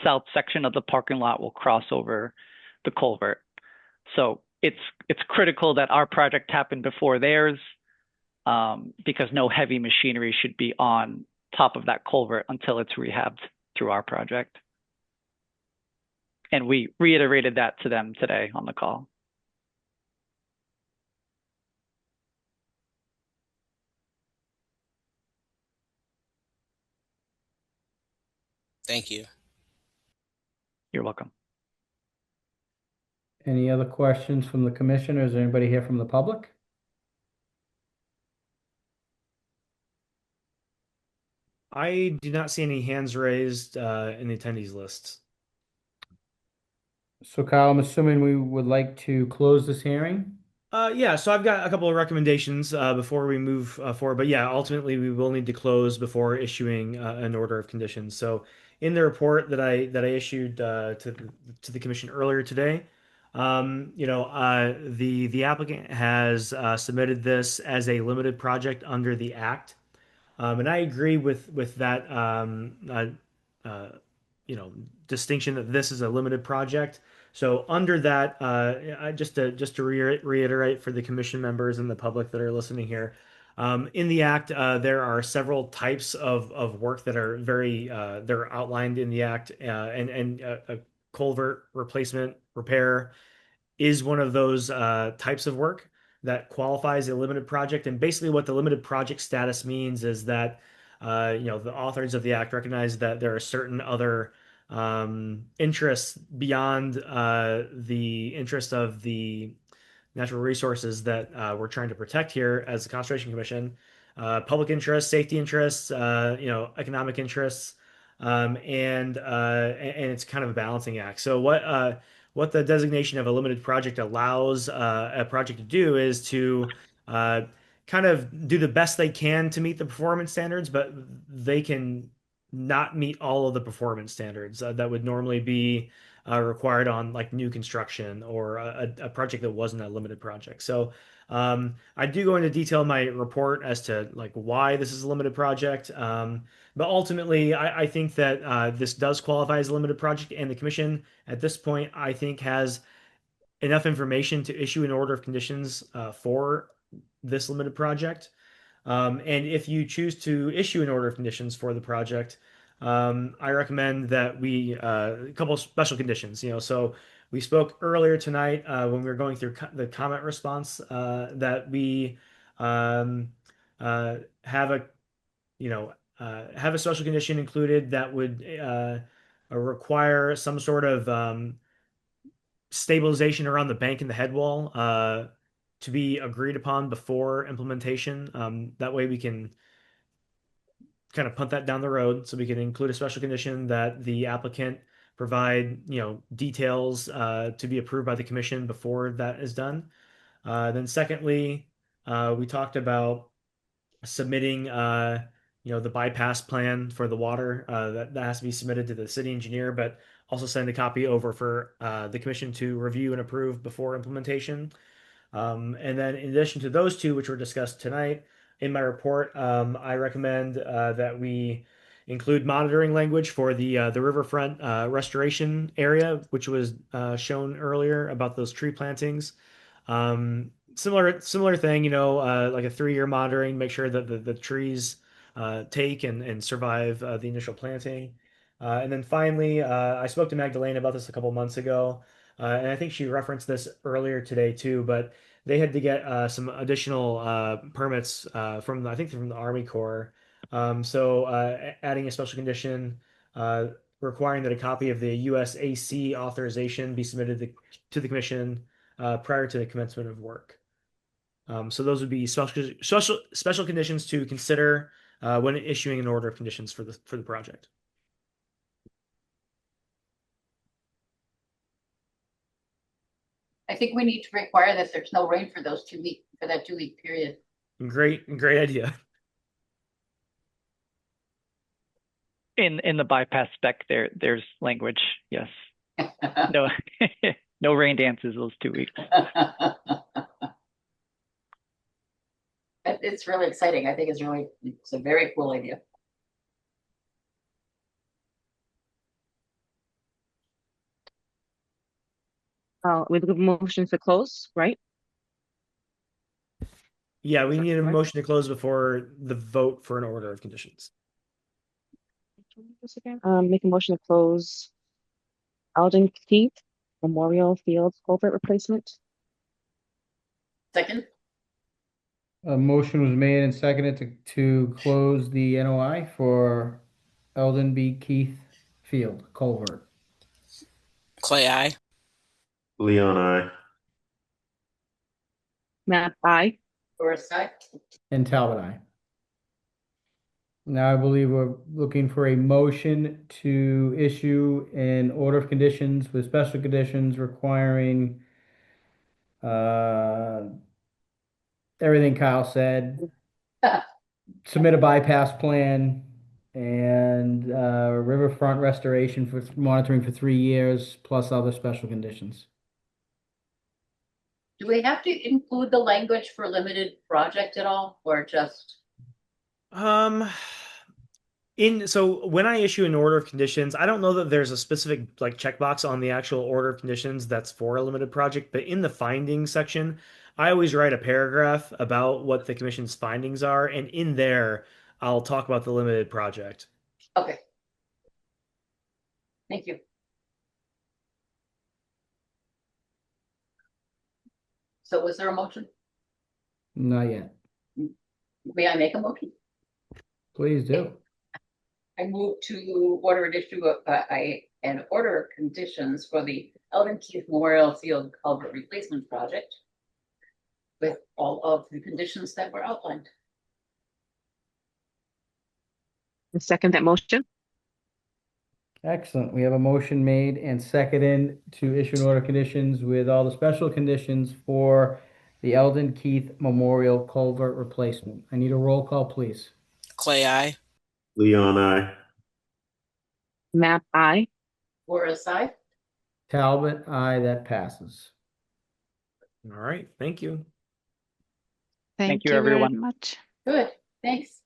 [SPEAKER 17] south section of the parking lot will cross over the culvert. So it's critical that our project happen before theirs, because no heavy machinery should be on top of that culvert until it's rehabbed through our project. And we reiterated that to them today on the call.
[SPEAKER 3] Thank you.
[SPEAKER 17] You're welcome.
[SPEAKER 2] Any other questions from the commission, or is there anybody here from the public?
[SPEAKER 4] I do not see any hands raised in the attendees list.
[SPEAKER 2] So Kyle, I'm assuming we would like to close this hearing?
[SPEAKER 4] Yeah, so I've got a couple of recommendations before we move forward. But yeah, ultimately we will need to close before issuing an order of conditions. So in the report that I issued to the commission earlier today, the applicant has submitted this as a limited project under the Act. And I agree with that distinction that this is a limited project. So under that, just to reiterate for the commission members and the public that are listening here, in the Act, there are several types of work that are they're outlined in the Act, and a culvert replacement repair is one of those types of work that qualifies a limited project. And basically, what the limited project status means is that the authors of the act recognize that there are certain other interests beyond the interest of the natural resources that we're trying to protect here as the Conservation Commission. Public interests, safety interests, economic interests, and it's kind of a balancing act. So what the designation of a limited project allows a project to do is to kind of do the best they can to meet the performance standards, but they can not meet all of the performance standards that would normally be required on like new construction or a project that wasn't a limited project. So I do go into detail in my report as to like why this is a limited project. But ultimately, I think that this does qualify as a limited project, and the commission at this point, I think, has enough information to issue an order of conditions for this limited project. And if you choose to issue an order of conditions for the project, I recommend that a couple of special conditions. So we spoke earlier tonight when we were going through the comment response that we have a special condition included that would require some sort of stabilization around the bank and the head wall to be agreed upon before implementation. That way we can kind of punt that down the road. So we can include a special condition that the applicant provide, details to be approved by the commission before that is done. Then secondly, we talked about submitting, the bypass plan for the water that has to be submitted to the city engineer, but also send a copy over for the commission to review and approve before implementation. And then in addition to those two, which were discussed tonight in my report, I recommend that we include monitoring language for the riverfront restoration area, which was shown earlier about those tree plantings. Similar thing, like a 3-year monitoring, make sure that the trees take and survive the initial planting. And then finally, I spoke to Magdalena about this a couple months ago, and I think she referenced this earlier today too, but they had to get some additional permits I think from the Army Corps. So adding a special condition requiring that a copy of the USAC authorization be submitted to the commission prior to the commencement of work. So those would be special conditions to consider when issuing an order of conditions for the project.
[SPEAKER 6] I think we need to require that there's no rain for those 2 week for that 2 week period.
[SPEAKER 4] Great idea.
[SPEAKER 17] In the bypass spec, there's language. Yes. No, no rain dances those 2 weeks.
[SPEAKER 6] It's really exciting. I think it's a very cool idea.
[SPEAKER 5] with a motion to close, right?
[SPEAKER 4] Yeah, we need a
[SPEAKER 5] Correct.
[SPEAKER 4] motion to close before the vote for an order of conditions.
[SPEAKER 5] Make a motion to close Alden Keith Memorial Field culvert replacement.
[SPEAKER 6] Second.
[SPEAKER 2] A motion was made and seconded to close the NOI for Eldon B. Keith Field Culvert.
[SPEAKER 3] Clay, I.
[SPEAKER 8] Leon, I.
[SPEAKER 5] Matt, aye.
[SPEAKER 6] Doris, aye.
[SPEAKER 2] And Talbot, I. Now I believe we're looking for a motion to issue an order of conditions with special conditions requiring everything Kyle said. Submit a bypass plan and riverfront restoration for monitoring for 3 years, plus other special conditions.
[SPEAKER 6] Do we have to include the language for limited project at all, or just?
[SPEAKER 4] So when I issue an order of conditions, I don't know that there's a specific like checkbox on the actual order of conditions that's for a limited project, but in the findings section, I always write a paragraph about what the commission's findings are, and in there, I'll talk about the limited project.
[SPEAKER 6] Okay. Thank you. So was there a motion?
[SPEAKER 2] Not yet.
[SPEAKER 6] May I make a motion?
[SPEAKER 2] Please do.
[SPEAKER 6] I move to order and issue an order of conditions for the Eldon Keith Memorial Field Culvert Replacement Project with all of the conditions that were outlined.
[SPEAKER 5] I second that motion.
[SPEAKER 2] Excellent. We have a motion made and seconded to issue an order of conditions with all the special conditions for the Eldon Keith Memorial Culvert Replacement. I need a roll call, please.
[SPEAKER 3] Clay, I.
[SPEAKER 8] Leon, I.
[SPEAKER 5] Matt, aye.
[SPEAKER 6] Doris, aye.
[SPEAKER 2] Talbot, aye. That passes.
[SPEAKER 4] All right, thank you.
[SPEAKER 18] Thank
[SPEAKER 17] you,
[SPEAKER 18] you very
[SPEAKER 17] everyone.
[SPEAKER 18] much.
[SPEAKER 6] Good, thanks.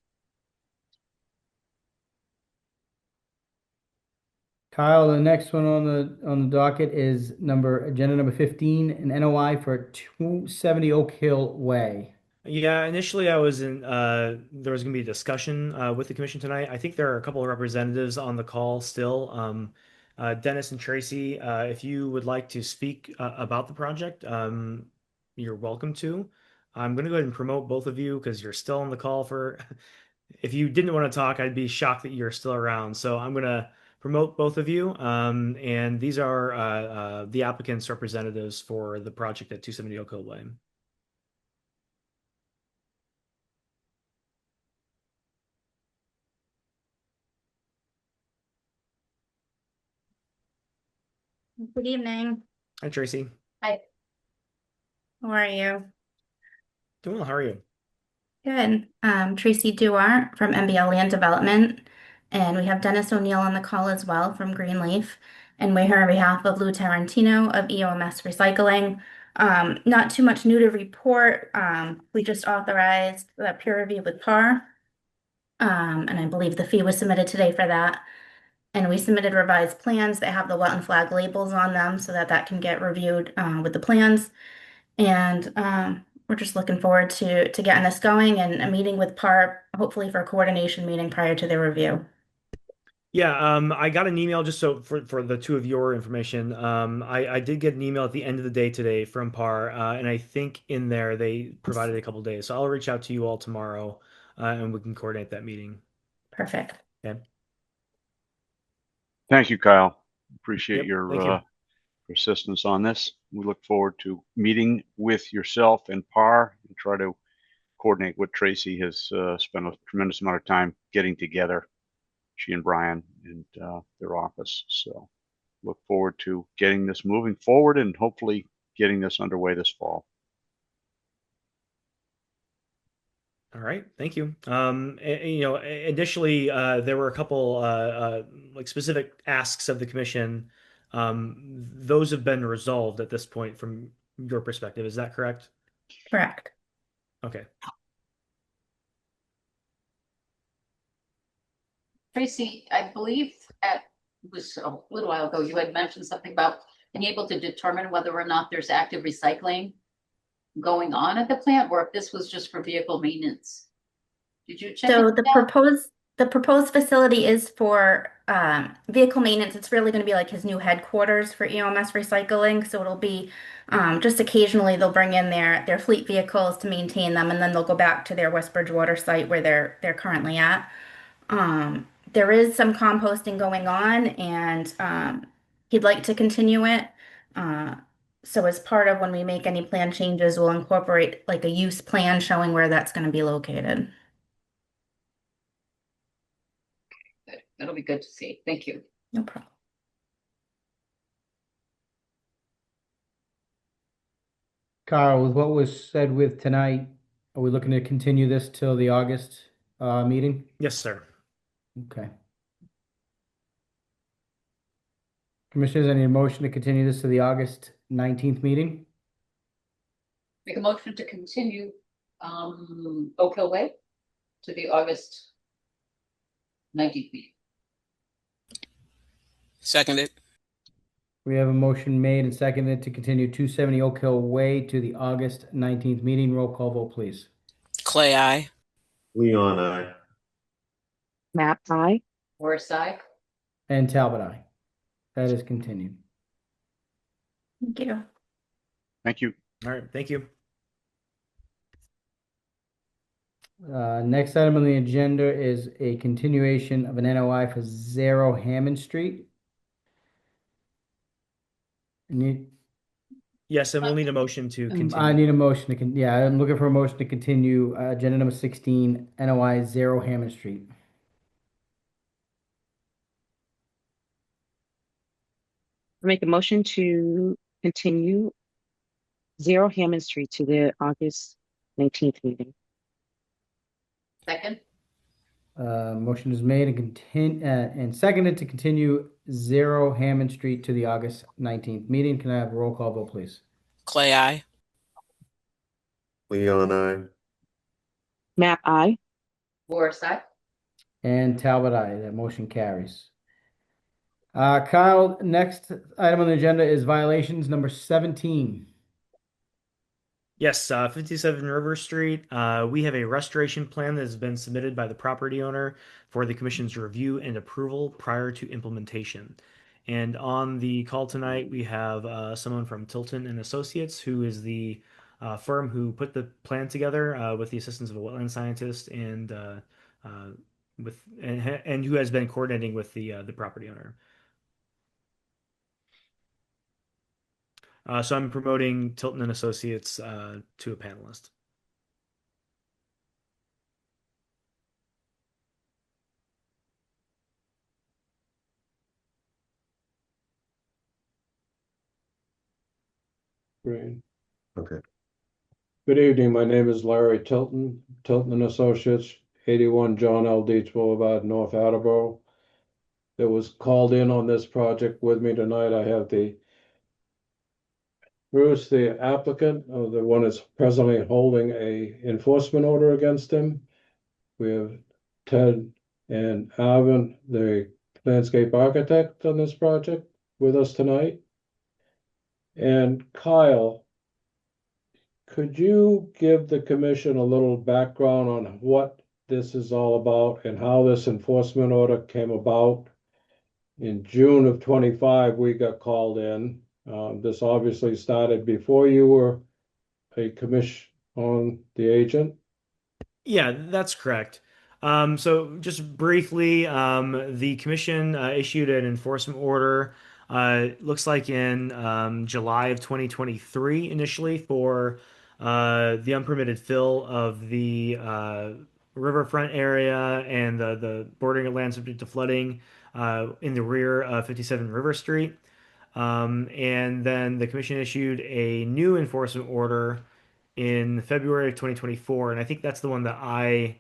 [SPEAKER 2] Kyle, the next one on the docket is agenda number 15, an NOI for 270 Oak Hill Way.
[SPEAKER 4] Yeah, initially I was in there was gonna be a discussion with the commission tonight. I think there are a couple of representatives on the call still. Dennis and Tracy, if you would like to speak about the project, you're welcome to. I'm gonna go ahead and promote both of you because you're still on the call for if you didn't want to talk, I'd be shocked that you're still around. So I'm gonna promote both of you. And these are the applicant's representatives for the project at 270 Oak Hill Way.
[SPEAKER 19] Good evening.
[SPEAKER 4] Hi, Tracy.
[SPEAKER 6] Hi.
[SPEAKER 19] How are you?
[SPEAKER 4] Doing well. How are you?
[SPEAKER 19] Good. Tracy Duart from MBL Land Development, and we have Dennis O'Neill on the call as well from Greenleaf, and we're here on behalf of Lou Tarantino of EOMS Recycling. Not too much new to report. We just authorized the peer review with PAR, and I believe the fee was submitted today for that. And we submitted revised plans that have the wetland flag labels on them so that that can get reviewed with the plans. And we're just looking forward to getting this going and a meeting with PAR, hopefully for a coordination meeting prior to the review.
[SPEAKER 4] Yeah, I got an email just so for the two of your information. I did get an email at the end of the day today from PAR, and I think in there they provided a couple days. So I'll reach out to you all tomorrow, and we can coordinate that meeting.
[SPEAKER 19] Perfect.
[SPEAKER 4] Okay.
[SPEAKER 20] Thank you, Kyle. Appreciate
[SPEAKER 4] Yep,
[SPEAKER 20] your
[SPEAKER 4] thank you.
[SPEAKER 20] persistence on this. We look forward to meeting with yourself and PAR and try to coordinate what Tracy has spent a tremendous amount of time getting together, she and Brian and their office. So look forward to getting this moving forward and hopefully getting this underway this fall.
[SPEAKER 4] All right, thank you. Initially, there were a couple like specific asks of the commission. Those have been resolved at this point from your perspective. Is that correct?
[SPEAKER 19] Correct.
[SPEAKER 4] Okay.
[SPEAKER 6] Tracy, I believe it was a little while ago, you had mentioned something about and able to determine whether or not there's active recycling going on at the plant, or if this was just for vehicle maintenance. Did you check
[SPEAKER 19] So
[SPEAKER 6] into that?
[SPEAKER 19] the proposed facility is for vehicle maintenance. It's really going to be like his new headquarters for EOMS recycling. So it'll be just occasionally they'll bring in their fleet vehicles to maintain them, and then they'll go back to their West Bridgewater site where they're currently at. There is some composting going on, and he'd like to continue it. Uh, so as part of when we make any plan changes, we'll incorporate like a use plan showing where that's going to be located.
[SPEAKER 6] That'll be good to see. Thank you.
[SPEAKER 19] No problem.
[SPEAKER 2] Carl, with what was said with tonight, are we looking to continue this till the August meeting?
[SPEAKER 4] Yes, sir.
[SPEAKER 2] Okay. Commissioners, I need a motion to continue this to the August 19th meeting.
[SPEAKER 6] Make a motion to continue Oak Hill Way to the August 19th meeting.
[SPEAKER 3] Seconded.
[SPEAKER 2] We have a motion made and seconded to continue 270 Oak Hill Way to the August 19th meeting. Roll call vote, please.
[SPEAKER 3] Clay, aye.
[SPEAKER 8] Leon, I.
[SPEAKER 5] Map I.
[SPEAKER 6] Morris, aye.
[SPEAKER 2] And Talbot, aye. That is continued.
[SPEAKER 19] Thank you.
[SPEAKER 20] Thank you.
[SPEAKER 4] All right. Thank you.
[SPEAKER 2] Next item on the agenda is a continuation of an NOI for 0 Hammond Street.
[SPEAKER 4] Yes, and we'll need a motion to continue.
[SPEAKER 2] I need a motion to, yeah, I'm looking for a motion to continue agenda number 16, NOI 0 Hammond Street.
[SPEAKER 5] Make a motion to continue 0 Hammond Street to the August 19th meeting.
[SPEAKER 6] Second.
[SPEAKER 2] Motion is made and seconded to continue 0 Hammond Street to the August 19th meeting. Can I have a roll call vote, please?
[SPEAKER 3] Clay, aye.
[SPEAKER 8] Leon, I.
[SPEAKER 5] Map I.
[SPEAKER 6] Morris, aye.
[SPEAKER 2] And Talbot, aye. That motion carries. Kyle, next item on the agenda is violations number 17.
[SPEAKER 4] Yes, 57 River Street. We have a restoration plan that has been submitted by the property owner for the commission's review and approval prior to implementation. And on the call tonight, we have someone from Tilton and Associates, who is the firm who put the plan together with the assistance of a wetland scientist and who has been coordinating with the property owner. So I'm promoting Tilton and Associates to a panelist.
[SPEAKER 21] Great.
[SPEAKER 8] Okay.
[SPEAKER 21] Good evening. My name is Larry Tilton, Tilton and Associates, 81 John L. Dietz Boulevard, North Attleboro. That was called in on this project with me tonight. I have Bruce, the applicant, the one that's presently holding a enforcement order against him. We have Ted and Alvin, the landscape architect on this project, with us tonight. And Kyle, could you give the commission a little background on what this is all about and how this enforcement order came about? In June of 25, we got called in. This obviously started before you were a commission on the agent.
[SPEAKER 4] Yeah, that's correct. So just briefly, the commission issued an enforcement order. Looks like in July of 2023 initially for the unpermitted fill of the riverfront area and the bordering land subject to flooding in the rear of 57 River Street. And then the commission issued a new enforcement order in February of 2024, and I think that's the one that I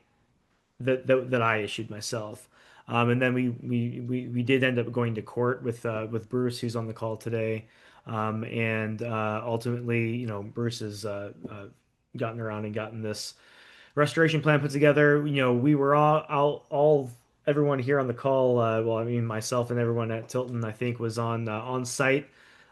[SPEAKER 4] issued myself. And then we did end up going to court with Bruce, who's on the call today. And ultimately, Bruce has gotten around and gotten this restoration plan put together. We were all everyone here on the call. Well, I mean, myself and everyone at Tilton, I think, was on site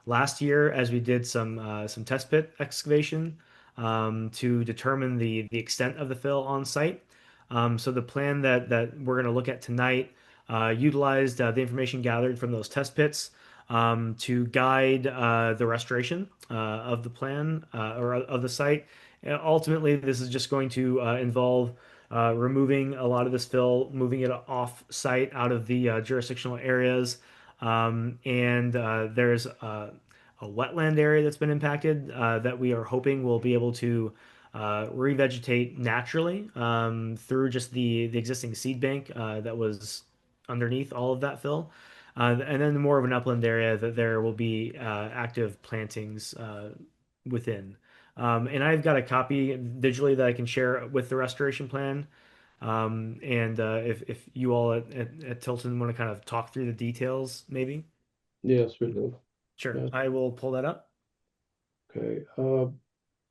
[SPEAKER 4] last year as we did some test pit excavation to determine the extent of the fill on site. So the plan that we're going to look at tonight utilized the information gathered from those test pits to guide the restoration of the plan or of the site. Ultimately, this is just going to involve removing a lot of this fill, moving it off site out of the jurisdictional areas. And there's a wetland area that's been impacted that we are hoping will be able to revegetate naturally through just the existing seed bank that was underneath all of that fill. And then more of an upland area that there will be active plantings within. And I've got a copy digitally that I can share with the restoration plan. And if you all at Tilton want to kind of talk through the details, maybe.
[SPEAKER 21] Yes, we do.
[SPEAKER 4] Sure,
[SPEAKER 21] Yes.
[SPEAKER 4] I will pull that up.
[SPEAKER 21] Okay.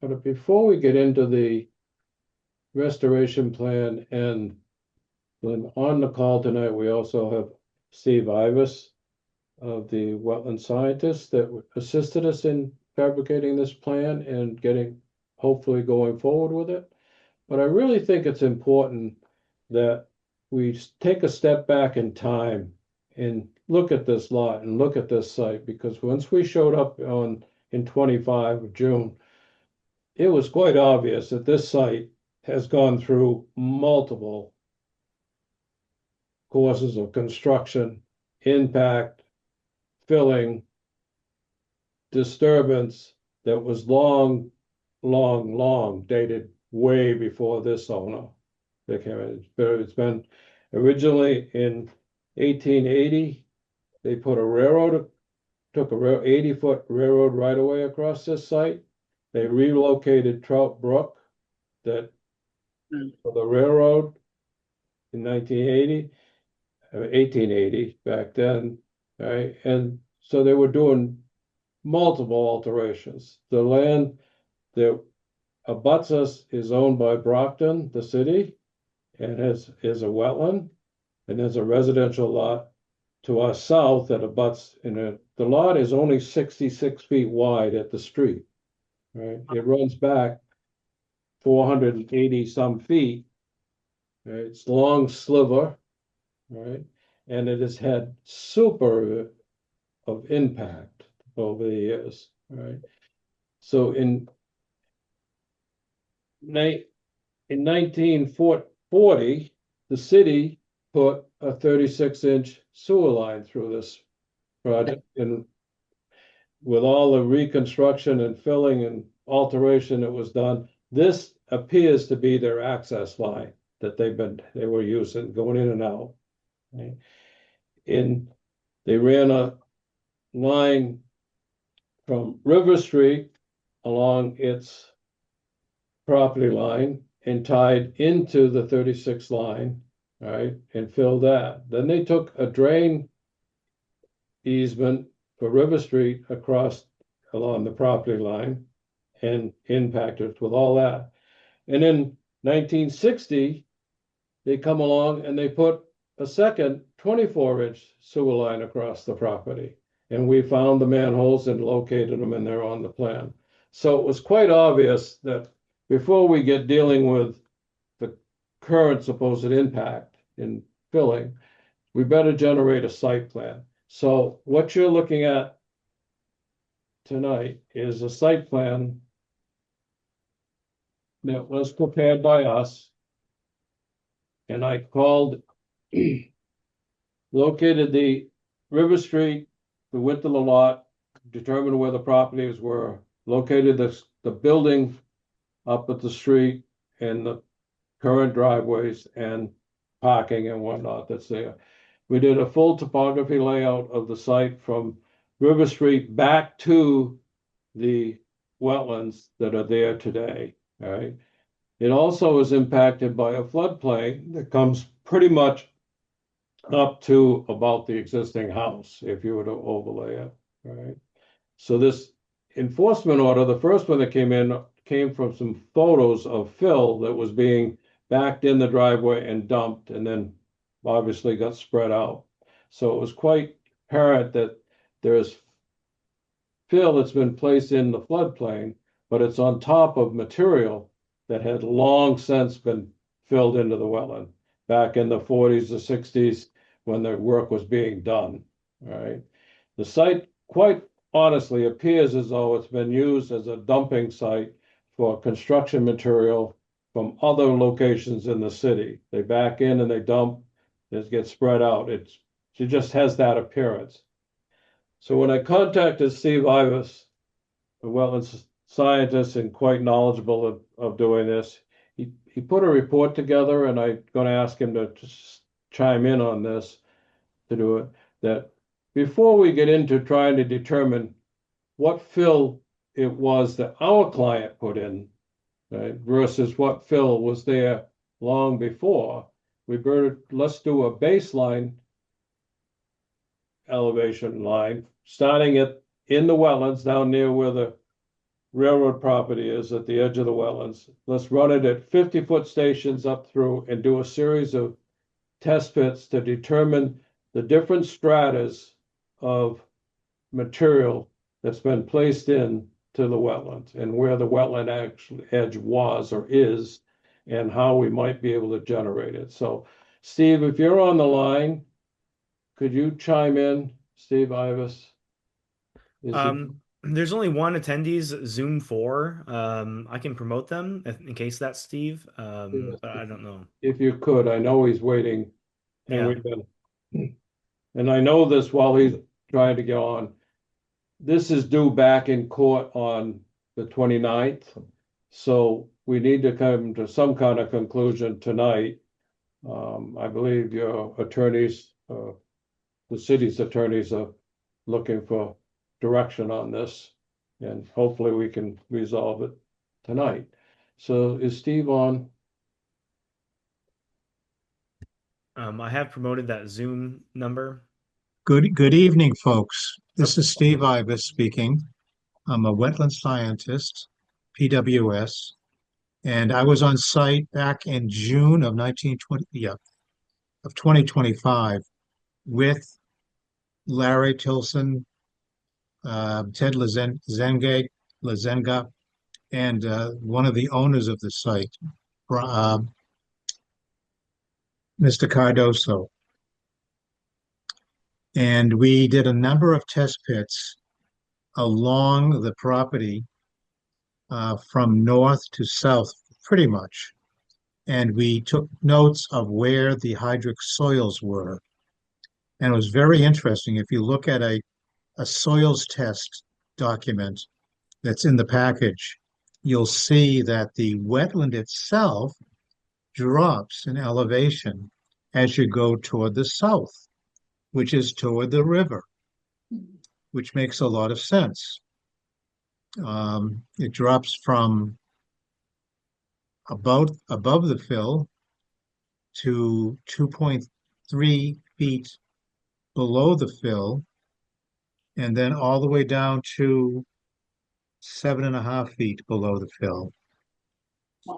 [SPEAKER 21] But before we get into the restoration plan, and then on the call tonight, we also have Steve Ivas of the wetland scientists that assisted us in fabricating this plan and getting, hopefully going forward with it. But I really think it's important that we take a step back in time and look at this lot and look at this site, because once we showed up in 25 of June, it was quite obvious that this site has gone through multiple courses of construction, impact, filling, disturbance that was long dated way before this owner that came in. It's been originally in 1880, they put a railroad, took a 80-foot railroad right away across this site. They relocated Trout Brook that for the railroad in 1980, 1880 back then, right? And so they were doing multiple alterations. The land that abuts us is owned by Brockton, the city, and is a wetland, and there's a residential lot to our south that abuts in it. The lot is only 66 feet wide at the street, right? It runs back 480 some feet. Right? It's long sliver, right? And it has had super of impact over the years, right? So in 1940, the city put a 36-inch sewer line through this project, and with all the reconstruction and filling and alteration that was done, this appears to be their access line that they were using going in and out. Right? They ran a line from River Street along its property line and tied into the 36 line, right, and filled that. Then they took a drain easement for River Street across along the property line and impacted with all that. And in 1960, they come along and they put a second 24-inch sewer line across the property. And we found the manholes and located them, and they're on the plan. So it was quite obvious that before we get dealing with the current supposed impact in filling, we better generate a site plan. So what you're looking at tonight is a site plan that was prepared by us. And I called, located the River Street, the width of the lot, determined where the properties were, located the building up at the street and the current driveways and parking and whatnot that's there. We did a full topography layout of the site from River Street back to the wetlands that are there today, all right? It also is impacted by a floodplain that comes pretty much up to about the existing house, if you were to overlay it, right? So this enforcement order, the first one that came from some photos of fill that was being backed in the driveway and dumped, and then obviously got spread out. So it was quite apparent that there's fill that's been placed in the floodplain, but it's on top of material that had long since been filled into the wetland back in the 40s or 60s when the work was being done. All right. The site, quite honestly, appears as though it's been used as a dumping site for construction material from other locations in the city. They back in and they dump, it gets spread out. It just has that appearance. So when I contacted Steve Ivas, a wetlands scientist and quite knowledgeable of doing this, he put a report together, and I'm going to ask him to just chime in on this to do it, that before we get into trying to determine what fill it was that our client put in, right, versus what fill was there long before, let's do a baseline elevation line, starting it in the wetlands down near where the railroad property is at the edge of the wetlands. Let's run it at 50-foot stations up through and do a series of test pits to determine the different stratas of material that's been placed in to the wetlands and where the wetland actually edge was or is and how we might be able to generate it. So, Steve, if you're on the line, could you chime in, Steve Ivas?
[SPEAKER 4] There's only one attendee's Zoom 4. I can promote them in case that's Steve, but I don't know.
[SPEAKER 21] If you could, I know he's waiting, and
[SPEAKER 4] Yeah.
[SPEAKER 21] we've been, and I know this while he's trying to get on. This is due back in court on the 29th, so we need to come to some kind of conclusion tonight. I believe your attorneys, the city's attorneys, are looking for direction on this, and hopefully we can resolve it tonight. So is Steve on?
[SPEAKER 4] I have promoted that Zoom number.
[SPEAKER 9] Good evening, folks. This is Steve Ivas speaking. I'm a wetland scientist, PWS, and I was on site back in June of 2025 with Larry Tilson, Ted Lazenga, and one of the owners of the site, Mr. Cardoso. And we did a number of test pits along the property from north to south, pretty much. And we took notes of where the hydric soils were. And it was very interesting. If you look at a soils test document that's in the package, you'll see that the wetland itself drops in elevation as you go toward the south, which is toward the river, which makes a lot of sense. It drops from above the fill to 2.3 feet below the fill, and then all the way down to 7.5 feet below the fill.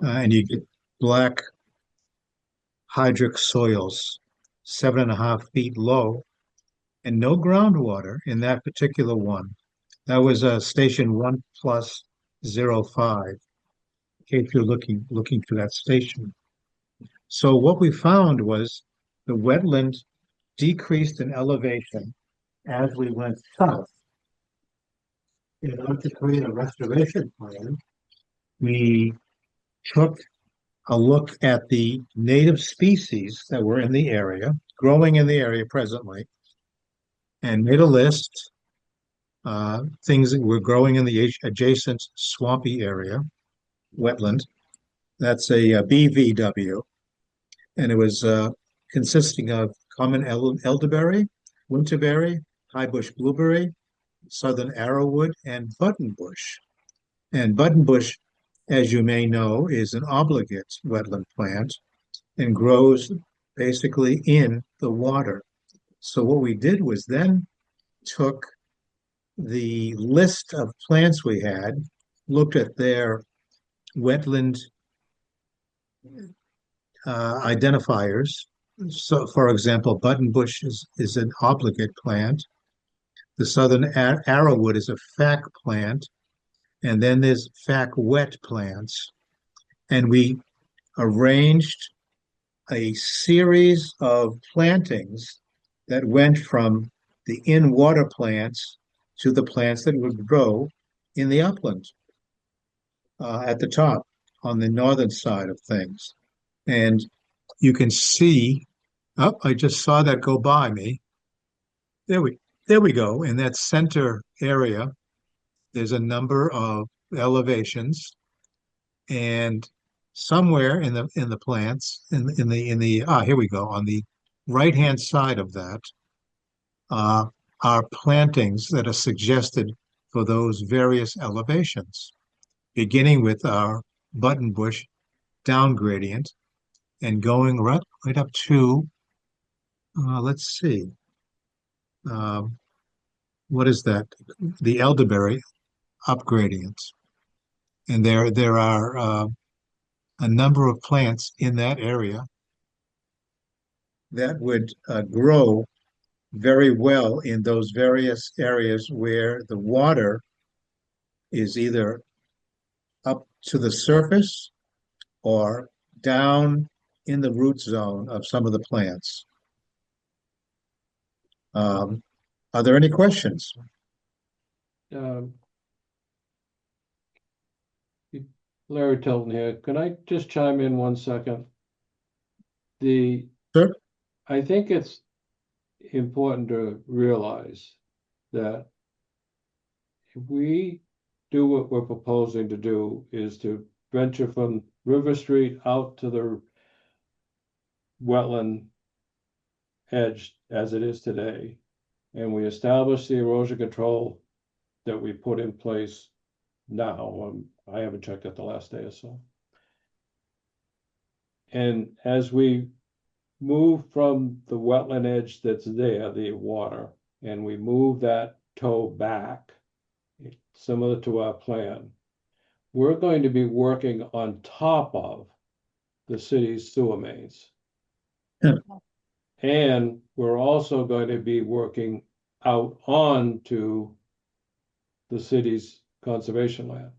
[SPEAKER 9] And you get black hydric soils, 7.5 feet low, and no groundwater in that particular one. That was station 1+05, in case you're looking for that station. So what we found was the wetland decreased in elevation as we went south. In order to create a restoration plan, we took a look at the native species that were in the area, growing in the area presently, and made a list, things that were growing in the adjacent swampy area, wetland. That's a BVW, and it was consisting of common elderberry, winterberry, high bush blueberry, southern arrowwood, and buttonbush. And buttonbush, as you may know, is an obligate wetland plant and grows basically in the water. So what we did was then took the list of plants we had, looked at their wetland identifiers. So, for example, buttonbush is an obligate plant. The southern Arrowwood is a FAC plant, and then there's FAC wet plants. And we arranged a series of plantings that went from the in-water plants to the plants that would grow in the upland at the top on the northern side of things. And you can see, oh, I just saw that go by me. There we go. In that center area, there's a number of elevations, and somewhere in the plants here we go, on the right hand side of that uh, are plantings that are suggested for those various elevations, beginning with our buttonbush down gradient and going right up to let's see, um, what is that, the elderberry up gradient. And there are a number of plants in that area that would grow very well in those various areas where the water is either up to the surface or down in the root zone of some of the plants. Are there any questions?
[SPEAKER 21] Larry Tilton here. Can I just chime in 1 second?
[SPEAKER 9] Sure.
[SPEAKER 21] I think it's important to realize that if we do what we're proposing to do, is to venture from River Street out to the wetland edge as it is today, and we establish the erosion control that we put in place now. I haven't checked it the last day or so. And as we move from the wetland edge that's there, the water, and we move that toe back, similar to our plan, we're going to be working on top of the city's sewer mains.
[SPEAKER 9] Yeah.
[SPEAKER 21] And we're also going to be working out onto the city's conservation land.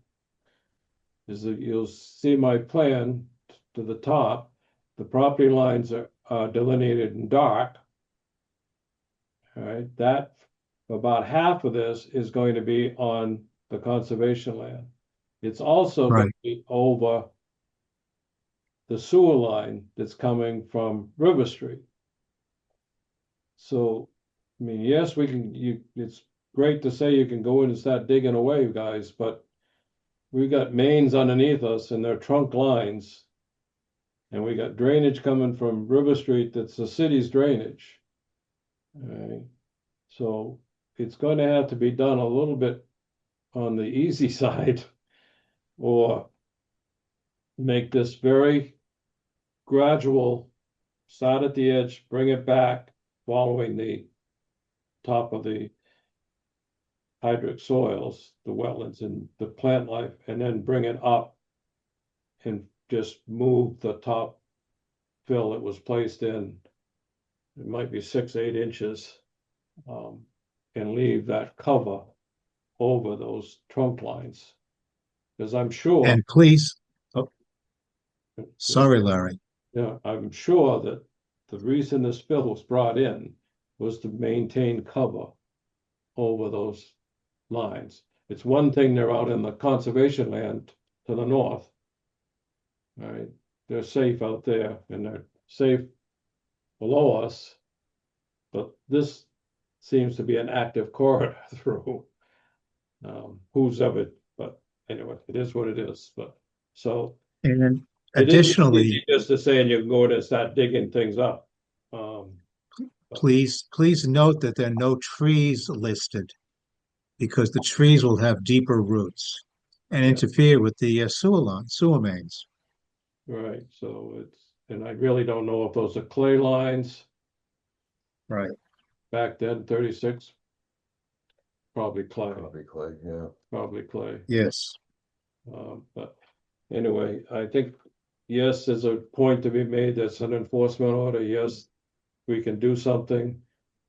[SPEAKER 21] You'll see my plan to the top. The property lines are delineated in dark. All right, that about half of this is going to be on the conservation land. It's also going to be over the sewer line that's coming from River Street. So, I mean, yes, it's great to say you can go in and start digging away, guys, but we've got mains underneath us and they're trunk lines. And we got drainage coming from River Street that's the city's drainage. All right. So it's going to have to be done a little bit on the easy side, or make this very gradual, start at the edge, bring it back, following the top of the hydric soils, the wetlands and the plant life, and then bring it up and just move the top fill it was placed in. It might be 6-8 inches, and leave that cover over those trunk lines. Because I'm sure.
[SPEAKER 9] And please, sorry, Larry.
[SPEAKER 21] Yeah, I'm sure that the reason this bill was brought in was to maintain cover over those lines. It's one thing they're out in the conservation land to the north. All right, they're safe out there and they're safe below us, but this seems to be an active corridor through. Who's ever, but anyway, it is what it is. But so,
[SPEAKER 9] and additionally,
[SPEAKER 21] just to say, and you can go in and start digging things up.
[SPEAKER 9] Please note that there are no trees listed, because the trees will have deeper roots and interfere with the sewer mains.
[SPEAKER 21] Right. So and I really don't know if those are clay lines.
[SPEAKER 9] Right.
[SPEAKER 21] Back then, 36. Probably clay.
[SPEAKER 8] Yeah.
[SPEAKER 21] Probably clay.
[SPEAKER 9] Yes.
[SPEAKER 21] But anyway, I think, yes, there's a point to be made. That's an enforcement order. Yes, we can do something,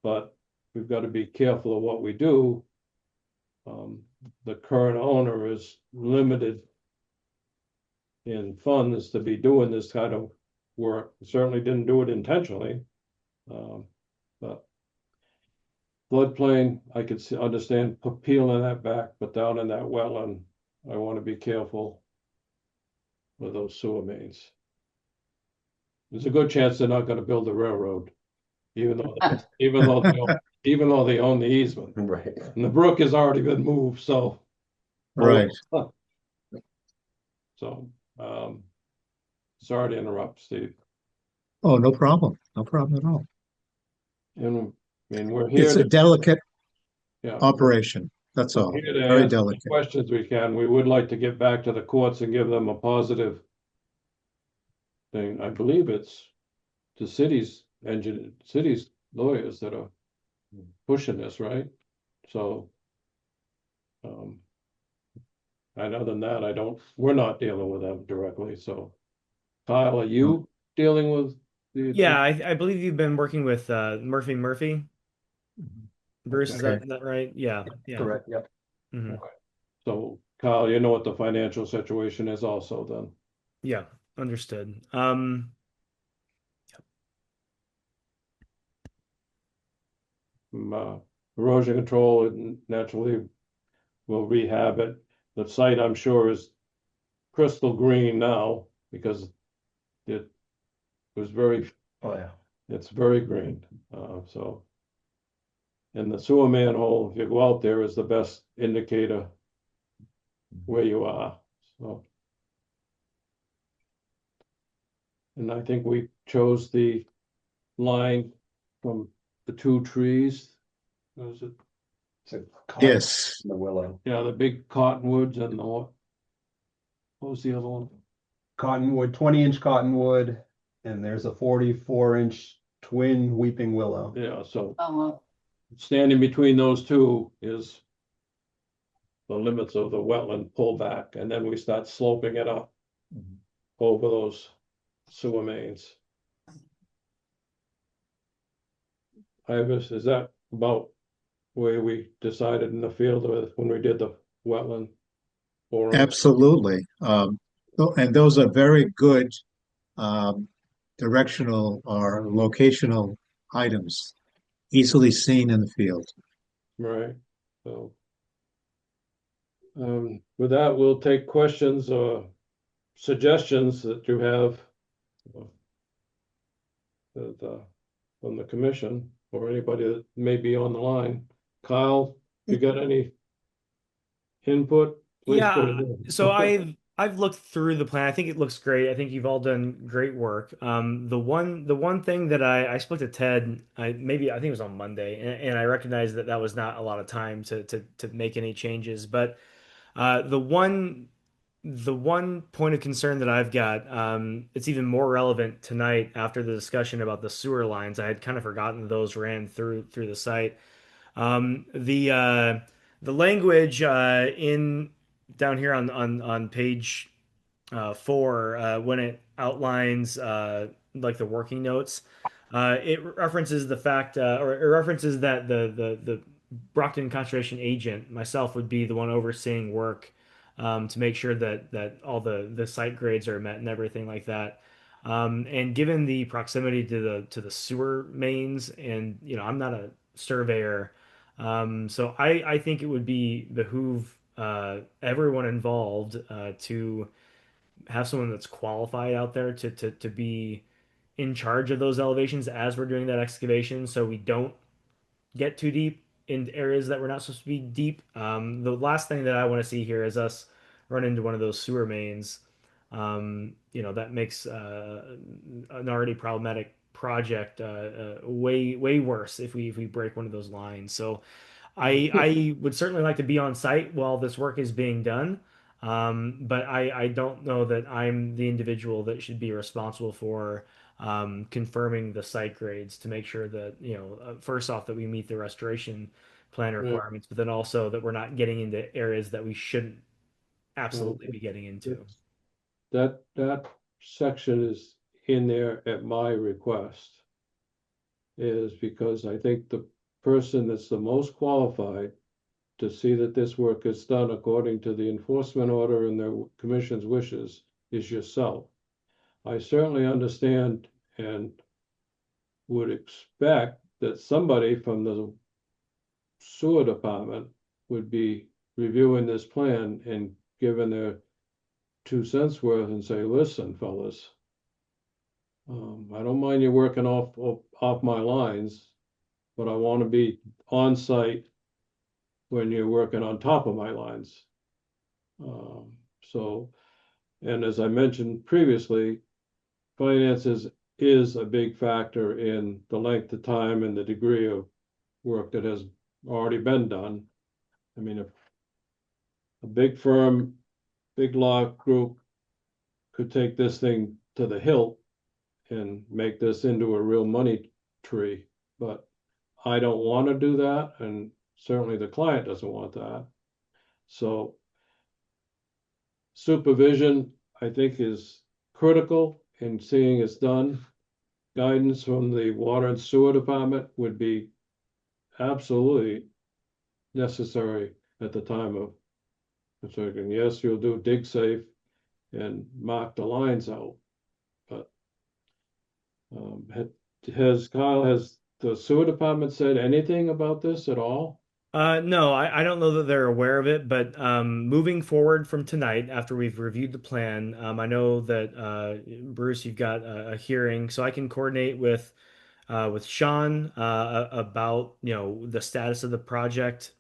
[SPEAKER 21] but we've got to be careful of what we do. The current owner is limited in funds to be doing this kind of work. Certainly didn't do it intentionally. But floodplain, I could understand peeling that back, but down in that wetland, I want to be careful with those sewer mains. There's a good chance they're not going to build the railroad, even though even though they own the easement.
[SPEAKER 8] Right.
[SPEAKER 21] And the brook has already been moved, so.
[SPEAKER 9] Right.
[SPEAKER 21] So, sorry to interrupt, Steve.
[SPEAKER 9] Oh, no problem. No problem at all.
[SPEAKER 21] And I mean, we're here
[SPEAKER 9] It's a
[SPEAKER 21] to,
[SPEAKER 9] delicate
[SPEAKER 21] yeah,
[SPEAKER 9] operation. That's all.
[SPEAKER 21] here to
[SPEAKER 9] Very
[SPEAKER 21] answer the
[SPEAKER 9] delicate.
[SPEAKER 21] questions we can. We would like to get back to the courts and give them a positive thing. I believe it's the city's lawyers that are pushing this, right? So, and other than that, we're not dealing with them directly. So, Kyle, are you dealing with the?
[SPEAKER 4] Yeah, I believe you've been working with Murphy. Bruce, is
[SPEAKER 21] Okay.
[SPEAKER 4] that right? Yeah.
[SPEAKER 21] Correct, yep.
[SPEAKER 4] Mhm.
[SPEAKER 21] Okay. So, Kyle, you know what the financial situation is also then.
[SPEAKER 4] Yeah, understood.
[SPEAKER 21] Erosion control, and naturally will rehab it. The site, I'm sure, is crystal green now because it was very,
[SPEAKER 8] Oh, yeah.
[SPEAKER 21] it's very green. So, and the sewer manhole, if you go out there, is the best indicator where you are. So, and I think we chose the line from the two trees. Was it?
[SPEAKER 9] Yes.
[SPEAKER 8] The willow.
[SPEAKER 21] Yeah, the big cottonwoods and the what was the other one?
[SPEAKER 10] Cottonwood, 20-inch cottonwood, and there's a 44-inch twin weeping willow.
[SPEAKER 21] Yeah, so
[SPEAKER 6] Oh, well.
[SPEAKER 21] standing between those two is the limits of the wetland pullback, and then we start sloping it up over those sewer mains. Ivis, is that about where we decided in the field when we did the wetland?
[SPEAKER 9] Absolutely. And those are very good directional or locational items, easily seen in the field.
[SPEAKER 21] Right. So with that, we'll take questions or suggestions that you have from the commission or anybody that may be on the line. Kyle, you got any input? Please put it
[SPEAKER 4] Yeah,
[SPEAKER 21] in.
[SPEAKER 4] so I've looked through the plan. I think it looks great. I think you've all done great work. The one thing that I spoke to Ted, I think it was on Monday, and I recognized that was not a lot of time to make any changes. But the one point of concern that I've got, it's even more relevant tonight after the discussion about the sewer lines. I had kind of forgotten those ran through the site. The language in down here on page 4, when it outlines like the working notes, it references the fact, or it references that the Brockton conservation agent, myself, would be the one overseeing work to make sure that all the site grades are met and everything like that. And given the proximity to the sewer mains, and I'm not a surveyor, so I think it would behoove everyone involved to have someone that's qualified out there to be in charge of those elevations as we're doing that excavation, so we don't get too deep in areas that we're not supposed to be deep. The last thing that I want to see here is us run into one of those sewer mains. That makes an already problematic project way worse if we break one of those lines. So I would certainly like to be on site while this work is being done. But I don't know that I'm the individual that should be responsible for confirming the site grades to make sure that, first off, that we meet the restoration plan requirements, but then also that we're not getting into areas that we shouldn't absolutely be getting into.
[SPEAKER 21] That section is in there at my request, is because I think person that's the most qualified to see that this work is done according to the enforcement order and the commission's wishes is yourself. I certainly understand and would expect that somebody from the sewer department would be reviewing this plan and giving their 2 cents worth and say, listen, fellas, I don't mind you working off my lines, but I want to be on site when you're working on top of my lines. So, and as I mentioned previously, finances is a big factor in the length of time and the degree of work that has already been done. I mean, if a big firm, big law group could take this thing to the hilt and make this into a real money tree, but I don't want to do that, and certainly the client doesn't want that. So supervision, I think, is critical in seeing it's done. Guidance from the water and sewer department would be absolutely necessary at the time of construction. Yes, you'll do dig safe and mark the lines out, but has the sewer department said anything about this at all?
[SPEAKER 4] No, I don't know that they're aware of it, but moving forward from tonight, after we've reviewed the plan, I know that Bruce, you've got a hearing, so I can coordinate with Sean about the status of the project,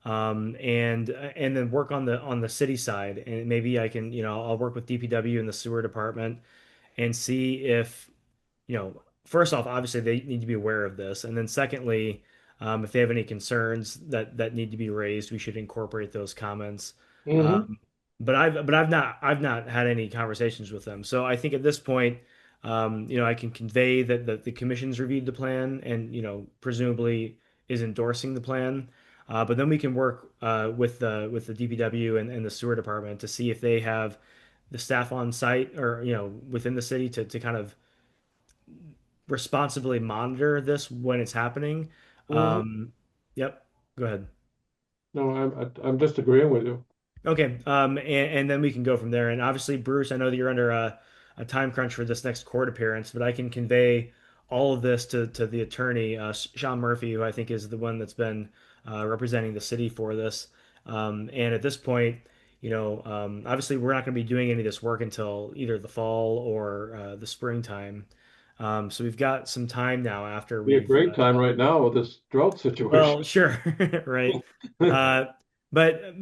[SPEAKER 4] and then work on the city side, and maybe I can I'll work with DPW and the sewer department and see if first off, obviously they need to be aware of this, and then secondly, if they have any concerns that need to be raised, we should incorporate those comments.
[SPEAKER 21] Mm-hmm.
[SPEAKER 4] Um, but I've not had any conversations with them, so I think at this point, I can convey that the commission's reviewed the plan and presumably is endorsing the plan. But then we can work with the DPW and the sewer department to see if they have the staff on site or within the city to kind of responsibly monitor this when it's happening.
[SPEAKER 21] Mm-hmm.
[SPEAKER 4] Yep, go ahead.
[SPEAKER 21] No, I'm just agreeing with you.
[SPEAKER 4] Okay, and then we can go from there. And obviously, Bruce, I know that you're under a time crunch for this next court appearance, but I can convey all of this to the attorney, Sean Murphy, who I think is the one that's been representing the city for this. And at this point, obviously, we're not going to be doing any of this work until either the fall or the springtime. So we've got some time now after
[SPEAKER 21] Be a
[SPEAKER 4] we've
[SPEAKER 21] great time right now with this drought situation.
[SPEAKER 4] well, sure, right. Uh, but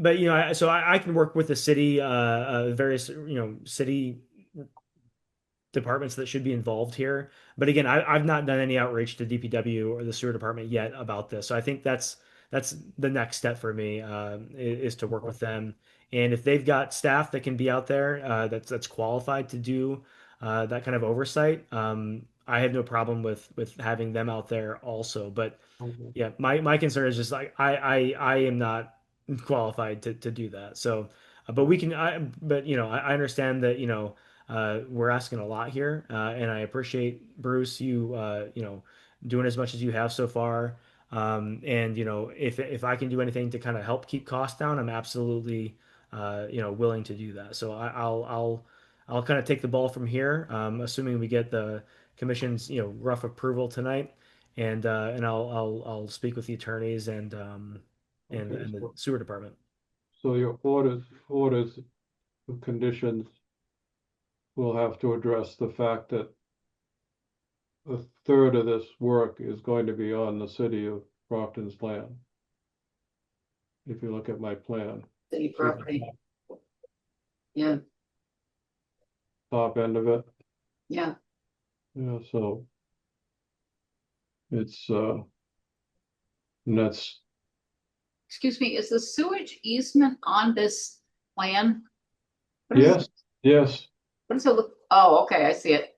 [SPEAKER 4] so I can work with the city, various city departments that should be involved here. But again, I've not done any outreach to DPW or the sewer department yet about this. So I think that's the next step for me is to work with them. And if they've got staff that can be out there that's qualified to do that kind of oversight, I have no problem with having them out there also. But
[SPEAKER 21] Okay.
[SPEAKER 4] yeah, my concern is just like I am not qualified to do that. So, but we can. But I understand that we're asking a lot here, and I appreciate Bruce you doing as much as you have so far. And if I can do anything to kind of help keep costs down, I'm absolutely willing to do that. So I'll kind of take the ball from here, assuming we get the commission's rough approval tonight, and I'll speak with the attorneys
[SPEAKER 21] Okay,
[SPEAKER 4] and the sewer department.
[SPEAKER 21] so your orders of conditions will have to address the fact that a third of this work is going to be on the city of Brockton's land. If you look at my plan,
[SPEAKER 6] City
[SPEAKER 21] see the
[SPEAKER 6] property. Yeah,
[SPEAKER 21] top end of it.
[SPEAKER 6] yeah.
[SPEAKER 21] Yeah, so it's and that's
[SPEAKER 6] Excuse me, is the sewage easement on this plan? What is
[SPEAKER 21] yes, yes.
[SPEAKER 6] what does it look? Oh, okay, I see it.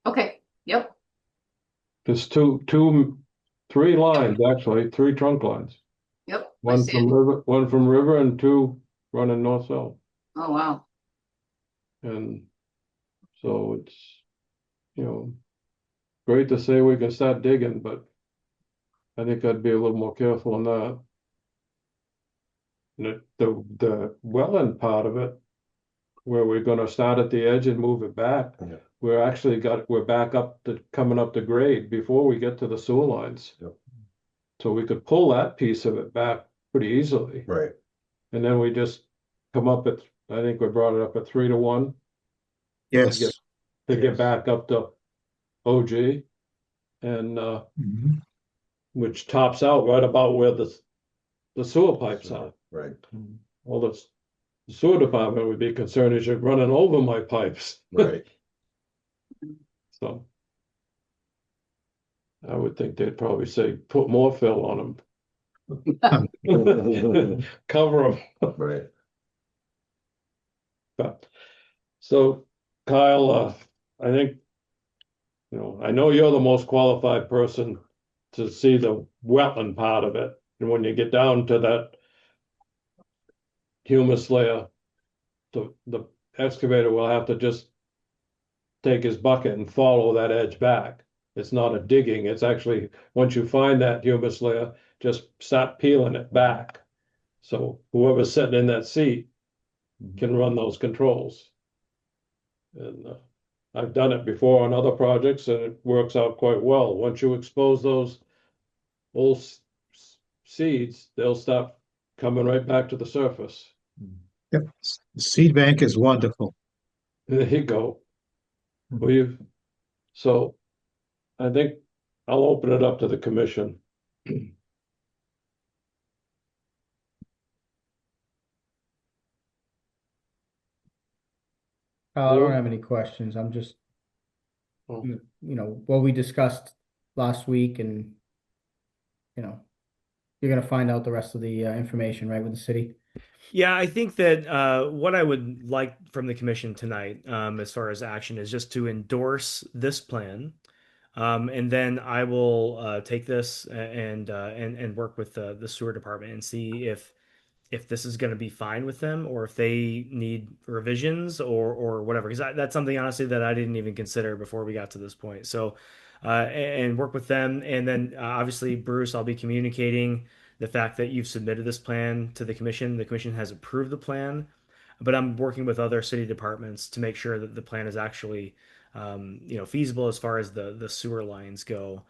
[SPEAKER 6] Okay, yep,
[SPEAKER 21] There's three lines actually, three trunk lines.
[SPEAKER 6] yep, I
[SPEAKER 21] One
[SPEAKER 6] see
[SPEAKER 21] from
[SPEAKER 6] it.
[SPEAKER 21] river, and two running north south.
[SPEAKER 6] Oh, wow.
[SPEAKER 21] And so it's great to say we can start digging, but I think I'd be a little more careful on that. The wetland part of it, where we're gonna start at the edge and move it back, we're back up to coming up to grade before we get to the sewer lines.
[SPEAKER 8] Yep.
[SPEAKER 21] So we could pull that piece of it back pretty easily.
[SPEAKER 8] Right.
[SPEAKER 21] And then we just come up at, I think we brought it up at 3-1.
[SPEAKER 9] Yes.
[SPEAKER 21] To get back up to OG and which tops out right about where the sewer pipes are.
[SPEAKER 8] Right.
[SPEAKER 21] Well, the sewer department would be concerned as you're running over my pipes.
[SPEAKER 8] Right.
[SPEAKER 21] So I would think they'd probably say, put more fill on them. Cover them.
[SPEAKER 8] Right.
[SPEAKER 21] But, so Kyle, I think, I know you're the most qualified person to see the wetland part of it. And when you get down to that humus layer, the excavator will have to just take his bucket and follow that edge back. It's not a digging. It's actually, once you find that humus layer, just start peeling it back. So whoever's sitting in that seat can run those controls. And I've done it before on other projects and it works out quite well. Once you expose those old seeds, they'll start coming right back to the surface.
[SPEAKER 9] Yep. The seed bank is wonderful.
[SPEAKER 21] There you go. So I think I'll open it up to the commission.
[SPEAKER 2] I don't have any questions. I'm just, what we discussed last week and, you're gonna find out the rest of the information, right, with the city?
[SPEAKER 4] Yeah, I think that what I would like from the commission tonight, as far as action, is just to endorse this plan. And then I will take this and work with the sewer department and see if this is going to be fine with them or if they need revisions or whatever. Because that's something honestly that I didn't even consider before we got to this point. So and work with them, and then obviously Bruce, I'll be communicating the fact that you've submitted this plan to the commission. The commission has approved the plan, but I'm working with other city departments to make sure that the plan is actually feasible as far as the sewer lines go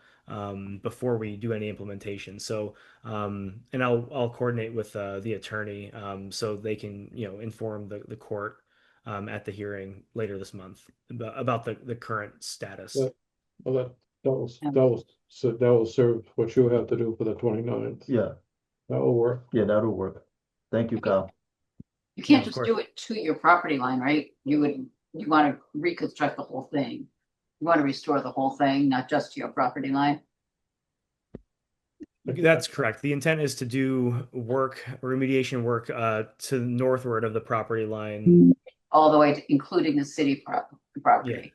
[SPEAKER 4] before we do any implementation. So and I'll coordinate with the attorney so they can inform the court at the hearing later this month about the current status.
[SPEAKER 21] Well, that will serve what you have to do for the 29th.
[SPEAKER 7] Yeah.
[SPEAKER 21] That will work.
[SPEAKER 7] Yeah, that'll work. Thank you, Kyle.
[SPEAKER 6] You can't just do it to your property line, right? You want to reconstruct the whole thing. You want to restore the whole thing, not just to your property line.
[SPEAKER 4] That's correct. The intent is to do remediation work to the northward of the property line.
[SPEAKER 6] All the way to including the city property.
[SPEAKER 4] Yeah.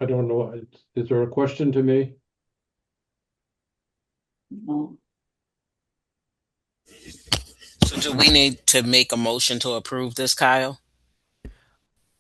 [SPEAKER 21] I don't know. Is there a question to me?
[SPEAKER 6] No.
[SPEAKER 3] So do we need to make a motion to approve this, Kyle?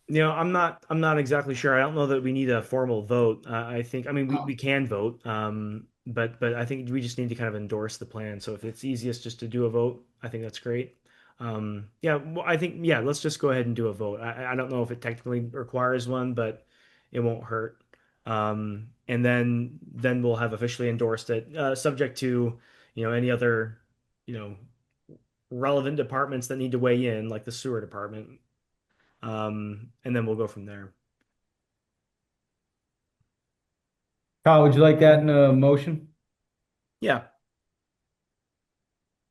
[SPEAKER 4] I'm not exactly sure. I don't know that we need a formal vote. I mean, we can vote, but I think we just need to kind of endorse the plan. So if it's easiest just to do a vote, I think that's great. I think let's just go ahead and do a vote. I don't know if it technically requires one, but it won't hurt. And then we'll have officially endorsed it, subject to any other relevant departments that need to weigh in, like the sewer department. And then we'll go from there.
[SPEAKER 2] Kyle, would you like that in a motion?
[SPEAKER 4] Yeah.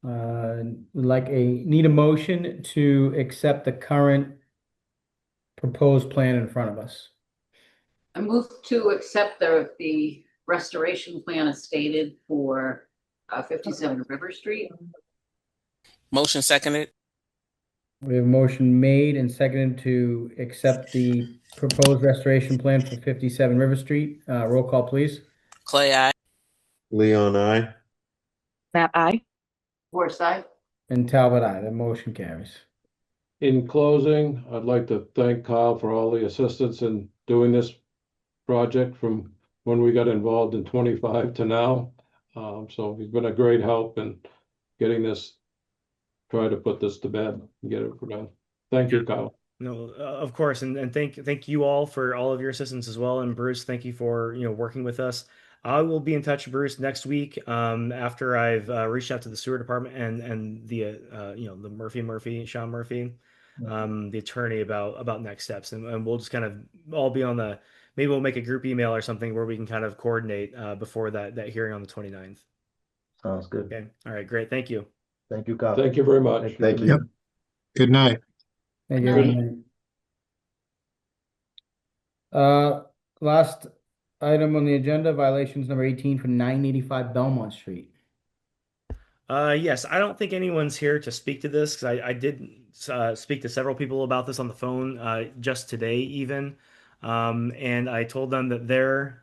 [SPEAKER 2] Need a motion to accept the current proposed plan in front of us.
[SPEAKER 6] I move to accept the restoration plan as stated for 57 River Street.
[SPEAKER 3] Motion seconded.
[SPEAKER 2] We have a motion made and seconded to accept the proposed restoration plan for 57 River Street. Roll call, please.
[SPEAKER 3] Clay, aye.
[SPEAKER 8] Leon, I.
[SPEAKER 5] Matt, aye.
[SPEAKER 6] Forsyth.
[SPEAKER 2] And Talbot, aye. The motion carries.
[SPEAKER 21] In closing, I'd like to thank Kyle for all the assistance in doing this project from when we got involved in 25 to now. So he's been a great help in getting this, try to put this to bed and get it done. Thank you, Kyle.
[SPEAKER 4] No, of course, and thank you all for all of your assistance as well. And Bruce, thank you for working with us. I will be in touch, Bruce, next week after I've reached out to the sewer department and the the Sean Murphy, the attorney about next steps, and we'll just kind of all be on the maybe we'll make a group email or something where we can kind of coordinate before that hearing on the 29th.
[SPEAKER 7] Sounds good.
[SPEAKER 4] Okay. All right. Great. Thank you.
[SPEAKER 7] Thank you, Kyle.
[SPEAKER 21] Thank you very much.
[SPEAKER 7] Thank
[SPEAKER 9] Yep.
[SPEAKER 7] you.
[SPEAKER 9] Good night.
[SPEAKER 2] Thank
[SPEAKER 19] Good
[SPEAKER 2] you.
[SPEAKER 19] night.
[SPEAKER 2] Last item on the agenda, violations number 18 for 985 Belmont Street.
[SPEAKER 4] Yes, I don't think anyone's here to speak to this because I did speak to several people about this on the phone just today, even. And I told them that their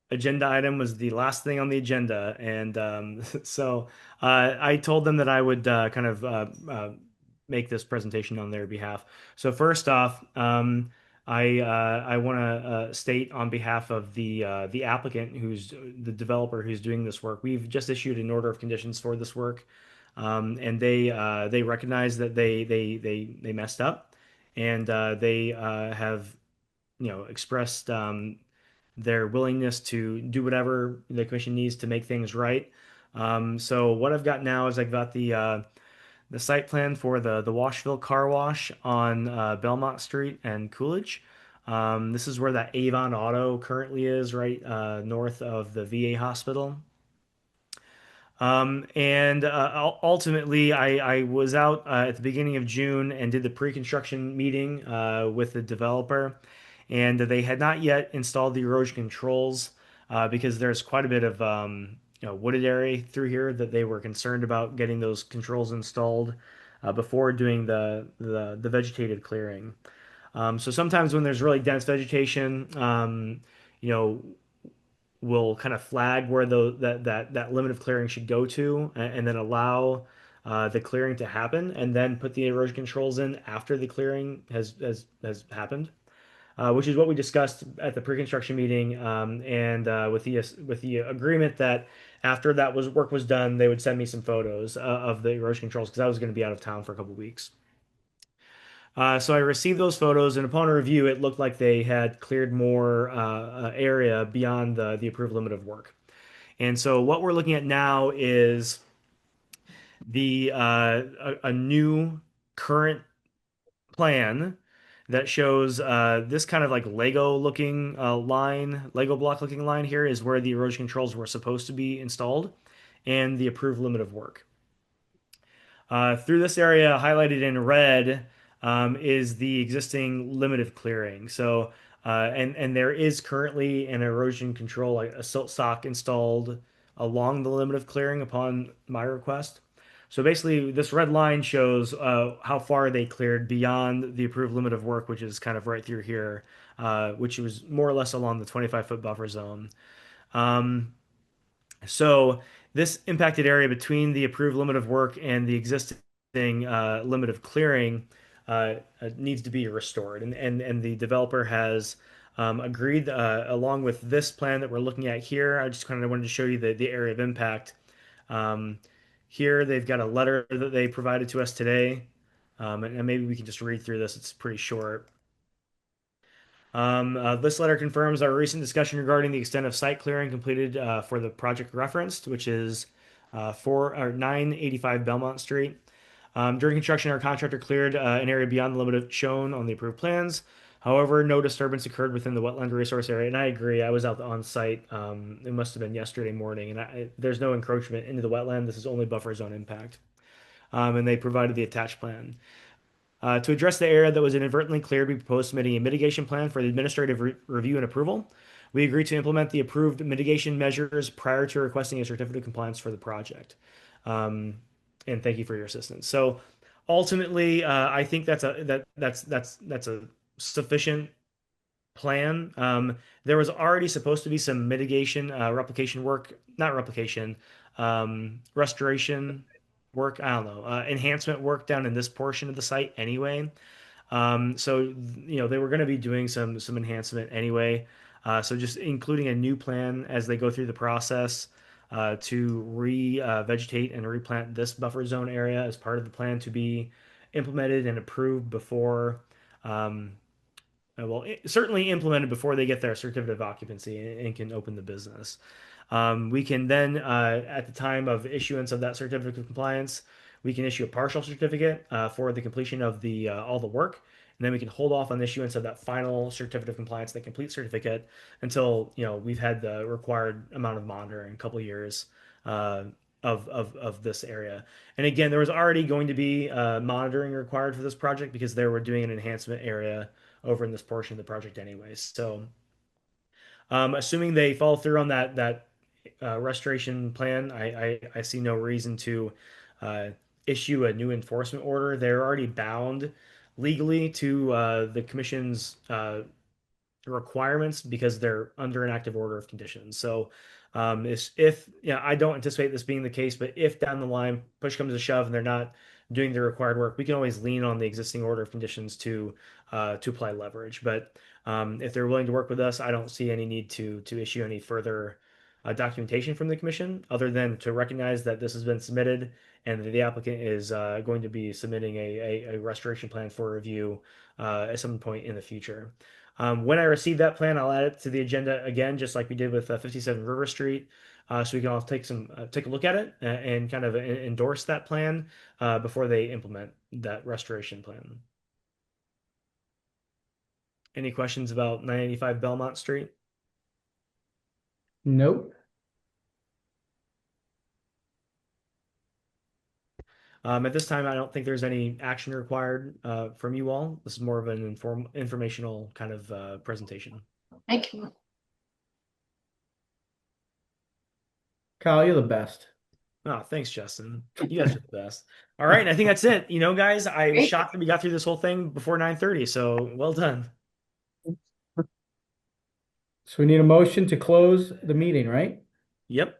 [SPEAKER 4] agenda item was the last thing on the agenda. And so I told them that I would kind of make this presentation on their behalf. So first off, I want to state on behalf of the applicant, who's the developer who's doing this work, we've just issued an order of conditions for this work, and they recognize that they messed up, and they have expressed their willingness to do whatever the commission needs to make things right. So what I've got now is I've got the site plan for the Washville car wash on Belmont Street and Coolidge. This is where that Avon Auto currently is, right north of the VA hospital. And ultimately, I was out at the beginning of June and did the pre-construction meeting with the developer, and they had not yet installed the erosion controls because there's quite a bit of wooded area through here that they were concerned about getting those controls installed before doing the vegetated clearing. So sometimes when there's really dense vegetation, you know, will kind of flag where that limit of clearing should go to, and then allow the clearing to happen, and then put the erosion controls in after the clearing has happened, which is what we discussed at the pre-construction meeting, and with the agreement that after that work was done, they would send me some photos of the erosion controls because I was going to be out of town for a couple weeks. So I received those photos, and upon review, it looked like they had cleared more area beyond the approved limit of work. And so what we're looking at now is a new current plan that shows this kind of like Lego looking Lego block looking line here is where the erosion controls were supposed to be installed, and the approved limit of work. Through this area highlighted in red is the existing limit of clearing. So, and there is currently an erosion control, like a silt sock installed along the limit of clearing upon my request. So basically, this red line shows how far they cleared beyond the approved limit of work, which is kind of right through here, which was more or less along the 25-foot buffer zone. So this impacted area between the approved limit of work and the existing limit of clearing needs to be restored. And the developer has agreed along with this plan that we're looking at here. I just kind of wanted to show you the area of impact. Here they've got a letter that they provided to us today. And maybe we can just read through this. It's pretty short. This letter confirms our recent discussion regarding the extent of site clearing completed for the project referenced, which is 985 Belmont Street. During construction, our contractor cleared an area beyond the limit shown on the approved plans. However, no disturbance occurred within the wetland resource area, and I agree. I was out on site. It must have been yesterday morning, and there's no encroachment into the wetland. This is only buffer zone impact. And they provided the attached plan. To address the area that was inadvertently cleared, we proposed submitting a mitigation plan for the administrative review and approval. We agreed to implement the approved mitigation measures prior to requesting a certificate of compliance for the project. And thank you for your assistance. So ultimately, I think that's a sufficient plan. There was already supposed to be some mitigation, replication work, not replication, restoration work. I don't know, enhancement work down in this portion of the site anyway. So they were going to be doing some enhancement anyway. So just including a new plan as they go through the process to vegetate and replant this buffer zone area as part of the plan to be implemented and approved before. Well, certainly implemented before they get their certificate of occupancy and can open the business. We can then, at the time of issuance of that certificate of compliance, we can issue a partial certificate for the completion of the all the work, and then we can hold off on the issuance of that final certificate of compliance, the complete certificate, until we've had the required amount of monitoring, a couple of years of this area. And again, there was already going to be monitoring required for this project because they were doing an enhancement area over in this portion of the project anyways. So assuming they follow through on that restoration plan, I see no reason to issue a new enforcement order. They're already bound legally to the commission's requirements because they're under an active order of conditions. So if I don't anticipate this being the case, but if down the line push comes to shove and they're not doing the required work, we can always lean on the existing order of conditions to apply leverage. But if they're willing to work with us, I don't see any need to issue any further documentation from the commission other than to recognize that this has been submitted and that the applicant is going to be submitting a restoration plan for review at some point in the future. When I receive that plan, I'll add it to the agenda again, just like we did with 57 River Street, so we can all take a look at it and kind of endorse that plan before they implement that restoration plan. Any questions about 985 Belmont Street?
[SPEAKER 2] Nope.
[SPEAKER 4] At this time, I don't think there's any action required from you all. This is more of an informational kind of presentation.
[SPEAKER 6] Thank you.
[SPEAKER 2] Kyle, you're the best.
[SPEAKER 4] Oh, thanks, Justin. You guys are the best. All right, I think that's it. Guys, I was shocked that we got through this whole thing before 9:30, so well done.
[SPEAKER 2] So we need a motion to close the meeting, right?
[SPEAKER 4] Yep.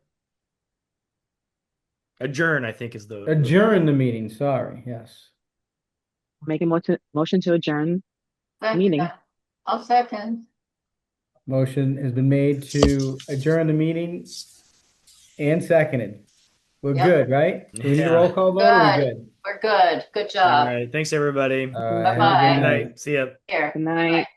[SPEAKER 4] Adjourn, I think, is the
[SPEAKER 2] Adjourn the meeting. Sorry. Yes.
[SPEAKER 5] Make a motion to adjourn the meeting.
[SPEAKER 6] I'll second.
[SPEAKER 2] Motion has been made to adjourn the meeting and seconded. We're
[SPEAKER 6] Yep.
[SPEAKER 2] good, right? Do we need a roll call vote? Or are we good?
[SPEAKER 6] We're good. Good
[SPEAKER 4] All
[SPEAKER 6] job.
[SPEAKER 4] right. Thanks, everybody.
[SPEAKER 2] All right.
[SPEAKER 6] Bye-bye.
[SPEAKER 2] Have a good
[SPEAKER 4] Good
[SPEAKER 2] night.
[SPEAKER 4] night. See ya.
[SPEAKER 6] Here.
[SPEAKER 5] Good night.